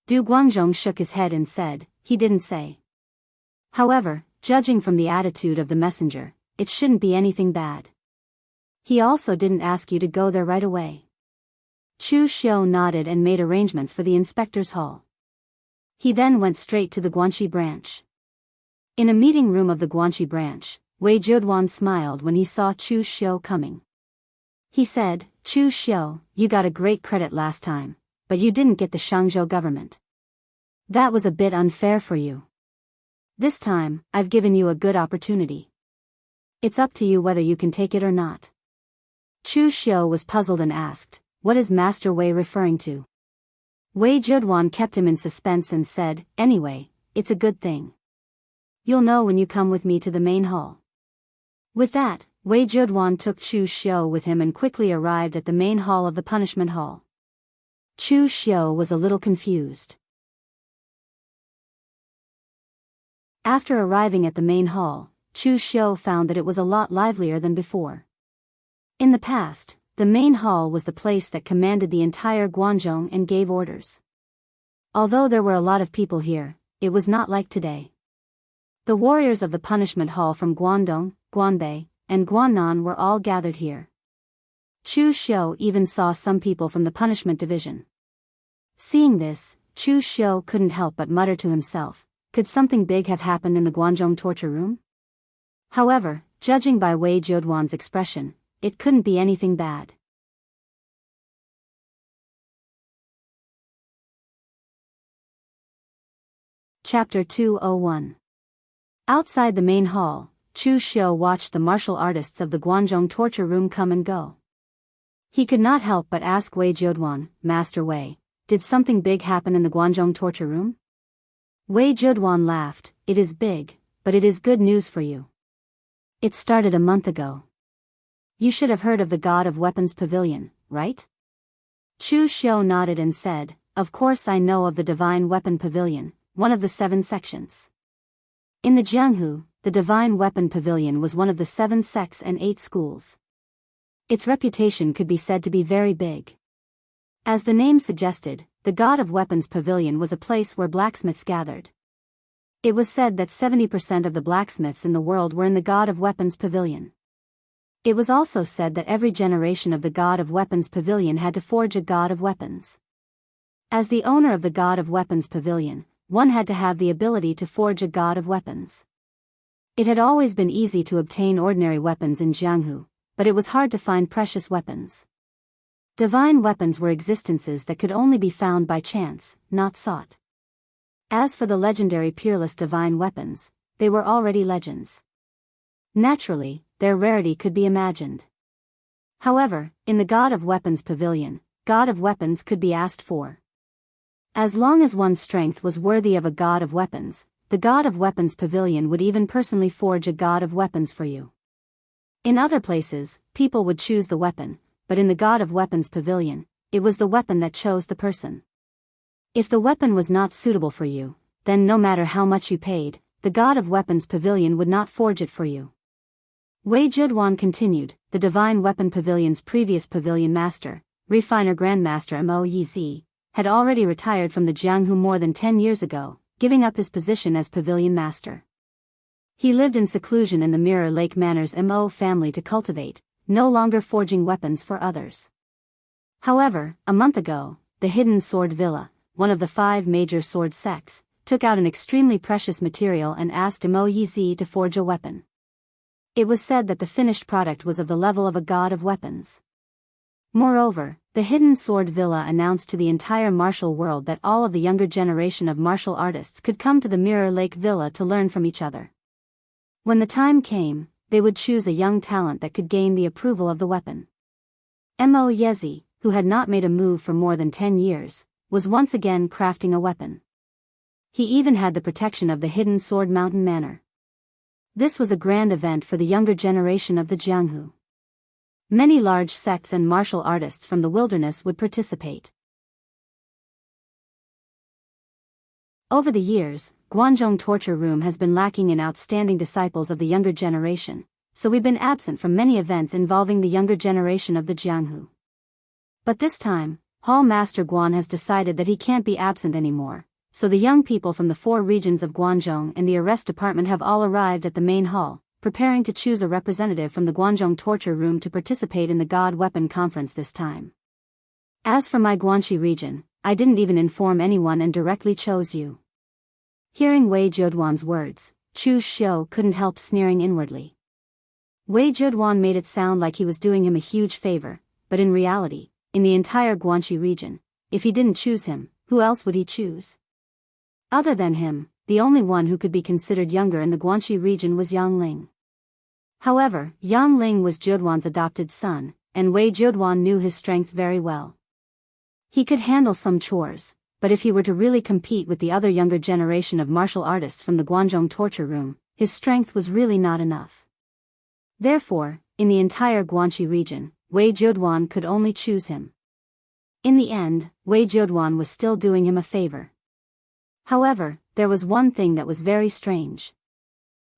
Du Guangzhong shook his head and said, "He didn't say. However, judging from the attitude of the messenger, it shouldn't be anything bad. He also didn't ask you to go there right away." Chu Xiu nodded and made arrangements for the inspector's hall. He then went straight to the Guanxi branch. In a meeting room of the Guanxi branch, Wei Zheduan smiled when he saw Chu Xiu coming. He said, "Chu Xiu, you got a great credit last time, but you didn't get the Shangzhou government. That was a bit unfair for you. This time, I've given you a good opportunity. It's up to you whether you can take it or not." Chu Xiu was puzzled and asked, "What is Master Wei referring to?" Wei Zheduan kept him in suspense and said, "Anyway, it's a good thing. You'll know when you come with me to the main hall." With that, Wei Zheduan took Chu Xiu with him and quickly arrived at the main hall of the punishment hall. Chu Xiu was a little confused. After arriving at the main hall, Chu Xiu found that it was a lot livelier than before. In the past, the main hall was the place that commanded the entire Guangzhong and gave orders. Although there were a lot of people here, it was not like today. The warriors of the punishment hall from Guangdong, Guanbei, and Guannan were all gathered here. Chu Xiu even saw some people from the punishment division. Seeing this, Chu Xiu couldn't help but mutter to himself, could something big have happened in the Guanzhong torture room? However, judging by Wei Jiuduan's expression, it couldn't be anything bad. Chapter 201. Outside the main hall, Chu Xiu watched the martial artists of the Guanzhong torture room come and go. He could not help but ask Wei Jiuduan, Master Wei, did something big happen in the Guanzhong torture room? Wei Jiuduan laughed, it is big, but it is good news for you. It started a month ago. You should have heard of the God of Weapons Pavilion, right? Chu Xiu nodded and said, of course I know of the Divine Weapon Pavilion, one of the 7 sections. In the Jianghu, the Divine Weapon Pavilion was one of the 7 sects and 8 schools. Its reputation could be said to be very big. As the name suggested, the God of Weapons Pavilion was a place where blacksmiths gathered. It was said that 70% of the blacksmiths in the world were in the God of Weapons Pavilion. It was also said that every generation of the God of Weapons Pavilion had to forge a God of Weapons. As the owner of the God of Weapons Pavilion, one had to have the ability to forge a God of Weapons. It had always been easy to obtain ordinary weapons in Jianghu, but it was hard to find precious weapons. Divine weapons were existences that could only be found by chance, not sought. As for the legendary peerless divine weapons, they were already legends. Naturally, their rarity could be imagined. However, in the God of Weapons Pavilion, God of Weapons could be asked for. As long as one's strength was worthy of a God of Weapons, the God of Weapons Pavilion would even personally forge a God of Weapons for you. In other places, people would choose the weapon, but in the God of Weapons Pavilion, it was the weapon that chose the person. If the weapon was not suitable for you, then no matter how much you paid, the God of Weapons Pavilion would not forge it for you. Wei Jiuduan continued, the Divine Weapon Pavilion's previous pavilion master, Refiner Grandmaster Mo Yizi, had already retired from the Jianghu more than 10 years ago, giving up his position as pavilion master. He lived in seclusion in the Mirror Lake Manor's Mo family to cultivate, no longer forging weapons for others. However, a month ago, the Hidden Sword Villa, one of the 5 major sword sects, took out an extremely precious material and asked Mo Yizi to forge a weapon. It was said that the finished product was of the level of a God of Weapons. Moreover, the Hidden Sword Villa announced to the entire martial world that all of the younger generation of martial artists could come to the Mirror Lake Villa to learn from each other. When the time came, they would choose a young talent that could gain the approval of the weapon. Mo Yizi, who had not made a move for more than 10 years, was once again crafting a weapon. He even had the protection of the Hidden Sword Mountain Manor. This was a grand event for the younger generation of the Jianghu. Many large sects and martial artists from the wilderness would participate. Over the years, Guanzhong Torture Room has been lacking in outstanding disciples of the younger generation, so we've been absent from many events involving the younger generation of the Jianghu. But this time, Hall Master Guan has decided that he can't be absent anymore, so the young people from the 4 regions of Guanzhong and the arrest department have all arrived at the main hall, preparing to choose a representative from the Guanzhong Torture Room to participate in the God Weapon Conference this time. As for my Guanxi region, I didn't even inform anyone and directly chose you. Hearing Wei Jiuduan's words, Chu Xiu couldn't help sneering inwardly. Wei Jiuduan made it sound like he was doing him a huge favor, but in reality, in the entire Guanxi region, if he didn't choose him, who else would he choose? Other than him, the only one who could be considered younger in the Guanxi region was Yang Ling. However, Yang Ling was Jiuduan's adopted son, and Wei Jiuduan knew his strength very well. He could handle some chores, but if he were to really compete with the other younger generation of martial artists from the Guanzhong Torture Room, his strength was really not enough. Therefore, in the entire Guanxi region, Wei Jiuduan could only choose him. In the end, Wei Jiuduan was still doing him a favor. However, there was one thing that was very strange.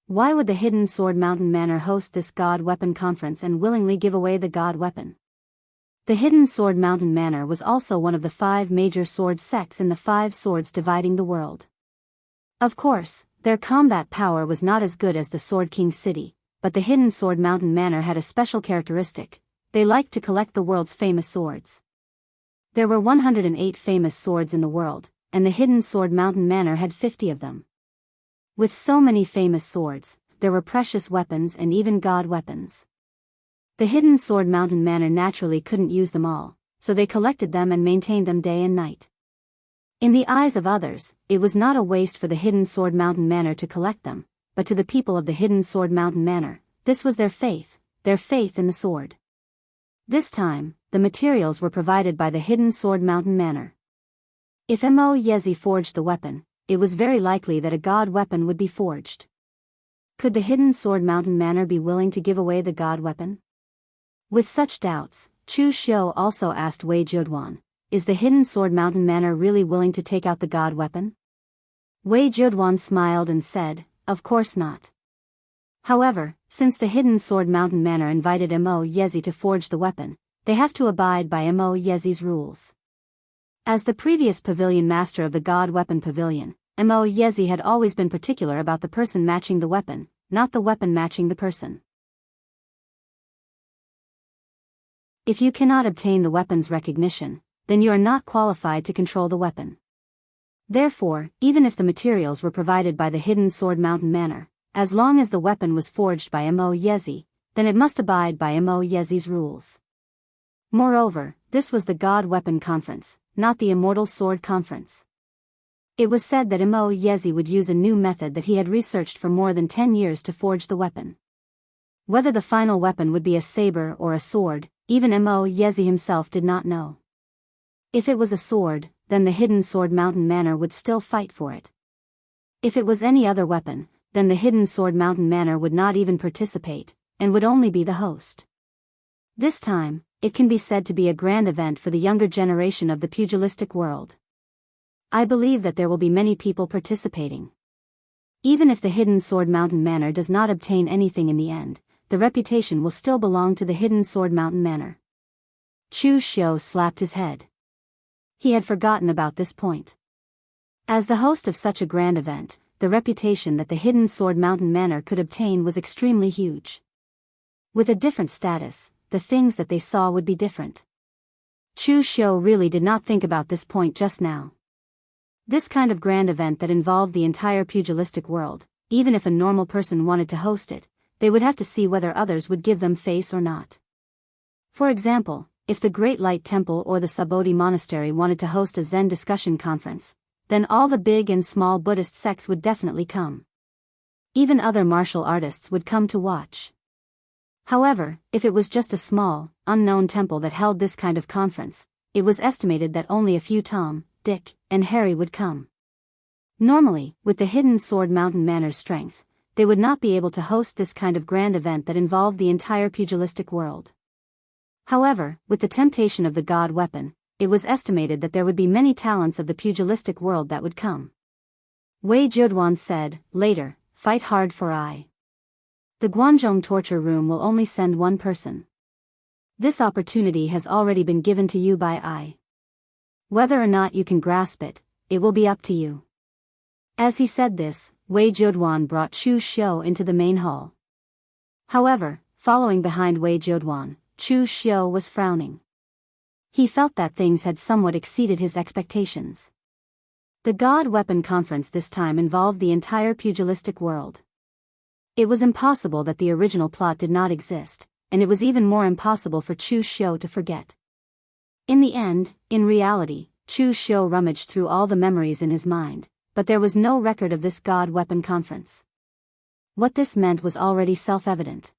Why would the Hidden Sword Mountain Manor host this God Weapon Conference and willingly give away the God Weapon? The Hidden Sword Mountain Manor was also one of the 5 major sword sects in the 5 swords dividing the world. Of course, their combat power was not as good as the Sword King City, but the Hidden Sword Mountain Manor had a special characteristic: they liked to collect the world's famous swords. There were 108 famous swords in the world, and the Hidden Sword Mountain Manor had 50 of them. With so many famous swords, there were precious weapons and even god weapons. The Hidden Sword Mountain Manor naturally couldn't use them all, so they collected them and maintained them day and night. In the eyes of others, it was not a waste for the Hidden Sword Mountain Manor to collect them, but to the people of the Hidden Sword Mountain Manor, this was their faith in the sword. This time, the materials were provided by the Hidden Sword Mountain Manor. If Mo Yezi forged the weapon, it was very likely that a god weapon would be forged. Could the Hidden Sword Mountain Manor be willing to give away the god weapon? With such doubts, Chu Xiu also asked Wei Jieduan, "Is the Hidden Sword Mountain Manor really willing to take out the god weapon?" Wei Jieduan smiled and said, "Of course not." However, since the Hidden Sword Mountain Manor invited Mo Yezi to forge the weapon, they have to abide by Mo Yezi's rules. As the previous pavilion master of the God Weapon Pavilion, Mo Yezi had always been particular about the person matching the weapon, not the weapon matching the person. If you cannot obtain the weapon's recognition, then you are not qualified to control the weapon. Therefore, even if the materials were provided by the Hidden Sword Mountain Manor, as long as the weapon was forged by Mo Yezi, then it must abide by Mo Yezi's rules. Moreover, this was the God Weapon Conference, not the Immortal Sword Conference. It was said that Mo Yezi would use a new method that he had researched for more than 10 years to forge the weapon. Whether the final weapon would be a saber or a sword, even Mo Yezi himself did not know. If it was a sword, then the Hidden Sword Mountain Manor would still fight for it. If it was any other weapon, then the Hidden Sword Mountain Manor would not even participate, and would only be the host. This time, it can be said to be a grand event for the younger generation of the pugilistic world. I believe that there will be many people participating. Even if the Hidden Sword Mountain Manor does not obtain anything in the end, the reputation will still belong to the Hidden Sword Mountain Manor. Chu Xiu slapped his head. He had forgotten about this point. As the host of such a grand event, the reputation that the Hidden Sword Mountain Manor could obtain was extremely huge. With a different status, the things that they saw would be different. Chu Xiu really did not think about this point just now. This kind of grand event that involved the entire pugilistic world, even if a normal person wanted to host it, they would have to see whether others would give them face or not. For example, if the Great Light Temple or the Sabodhi Monastery wanted to host a Zen discussion conference, then all the big and small Buddhist sects would definitely come. Even other martial artists would come to watch. However, if it was just a small, unknown temple that held this kind of conference, it was estimated that only a few Tom, Dick, and Harry would come. Normally, with the Hidden Sword Mountain Manor's strength, they would not be able to host this kind of grand event that involved the entire pugilistic world. However, with the temptation of the god weapon, it was estimated that there would be many talents of the pugilistic world that would come. Wei Jieduan said, "Later, fight hard for I. The Guanzhong torture room will only send one person. This opportunity has already been given to you by I. Whether or not you can grasp it, it will be up to you." As he said this, Wei Jieduan brought Chu Xiu into the main hall. However, following behind Wei Jieduan, Chu Xiu was frowning. He felt that things had somewhat exceeded his expectations. The God Weapon Conference this time involved the entire pugilistic world. It was impossible that the original plot did not exist, and it was even more impossible for Chu Xiu to forget. In the end, in reality, Chu Xiu rummaged through all the memories in his mind, but there was no record of this God Weapon Conference. What this meant was already self-evident.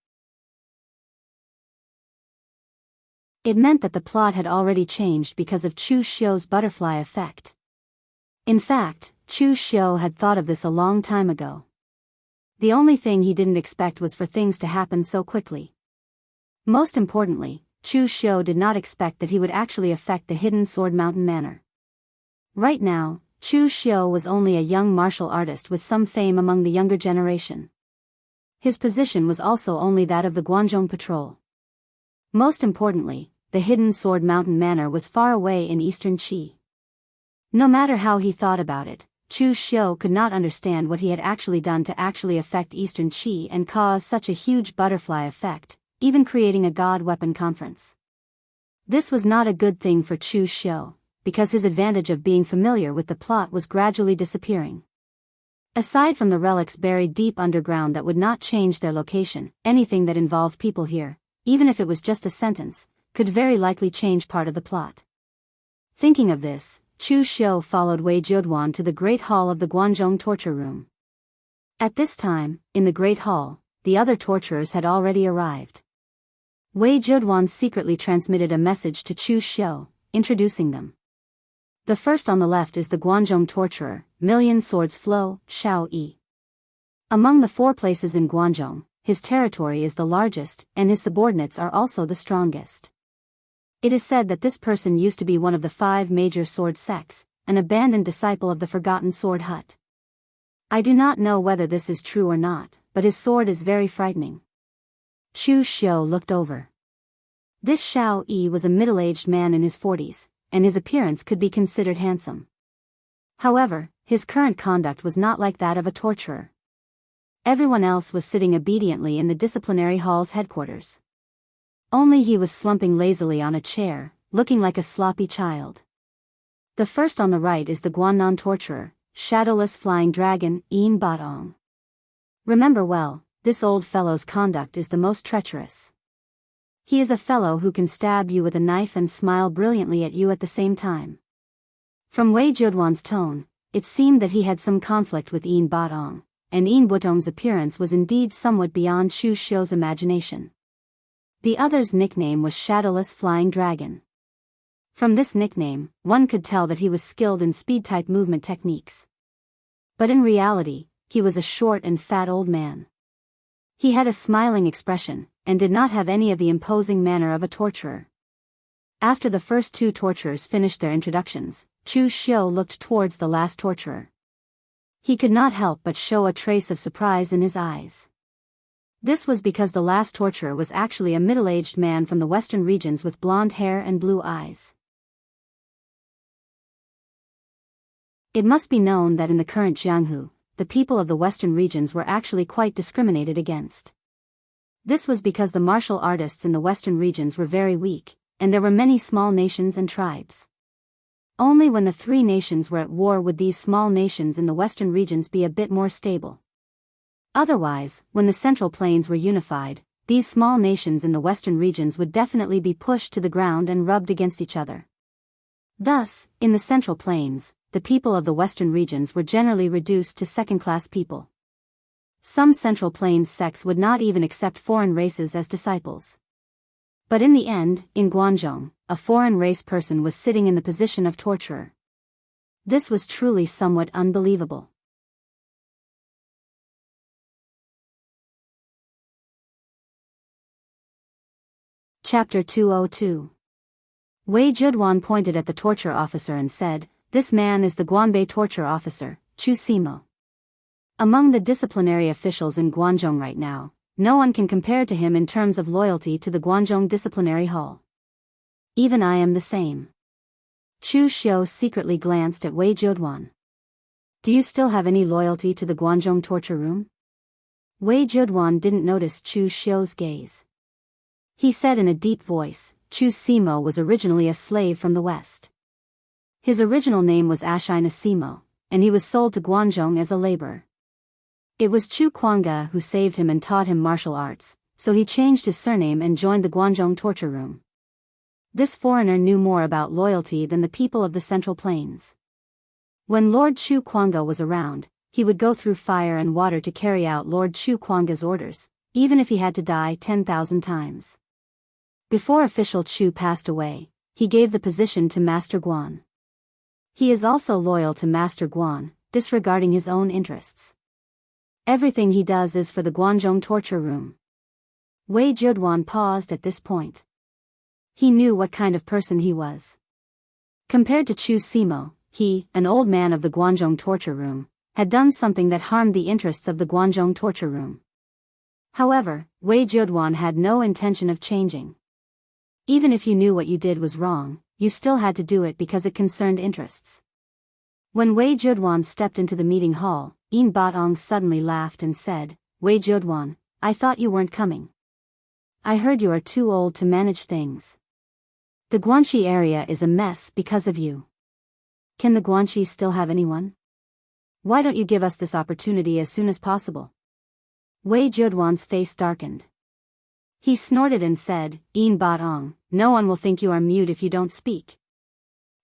It meant that the plot had already changed because of Chu Xiu's butterfly effect. In fact, Chu Xiu had thought of this a long time ago. The only thing he didn't expect was for things to happen so quickly. Most importantly, Chu Xiu did not expect that he would actually affect the Hidden Sword Mountain Manor. Right now, Chu Xiu was only a young martial artist with some fame among the younger generation. His position was also only that of the Guanzhong Patrol. Most importantly, the Hidden Sword Mountain Manor was far away in eastern Qi. No matter how he thought about it, Chu Xiu could not understand what he had actually done to actually affect eastern Qi and cause such a huge butterfly effect, even creating a God Weapon Conference. This was not a good thing for Chu Xiu, because his advantage of being familiar with the plot was gradually disappearing. Aside from the relics buried deep underground that would not change their location, anything that involved people here, even if it was just a sentence, could very likely change part of the plot. Thinking of this, Chu Xiu followed Wei Jieduan to the Great Hall of the Guanzhong torture room. At this time, in the Great Hall, the other torturers had already arrived. Wei Jieduan secretly transmitted a message to Chu Xiu, introducing them. The first on the left is the Guanzhong torturer, Million Swords Flow, Shao Yi. Among the 4 places in Guanzhong, his territory is the largest, and his subordinates are also the strongest. It is said that this person used to be one of the 5 major sword sects, an abandoned disciple of the Forgotten Sword Hut. I do not know whether this is true or not, but his sword is very frightening. Chu Xiu looked over. This Shao Yi was a middle-aged man in his 40s, and his appearance could be considered handsome. However, his current conduct was not like that of a torturer. Everyone else was sitting obediently in the disciplinary hall's headquarters. Only he was slumping lazily on a chair, looking like a sloppy child. The first on the right is the Guannan torturer, Shadowless Flying Dragon, Yin Batong. Remember well, this old fellow's conduct is the most treacherous. He is a fellow who can stab you with a knife and smile brilliantly at you at the same time. From Wei Jieduan's tone, it seemed that he had some conflict with Yin Batong, and Yin Batong's appearance was indeed somewhat beyond Chu Xiu's imagination. The other's nickname was Shadowless Flying Dragon. From this nickname, one could tell that he was skilled in speed-type movement techniques. But in reality, he was a short and fat old man. He had a smiling expression, and did not have any of the imposing manner of a torturer. After the first 2 torturers finished their introductions, Chu Xiu looked towards the last torturer. He could not help but show a trace of surprise in his eyes. This was because the last torturer was actually a middle-aged man from the western regions with blonde hair and blue eyes. It must be known that in the current Jianghu, the people of the western regions were actually quite discriminated against. This was because the martial artists in the western regions were very weak, and there were many small nations and tribes. Only when the 3 nations were at war would these small nations in the western regions be a bit more stable. Otherwise, when the Central Plains were unified, these small nations in the western regions would definitely be pushed to the ground and rubbed against each other. Thus, in the Central Plains, the people of the western regions were generally reduced to second-class people. Some Central Plains sects would not even accept foreign races as disciples. But in the end, in Guanzhong, a foreign race person was sitting in the position of torturer. This was truly somewhat unbelievable. Chapter 202. Wei Jieduan pointed at the torture officer and said, "This man is the Guanbei torture officer, Chu Simo. Among the disciplinary officials in Guanzhong right now, no one can compare to him in terms of loyalty to the Guanzhong disciplinary hall. Even I am the same." Chu Xiu secretly glanced at Wei Jieduan. "Do you still have any loyalty to the Guanzhong torture room?" Wei Jieduan didn't notice Chu Xiu's gaze. He said in a deep voice, "Chu Simo was originally a slave from the west. His original name was Ashina Simo, and he was sold to Guanzhong as a laborer. It was Chu Kuanga who saved him and taught him martial arts, so he changed his surname and joined the Guanzhong torture room." This foreigner knew more about loyalty than the people of the Central Plains. When Lord Chu Kuanga was around, he would go through fire and water to carry out Lord Chu Kuanga's orders, even if he had to die 10,000 times. Before official Chu passed away, he gave the position to Master Guan. He is also loyal to Master Guan, disregarding his own interests. Everything he does is for the Guanzhong torture room. Wei Jieduan paused at this point. He knew what kind of person he was. Compared to Chu Simo, he, an old man of the Guanzhong torture room, had done something that harmed the interests of the Guanzhong torture room. However, Wei Jieduan had no intention of changing. Even if you knew what you did was wrong, you still had to do it because it concerned interests. When Wei Jieduan stepped into the meeting hall, Yin Batong suddenly laughed and said, "Wei Jieduan, I thought you weren't coming. I heard you are too old to manage things. The Guanxi area is a mess because of you." Can the Guanxi still have anyone? Why don't you give us this opportunity as soon as possible? Wei Zheduan's face darkened. He snorted and said, "Yin Batong, no one will think you are mute if you don't speak.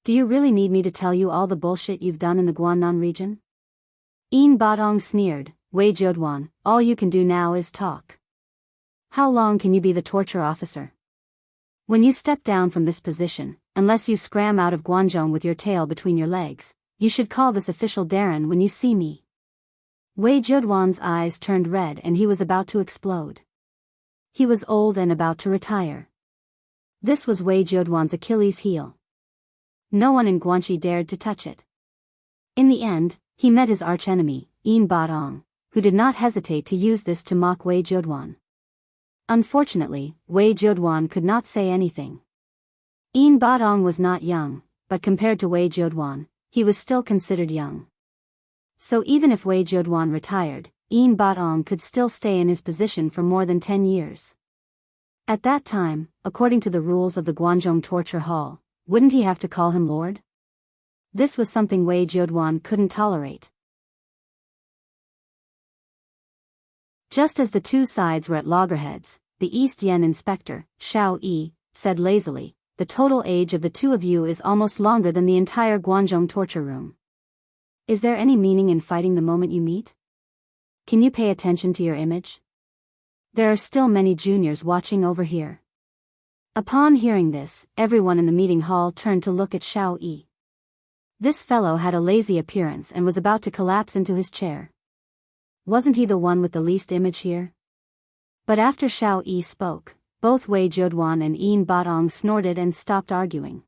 Do you really need me to tell you all the bullshit you've done in the Guangnan region?" Yin Batong sneered, "Wei Zheduan, all you can do now is talk. How long can you be the torture officer? When you step down from this position, unless you scram out of Guangzhou with your tail between your legs, you should call this official Darren when you see me." Wei Zheduan's eyes turned red and he was about to explode. He was old and about to retire. This was Wei Zheduan's Achilles heel. No one in Guanxi dared to touch it. In the end, he met his archenemy, Yin Batong, who did not hesitate to use this to mock Wei Zheduan. Unfortunately, Wei Zheduan could not say anything. Yin Batong was not young, but compared to Wei Zheduan, he was still considered young. So even if Wei Zheduan retired, Yin Batong could still stay in his position for more than 10 years. At that time, according to the rules of the Guangzhou Torture Hall, wouldn't he have to call him Lord? This was something Wei Zheduan couldn't tolerate. Just as the two sides were at loggerheads, the East Yen inspector, Xiao Yi, said lazily, "The total age of the two of you is almost longer than the entire Guangzhou torture room. Is there any meaning in fighting the moment you meet? Can you pay attention to your image? There are still many juniors watching over here." Upon hearing this, everyone in the meeting hall turned to look at Xiao Yi. This fellow had a lazy appearance and was about to collapse into his chair. Wasn't he the one with the least image here? But after Xiao Yi spoke, both Wei Zheduan and Yin Batong snorted and stopped arguing.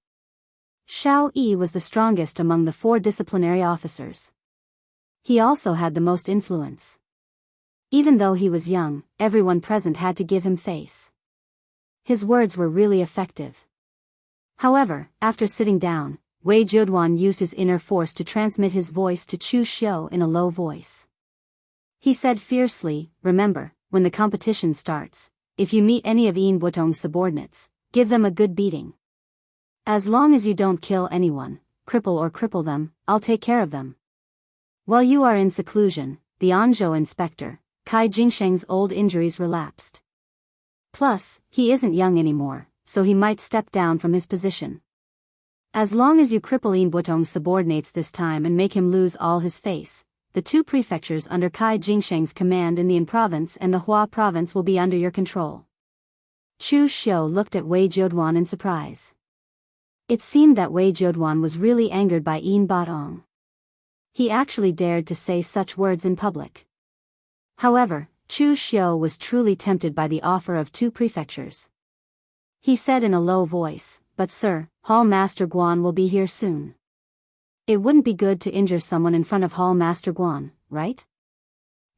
Xiao Yi was the strongest among the 4 disciplinary officers. He also had the most influence. Even though he was young, everyone present had to give him face. His words were really effective. However, after sitting down, Wei Zheduan used his inner force to transmit his voice to Chu Xiu in a low voice. He said fiercely, "Remember, when the competition starts, if you meet any of Yin Butong's subordinates, give them a good beating. As long as you don't kill anyone, cripple them, I'll take care of them." While you are in seclusion, the Anzhou inspector, Kai Jingsheng's old injuries relapsed. Plus, he isn't young anymore, so he might step down from his position. As long as you cripple Yin Butong's subordinates this time and make him lose all his face, the 2 prefectures under Kai Jingsheng's command in the Yin province and the Hua province will be under your control. Chu Xiu looked at Wei Zheduan in surprise. It seemed that Wei Zheduan was really angered by Yin Batong. He actually dared to say such words in public. However, Chu Xiu was truly tempted by the offer of 2 prefectures. He said in a low voice, "But sir, Hall Master Guan will be here soon. It wouldn't be good to injure someone in front of Hall Master Guan, right?"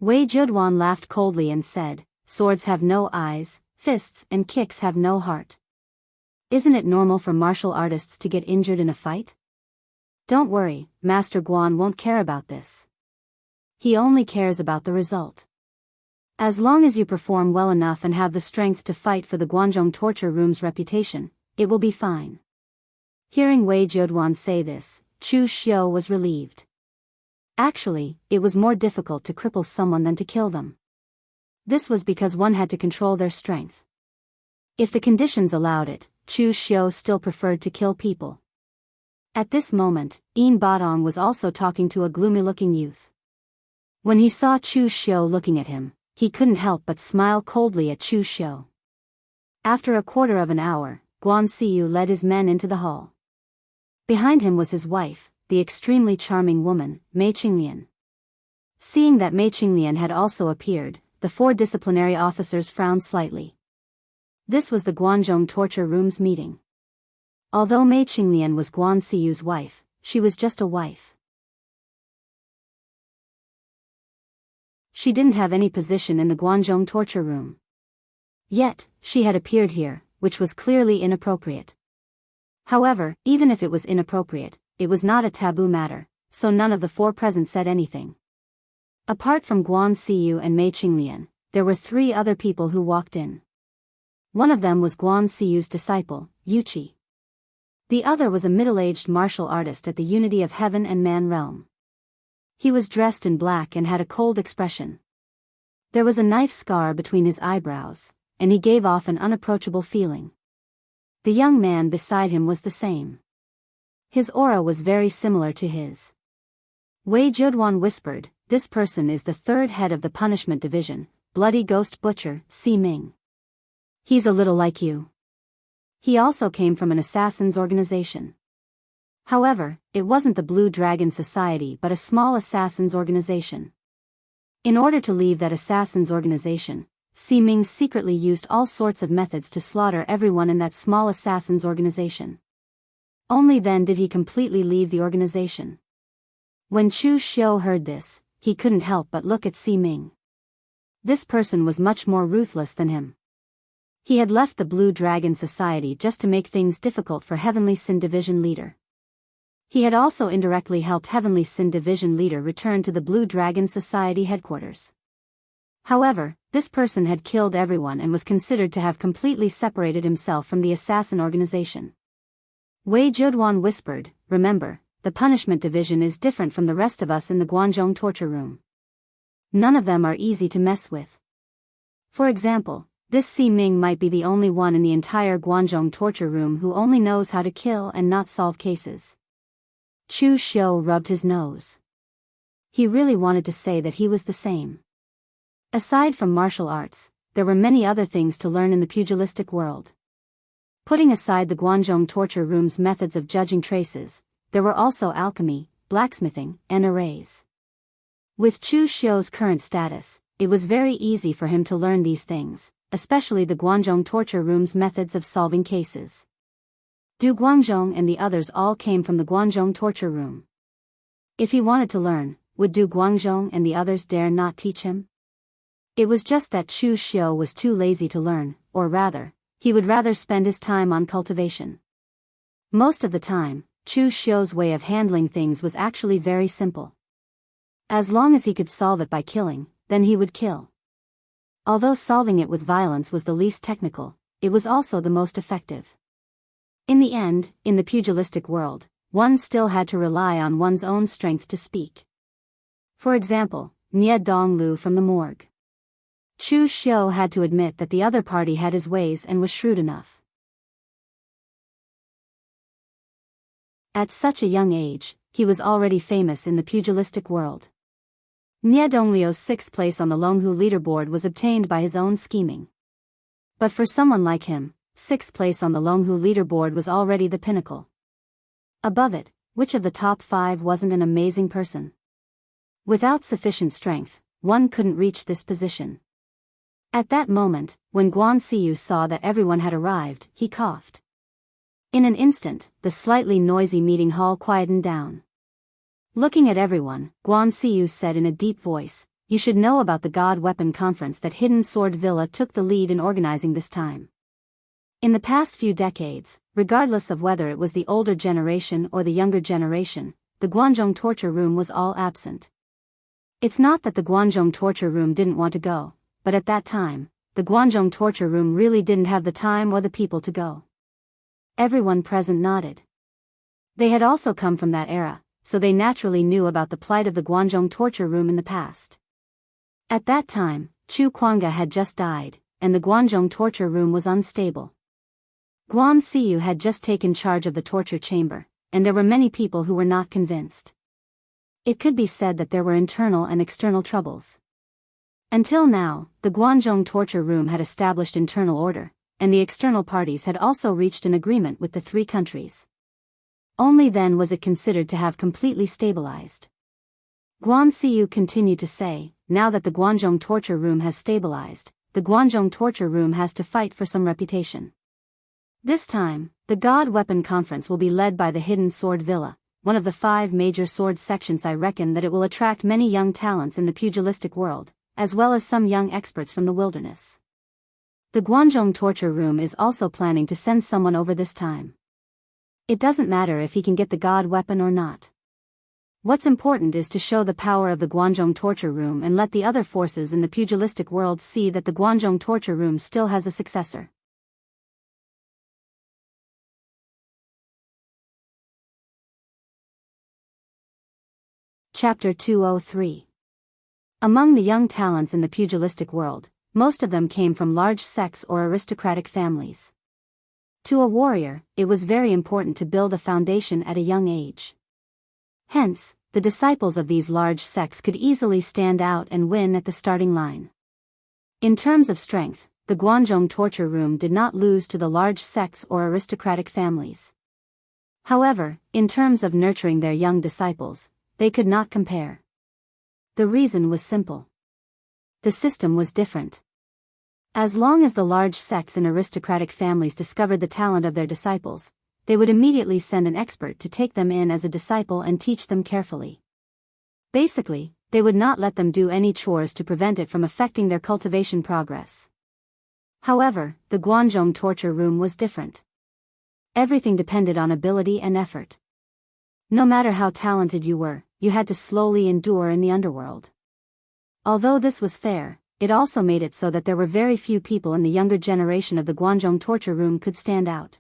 Wei Zheduan laughed coldly and said, "Swords have no eyes, fists and kicks have no heart. Isn't it normal for martial artists to get injured in a fight? Don't worry, Master Guan won't care about this. He only cares about the result. As long as you perform well enough and have the strength to fight for the Guangzhou torture room's reputation, it will be fine." Hearing Wei Zheduan say this, Chu Xiu was relieved. Actually, it was more difficult to cripple someone than to kill them. This was because one had to control their strength. If the conditions allowed it, Chu Xiu still preferred to kill people. At this moment, Yin Batong was also talking to a gloomy-looking youth. When he saw Chu Xiu looking at him, he couldn't help but smile coldly at Chu Xiu. After a quarter of an hour, Guan Siyu led his men into the hall. Behind him was his wife, the extremely charming woman, Mei Qinglian. Seeing that Mei Qinglian had also appeared, the 4 disciplinary officers frowned slightly. This was the Guangzhou torture room's meeting. Although Mei Qinglian was Guan Siyu's wife, she was just a wife. She didn't have any position in the Guangzhou torture room. Yet, she had appeared here, which was clearly inappropriate. However, even if it was inappropriate, it was not a taboo matter, so none of the 4 present said anything. Apart from Guan Siyu and Mei Qinglian, there were 3 other people who walked in. One of them was Guan Siyu's disciple, Yuqi. The other was a middle-aged martial artist at the Unity of Heaven and Man realm. He was dressed in black and had a cold expression. There was a knife scar between his eyebrows, and he gave off an unapproachable feeling. The young man beside him was the same. His aura was very similar to his. Wei Zheduan whispered, "This person is the third head of the punishment division, Bloody Ghost Butcher, Si Ming. He's a little like you." He also came from an assassin's organization. However, it wasn't the Blue Dragon Society but a small assassin's organization. In order to leave that assassin's organization, Si Ming secretly used all sorts of methods to slaughter everyone in that small assassin's organization. Only then did he completely leave the organization. When Chu Xiu heard this, he couldn't help but look at Si Ming. This person was much more ruthless than him. He had left the Blue Dragon Society just to make things difficult for Heavenly Sin Division leader. He had also indirectly helped Heavenly Sin Division leader return to the Blue Dragon Society headquarters. However, this person had killed everyone and was considered to have completely separated himself from the assassin organization. Wei Zheduan whispered, "Remember, the punishment division is different from the rest of us in the Guanzhong torture room. None of them are easy to mess with. For example, this Si Ming might be the only one in the entire Guanzhong torture room who only knows how to kill and not solve cases." Chu Xiu rubbed his nose. He really wanted to say that he was the same. Aside from martial arts, there were many other things to learn in the pugilistic world. Putting aside the Guanzhong torture room's methods of judging traces, there were also alchemy, blacksmithing, and arrays. With Chu Xiu's current status, it was very easy for him to learn these things, especially the Guanzhong torture room's methods of solving cases. Du Guangzhong and the others all came from the Guanzhong torture room. If he wanted to learn, would Du Guangzhong and the others dare not teach him? It was just that Chu Xiu was too lazy to learn, or rather, he would rather spend his time on cultivation. Most of the time, Chu Xiu's way of handling things was actually very simple. As long as he could solve it by killing, then he would kill. Although solving it with violence was the least technical, it was also the most effective. In the end, in the pugilistic world, one still had to rely on one's own strength to speak. For example, Nie Donglu from the morgue. Chu Xiu had to admit that the other party had his ways and was shrewd enough. At such a young age, he was already famous in the pugilistic world. Nie Donglio's sixth place on the Longhu leaderboard was obtained by his own scheming. But for someone like him, sixth place on the Longhu leaderboard was already the pinnacle. Above it, which of the top 5 wasn't an amazing person? Without sufficient strength, one couldn't reach this position. At that moment, when Guan Siyu saw that everyone had arrived, he coughed. In an instant, the slightly noisy meeting hall quietened down. Looking at everyone, Guan Siyu said in a deep voice, "You should know about the God Weapon Conference that Hidden Sword Villa took the lead in organizing this time. In the past few decades, regardless of whether it was the older generation or the younger generation, the Guanzhong torture room was all absent. It's not that the Guanzhong torture room didn't want to go, but at that time, the Guanzhong torture room really didn't have the time or the people to go." Everyone present nodded. They had also come from that era, so they naturally knew about the plight of the Guanzhong torture room in the past. At that time, Chu Kuanga had just died, and the Guanzhong torture room was unstable. Guan Siyu had just taken charge of the torture chamber, and there were many people who were not convinced. It could be said that there were internal and external troubles. Until now, the Guanzhong torture room had established internal order, and the external parties had also reached an agreement with the 3 countries. Only then was it considered to have completely stabilized. Guan Siyu continued to say, "Now that the Guanzhong torture room has stabilized, the Guanzhong torture room has to fight for some reputation. This time, the God Weapon Conference will be led by the Hidden Sword Villa, one of the 5 major sword sections. I reckon that it will attract many young talents in the pugilistic world, as well as some young experts from the wilderness. The Guanzhong torture room is also planning to send someone over this time. It doesn't matter if he can get the God weapon or not. What's important is to show the power of the Guanzhong torture room and let the other forces in the pugilistic world see that the Guanzhong torture room still has a successor." Chapter 203. Among the young talents in the pugilistic world, most of them came from large sects or aristocratic families. To a warrior, it was very important to build a foundation at a young age. Hence, the disciples of these large sects could easily stand out and win at the starting line. In terms of strength, the Guanzhong torture room did not lose to the large sects or aristocratic families. However, in terms of nurturing their young disciples, they could not compare. The reason was simple. The system was different. As long as the large sects and aristocratic families discovered the talent of their disciples, they would immediately send an expert to take them in as a disciple and teach them carefully. Basically, they would not let them do any chores to prevent it from affecting their cultivation progress. However, the Guanzhong torture room was different. Everything depended on ability and effort. No matter how talented you were, you had to slowly endure in the underworld. Although this was fair, it also made it so that there were very few people in the younger generation of the Guanzhong torture room could stand out.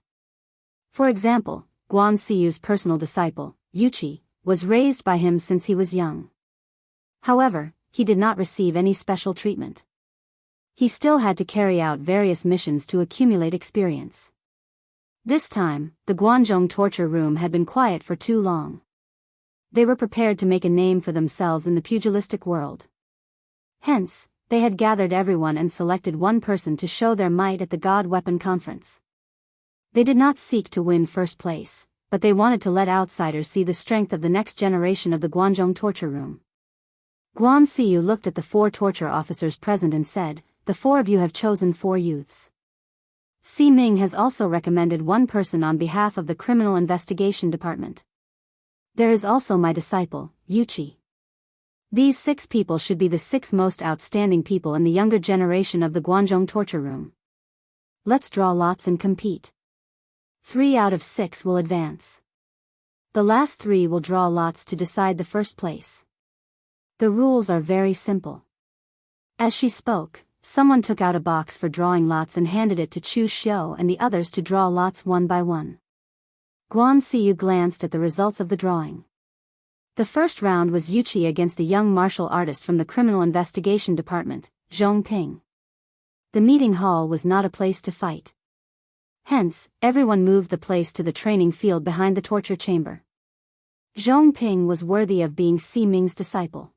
For example, Guan Siyu's personal disciple, Yuqi, was raised by him since he was young. However, he did not receive any special treatment. He still had to carry out various missions to accumulate experience. This time, the Guanzhong torture room had been quiet for too long. They were prepared to make a name for themselves in the pugilistic world. Hence, they had gathered everyone and selected one person to show their might at the God Weapon Conference. They did not seek to win first place, but they wanted to let outsiders see the strength of the next generation of the Guanzhong torture room. Guan Siyu looked at the 4 torture officers present and said, "The 4 of you have chosen 4 youths. Si Ming has also recommended one person on behalf of the Criminal Investigation Department. There is also my disciple, Yuqi. These 6 people should be the 6 most outstanding people in the younger generation of the Guanzhong torture room. Let's draw lots and compete. 3 out of 6 will advance. The last 3 will draw lots to decide the first place. The rules are very simple." As she spoke, someone took out a box for drawing lots and handed it to Chu Xiu and the others to draw lots one by one. Guan Siyu glanced at the results of the drawing. The first round was Yuqi against the young martial artist from the Criminal Investigation Department, Zhong Ping. The meeting hall was not a place to fight. Hence, everyone moved the place to the training field behind the torture chamber. Zhong Ping was worthy of being Si Ming's disciple.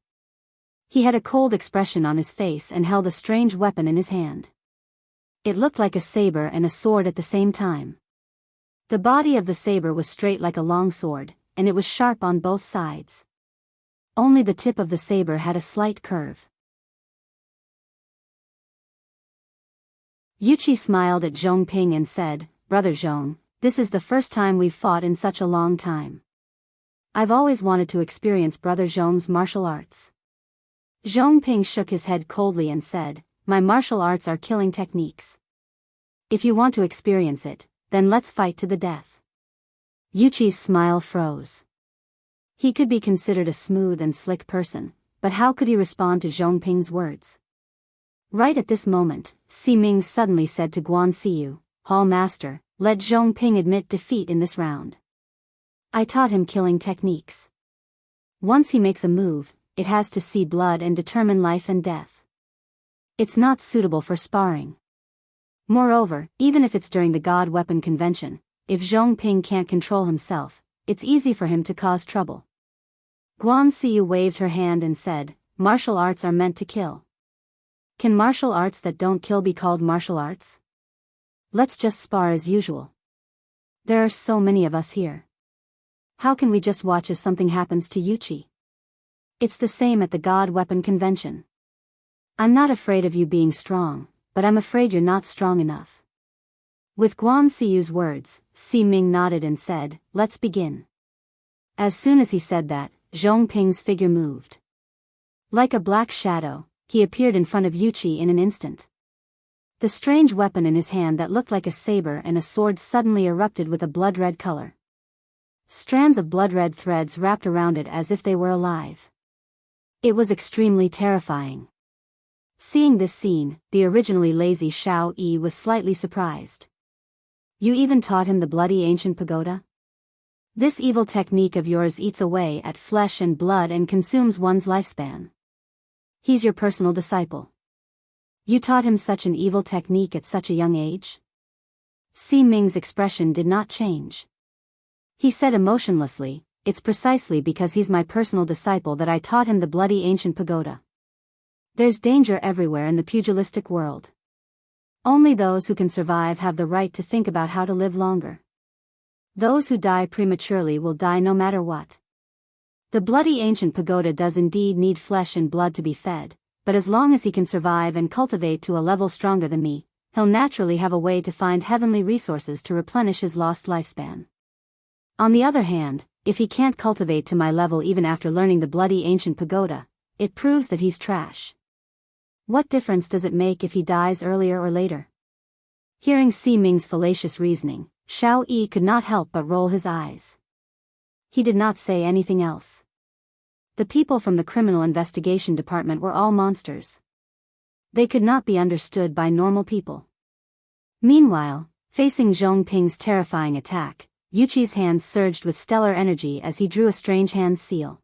He had a cold expression on his face and held a strange weapon in his hand. It looked like a saber and a sword at the same time. The body of the saber was straight like a long sword, and it was sharp on both sides. Only the tip of the saber had a slight curve. Yuqi smiled at Zhong Ping and said, "Brother Zhong, this is the first time we've fought in such a long time. I've always wanted to experience Brother Zhong's martial arts." Zhong Ping shook his head coldly and said, "My martial arts are killing techniques. If you want to experience it, then let's fight to the death." Yuqi's smile froze. He could be considered a smooth and slick person, but how could he respond to Zhong Ping's words? Right at this moment, Si Ming suddenly said to Guan Siyu, "Hall Master, let Zhong Ping admit defeat in this round. I taught him killing techniques. Once he makes a move, it has to see blood and determine life and death. It's not suitable for sparring. Moreover, even if it's during the God Weapon Convention, if Zhong Ping can't control himself, it's easy for him to cause trouble." Guan Siyu waved her hand and said, "Martial arts are meant to kill. Can martial arts that don't kill be called martial arts? Let's just spar as usual. There are so many of us here. How can we just watch as something happens to Yuqi? It's the same at the God Weapon Convention. I'm not afraid of you being strong, but I'm afraid you're not strong enough." With Guan Siyu's words, Si Ming nodded and said, "Let's begin." As soon as he said that, Zhong Ping's figure moved. Like a black shadow, he appeared in front of Yuqi in an instant. The strange weapon in his hand that looked like a saber and a sword suddenly erupted with a blood-red color. Strands of blood-red threads wrapped around it as if they were alive. It was extremely terrifying. Seeing this scene, the originally lazy Shao Yi was slightly surprised. "You even taught him the bloody ancient pagoda?" This evil technique of yours eats away at flesh and blood and consumes one's lifespan. He's your personal disciple. You taught him such an evil technique at such a young age? Si Ming's expression did not change. He said emotionlessly, "It's precisely because he's my personal disciple that I taught him the bloody ancient pagoda. There's danger everywhere in the pugilistic world. Only those who can survive have the right to think about how to live longer. Those who die prematurely will die no matter what. The bloody ancient pagoda does indeed need flesh and blood to be fed, but as long as he can survive and cultivate to a level stronger than me, he'll naturally have a way to find heavenly resources to replenish his lost lifespan. On the other hand, if he can't cultivate to my level even after learning the bloody ancient pagoda, it proves that he's trash. What difference does it make if he dies earlier or later?" Hearing Si Ming's fallacious reasoning, Xiao Yi could not help but roll his eyes. He did not say anything else. The people from the criminal investigation department were all monsters. They could not be understood by normal people. Meanwhile, facing Zhong Ping's terrifying attack, Yuqi's hands surged with stellar energy as he drew a strange hand seal.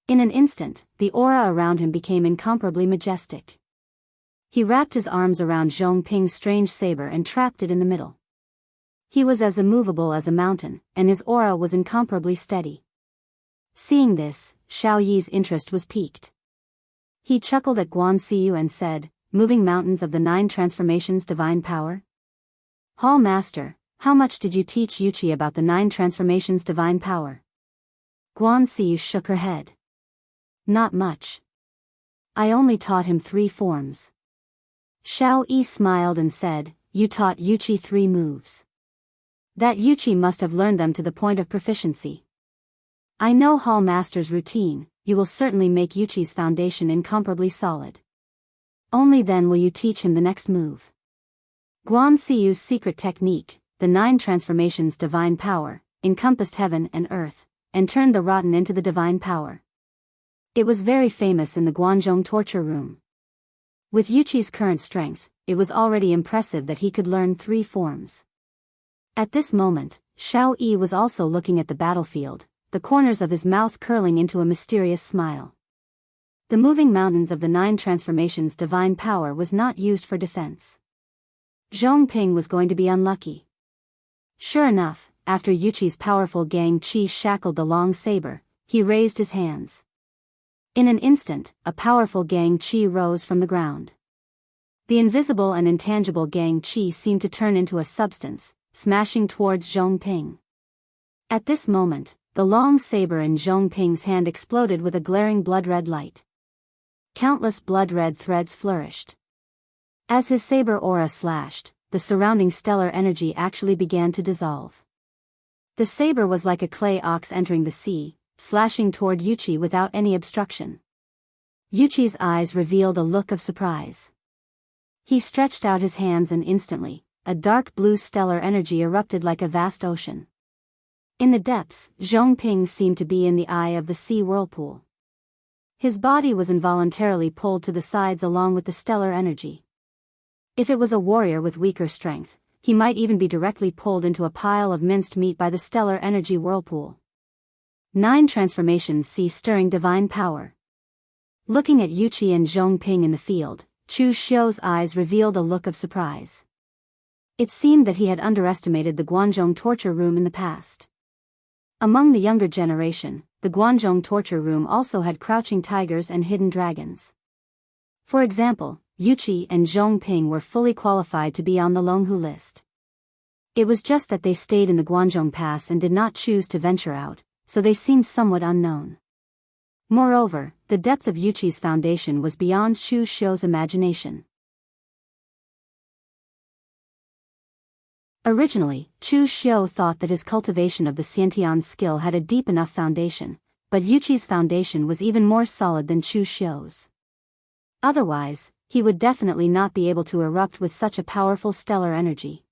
In an instant, the aura around him became incomparably majestic. He wrapped his arms around Zhong Ping's strange saber and trapped it in the middle. He was as immovable as a mountain, and his aura was incomparably steady. Seeing this, Xiao Yi's interest was piqued. He chuckled at Guan Siyu and said, "Moving mountains of the 9 transformations divine power? Hall Master, how much did you teach Yuqi about the 9 transformations divine power?" Guan Siyu shook her head. "Not much. I only taught him 3 forms." Xiao Yi smiled and said, "You taught Yuqi 3 moves. That Yuqi must have learned them to the point of proficiency. I know Hall Master's routine, you will certainly make Yuqi's foundation incomparably solid. Only then will you teach him the next move." Guan Siyu's secret technique, the 9 transformations divine power, encompassed heaven and earth, and turned the rotten into the divine power. It was very famous in the Guanzhong torture room. With Yuqi's current strength, it was already impressive that he could learn 3 forms. At this moment, Xiao Yi was also looking at the battlefield, the corners of his mouth curling into a mysterious smile. The moving mountains of the 9 transformations divine power was not used for defense. Zhong Ping was going to be unlucky. Sure enough, after Yuqi's powerful Gang Qi shackled the long saber, he raised his hands. In an instant, a powerful Gang Qi rose from the ground. The invisible and intangible Gang Qi seemed to turn into a substance, smashing towards Zhong Ping. At this moment, the long saber in Zhong Ping's hand exploded with a glaring blood-red light. Countless blood-red threads flourished. As his saber aura slashed, the surrounding stellar energy actually began to dissolve. The saber was like a clay ox entering the sea, slashing toward Yuqi without any obstruction. Yuqi's eyes revealed a look of surprise. He stretched out his hands and instantly, a dark blue stellar energy erupted like a vast ocean. In the depths, Zhong Ping seemed to be in the eye of the sea whirlpool. His body was involuntarily pulled to the sides along with the stellar energy. If it was a warrior with weaker strength, he might even be directly pulled into a pile of minced meat by the stellar energy whirlpool. 9 transformations see stirring divine power. Looking at Yuqi and Zhong Ping in the field, Chu Xiu's eyes revealed a look of surprise. It seemed that he had underestimated the Guanzhong torture room in the past. Among the younger generation, the Guanzhong torture room also had crouching tigers and hidden dragons. For example, Yuqi and Zhong Ping were fully qualified to be on the Longhu list. It was just that they stayed in the Guanzhong Pass and did not choose to venture out, so they seemed somewhat unknown. Moreover, the depth of Yuqi's foundation was beyond Chu Xiu's imagination. Originally, Chu Xiu thought that his cultivation of the Xiantian skill had a deep enough foundation, but Yuqi's foundation was even more solid than Chu Xiu's. Otherwise, he would definitely not be able to erupt with such a powerful stellar energy.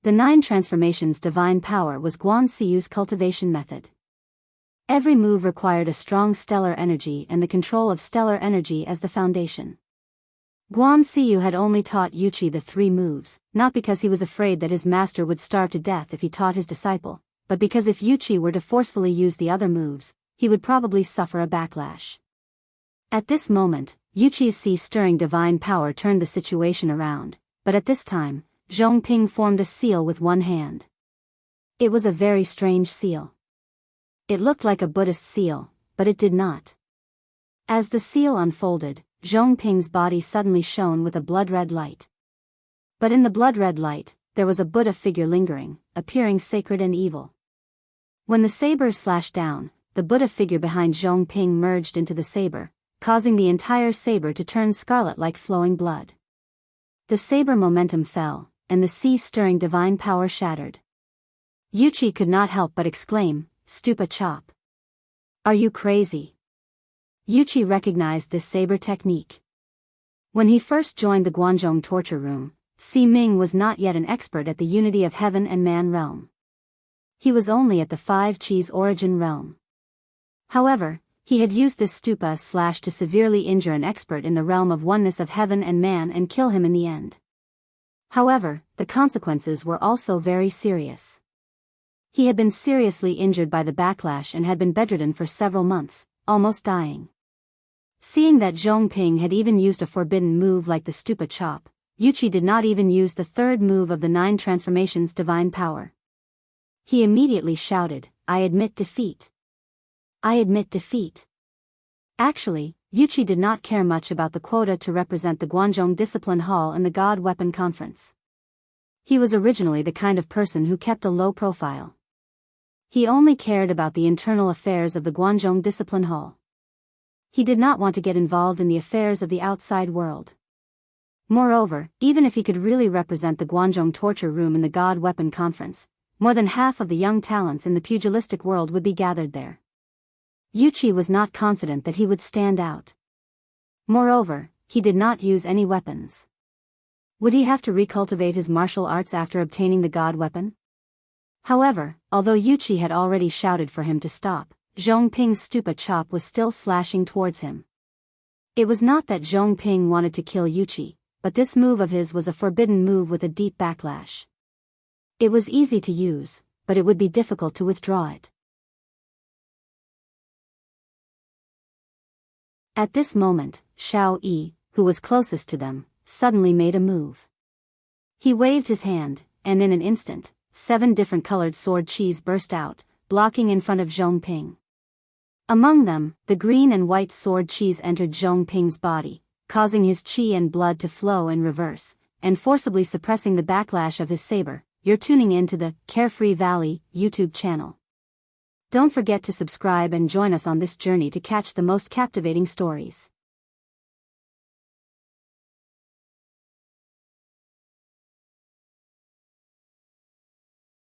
The 9 transformations divine power was Guan Siyu's cultivation method. Every move required a strong stellar energy and the control of stellar energy as the foundation. Guan Xiyu had only taught Yuqi the 3 moves, not because he was afraid that his master would starve to death if he taught his disciple, but because if Yuqi were to forcefully use the other moves, he would probably suffer a backlash. At this moment, Yuqi's sea-stirring divine power turned the situation around, but at this time, Zhongping formed a seal with one hand. It was a very strange seal. It looked like a Buddhist seal, but it did not. As the seal unfolded, Zhongping's body suddenly shone with a blood-red light. But in the blood-red light, there was a Buddha figure lingering, appearing sacred and evil. When the saber slashed down, the Buddha figure behind Zhongping merged into the saber, causing the entire saber to turn scarlet like flowing blood. The saber momentum fell, and the sea-stirring divine power shattered. Yuqi could not help but exclaim, "Stupa chop. Are you crazy?" Yuqi recognized this saber technique. When he first joined the Guanzhong torture room, Si Ming was not yet an expert at the unity of heaven and man realm. He was only at the 5 Qis origin realm. However, he had used this stupa slash to severely injure an expert in the realm of oneness of heaven and man and kill him in the end. However, the consequences were also very serious. He had been seriously injured by the backlash and had been bedridden for several months, almost dying. Seeing that Zhongping had even used a forbidden move like the stupa chop, Yuqi did not even use the 3rd move of the 9 transformations divine power. He immediately shouted, "I admit defeat. I admit defeat." Actually, Yuqi did not care much about the quota to represent the Guanzhong Discipline Hall in the God Weapon Conference. He was originally the kind of person who kept a low profile. He only cared about the internal affairs of the Guanzhong Discipline Hall. He did not want to get involved in the affairs of the outside world. Moreover, even if he could really represent the Guanzhong torture room in the God Weapon Conference, more than half of the young talents in the pugilistic world would be gathered there. Yuqi was not confident that he would stand out. Moreover, he did not use any weapons. Would he have to recultivate his martial arts after obtaining the God weapon? However, although Yuqi had already shouted for him to stop, Zhongping's stupa chop was still slashing towards him. It was not that Zhongping wanted to kill Yuqi, but this move of his was a forbidden move with a deep backlash. It was easy to use, but it would be difficult to withdraw it. At this moment, Xiao Yi, who was closest to them, suddenly made a move. He waved his hand, and in an instant, 7 different colored sword qis burst out, blocking in front of Zhongping. Among them, the green and white sword qis entered Zhongping's body, causing his qi and blood to flow in reverse, and forcibly suppressing the backlash of his saber. You're tuning in to the Carefree Valley YouTube channel. Don't forget to subscribe and join us on this journey to catch the most captivating stories.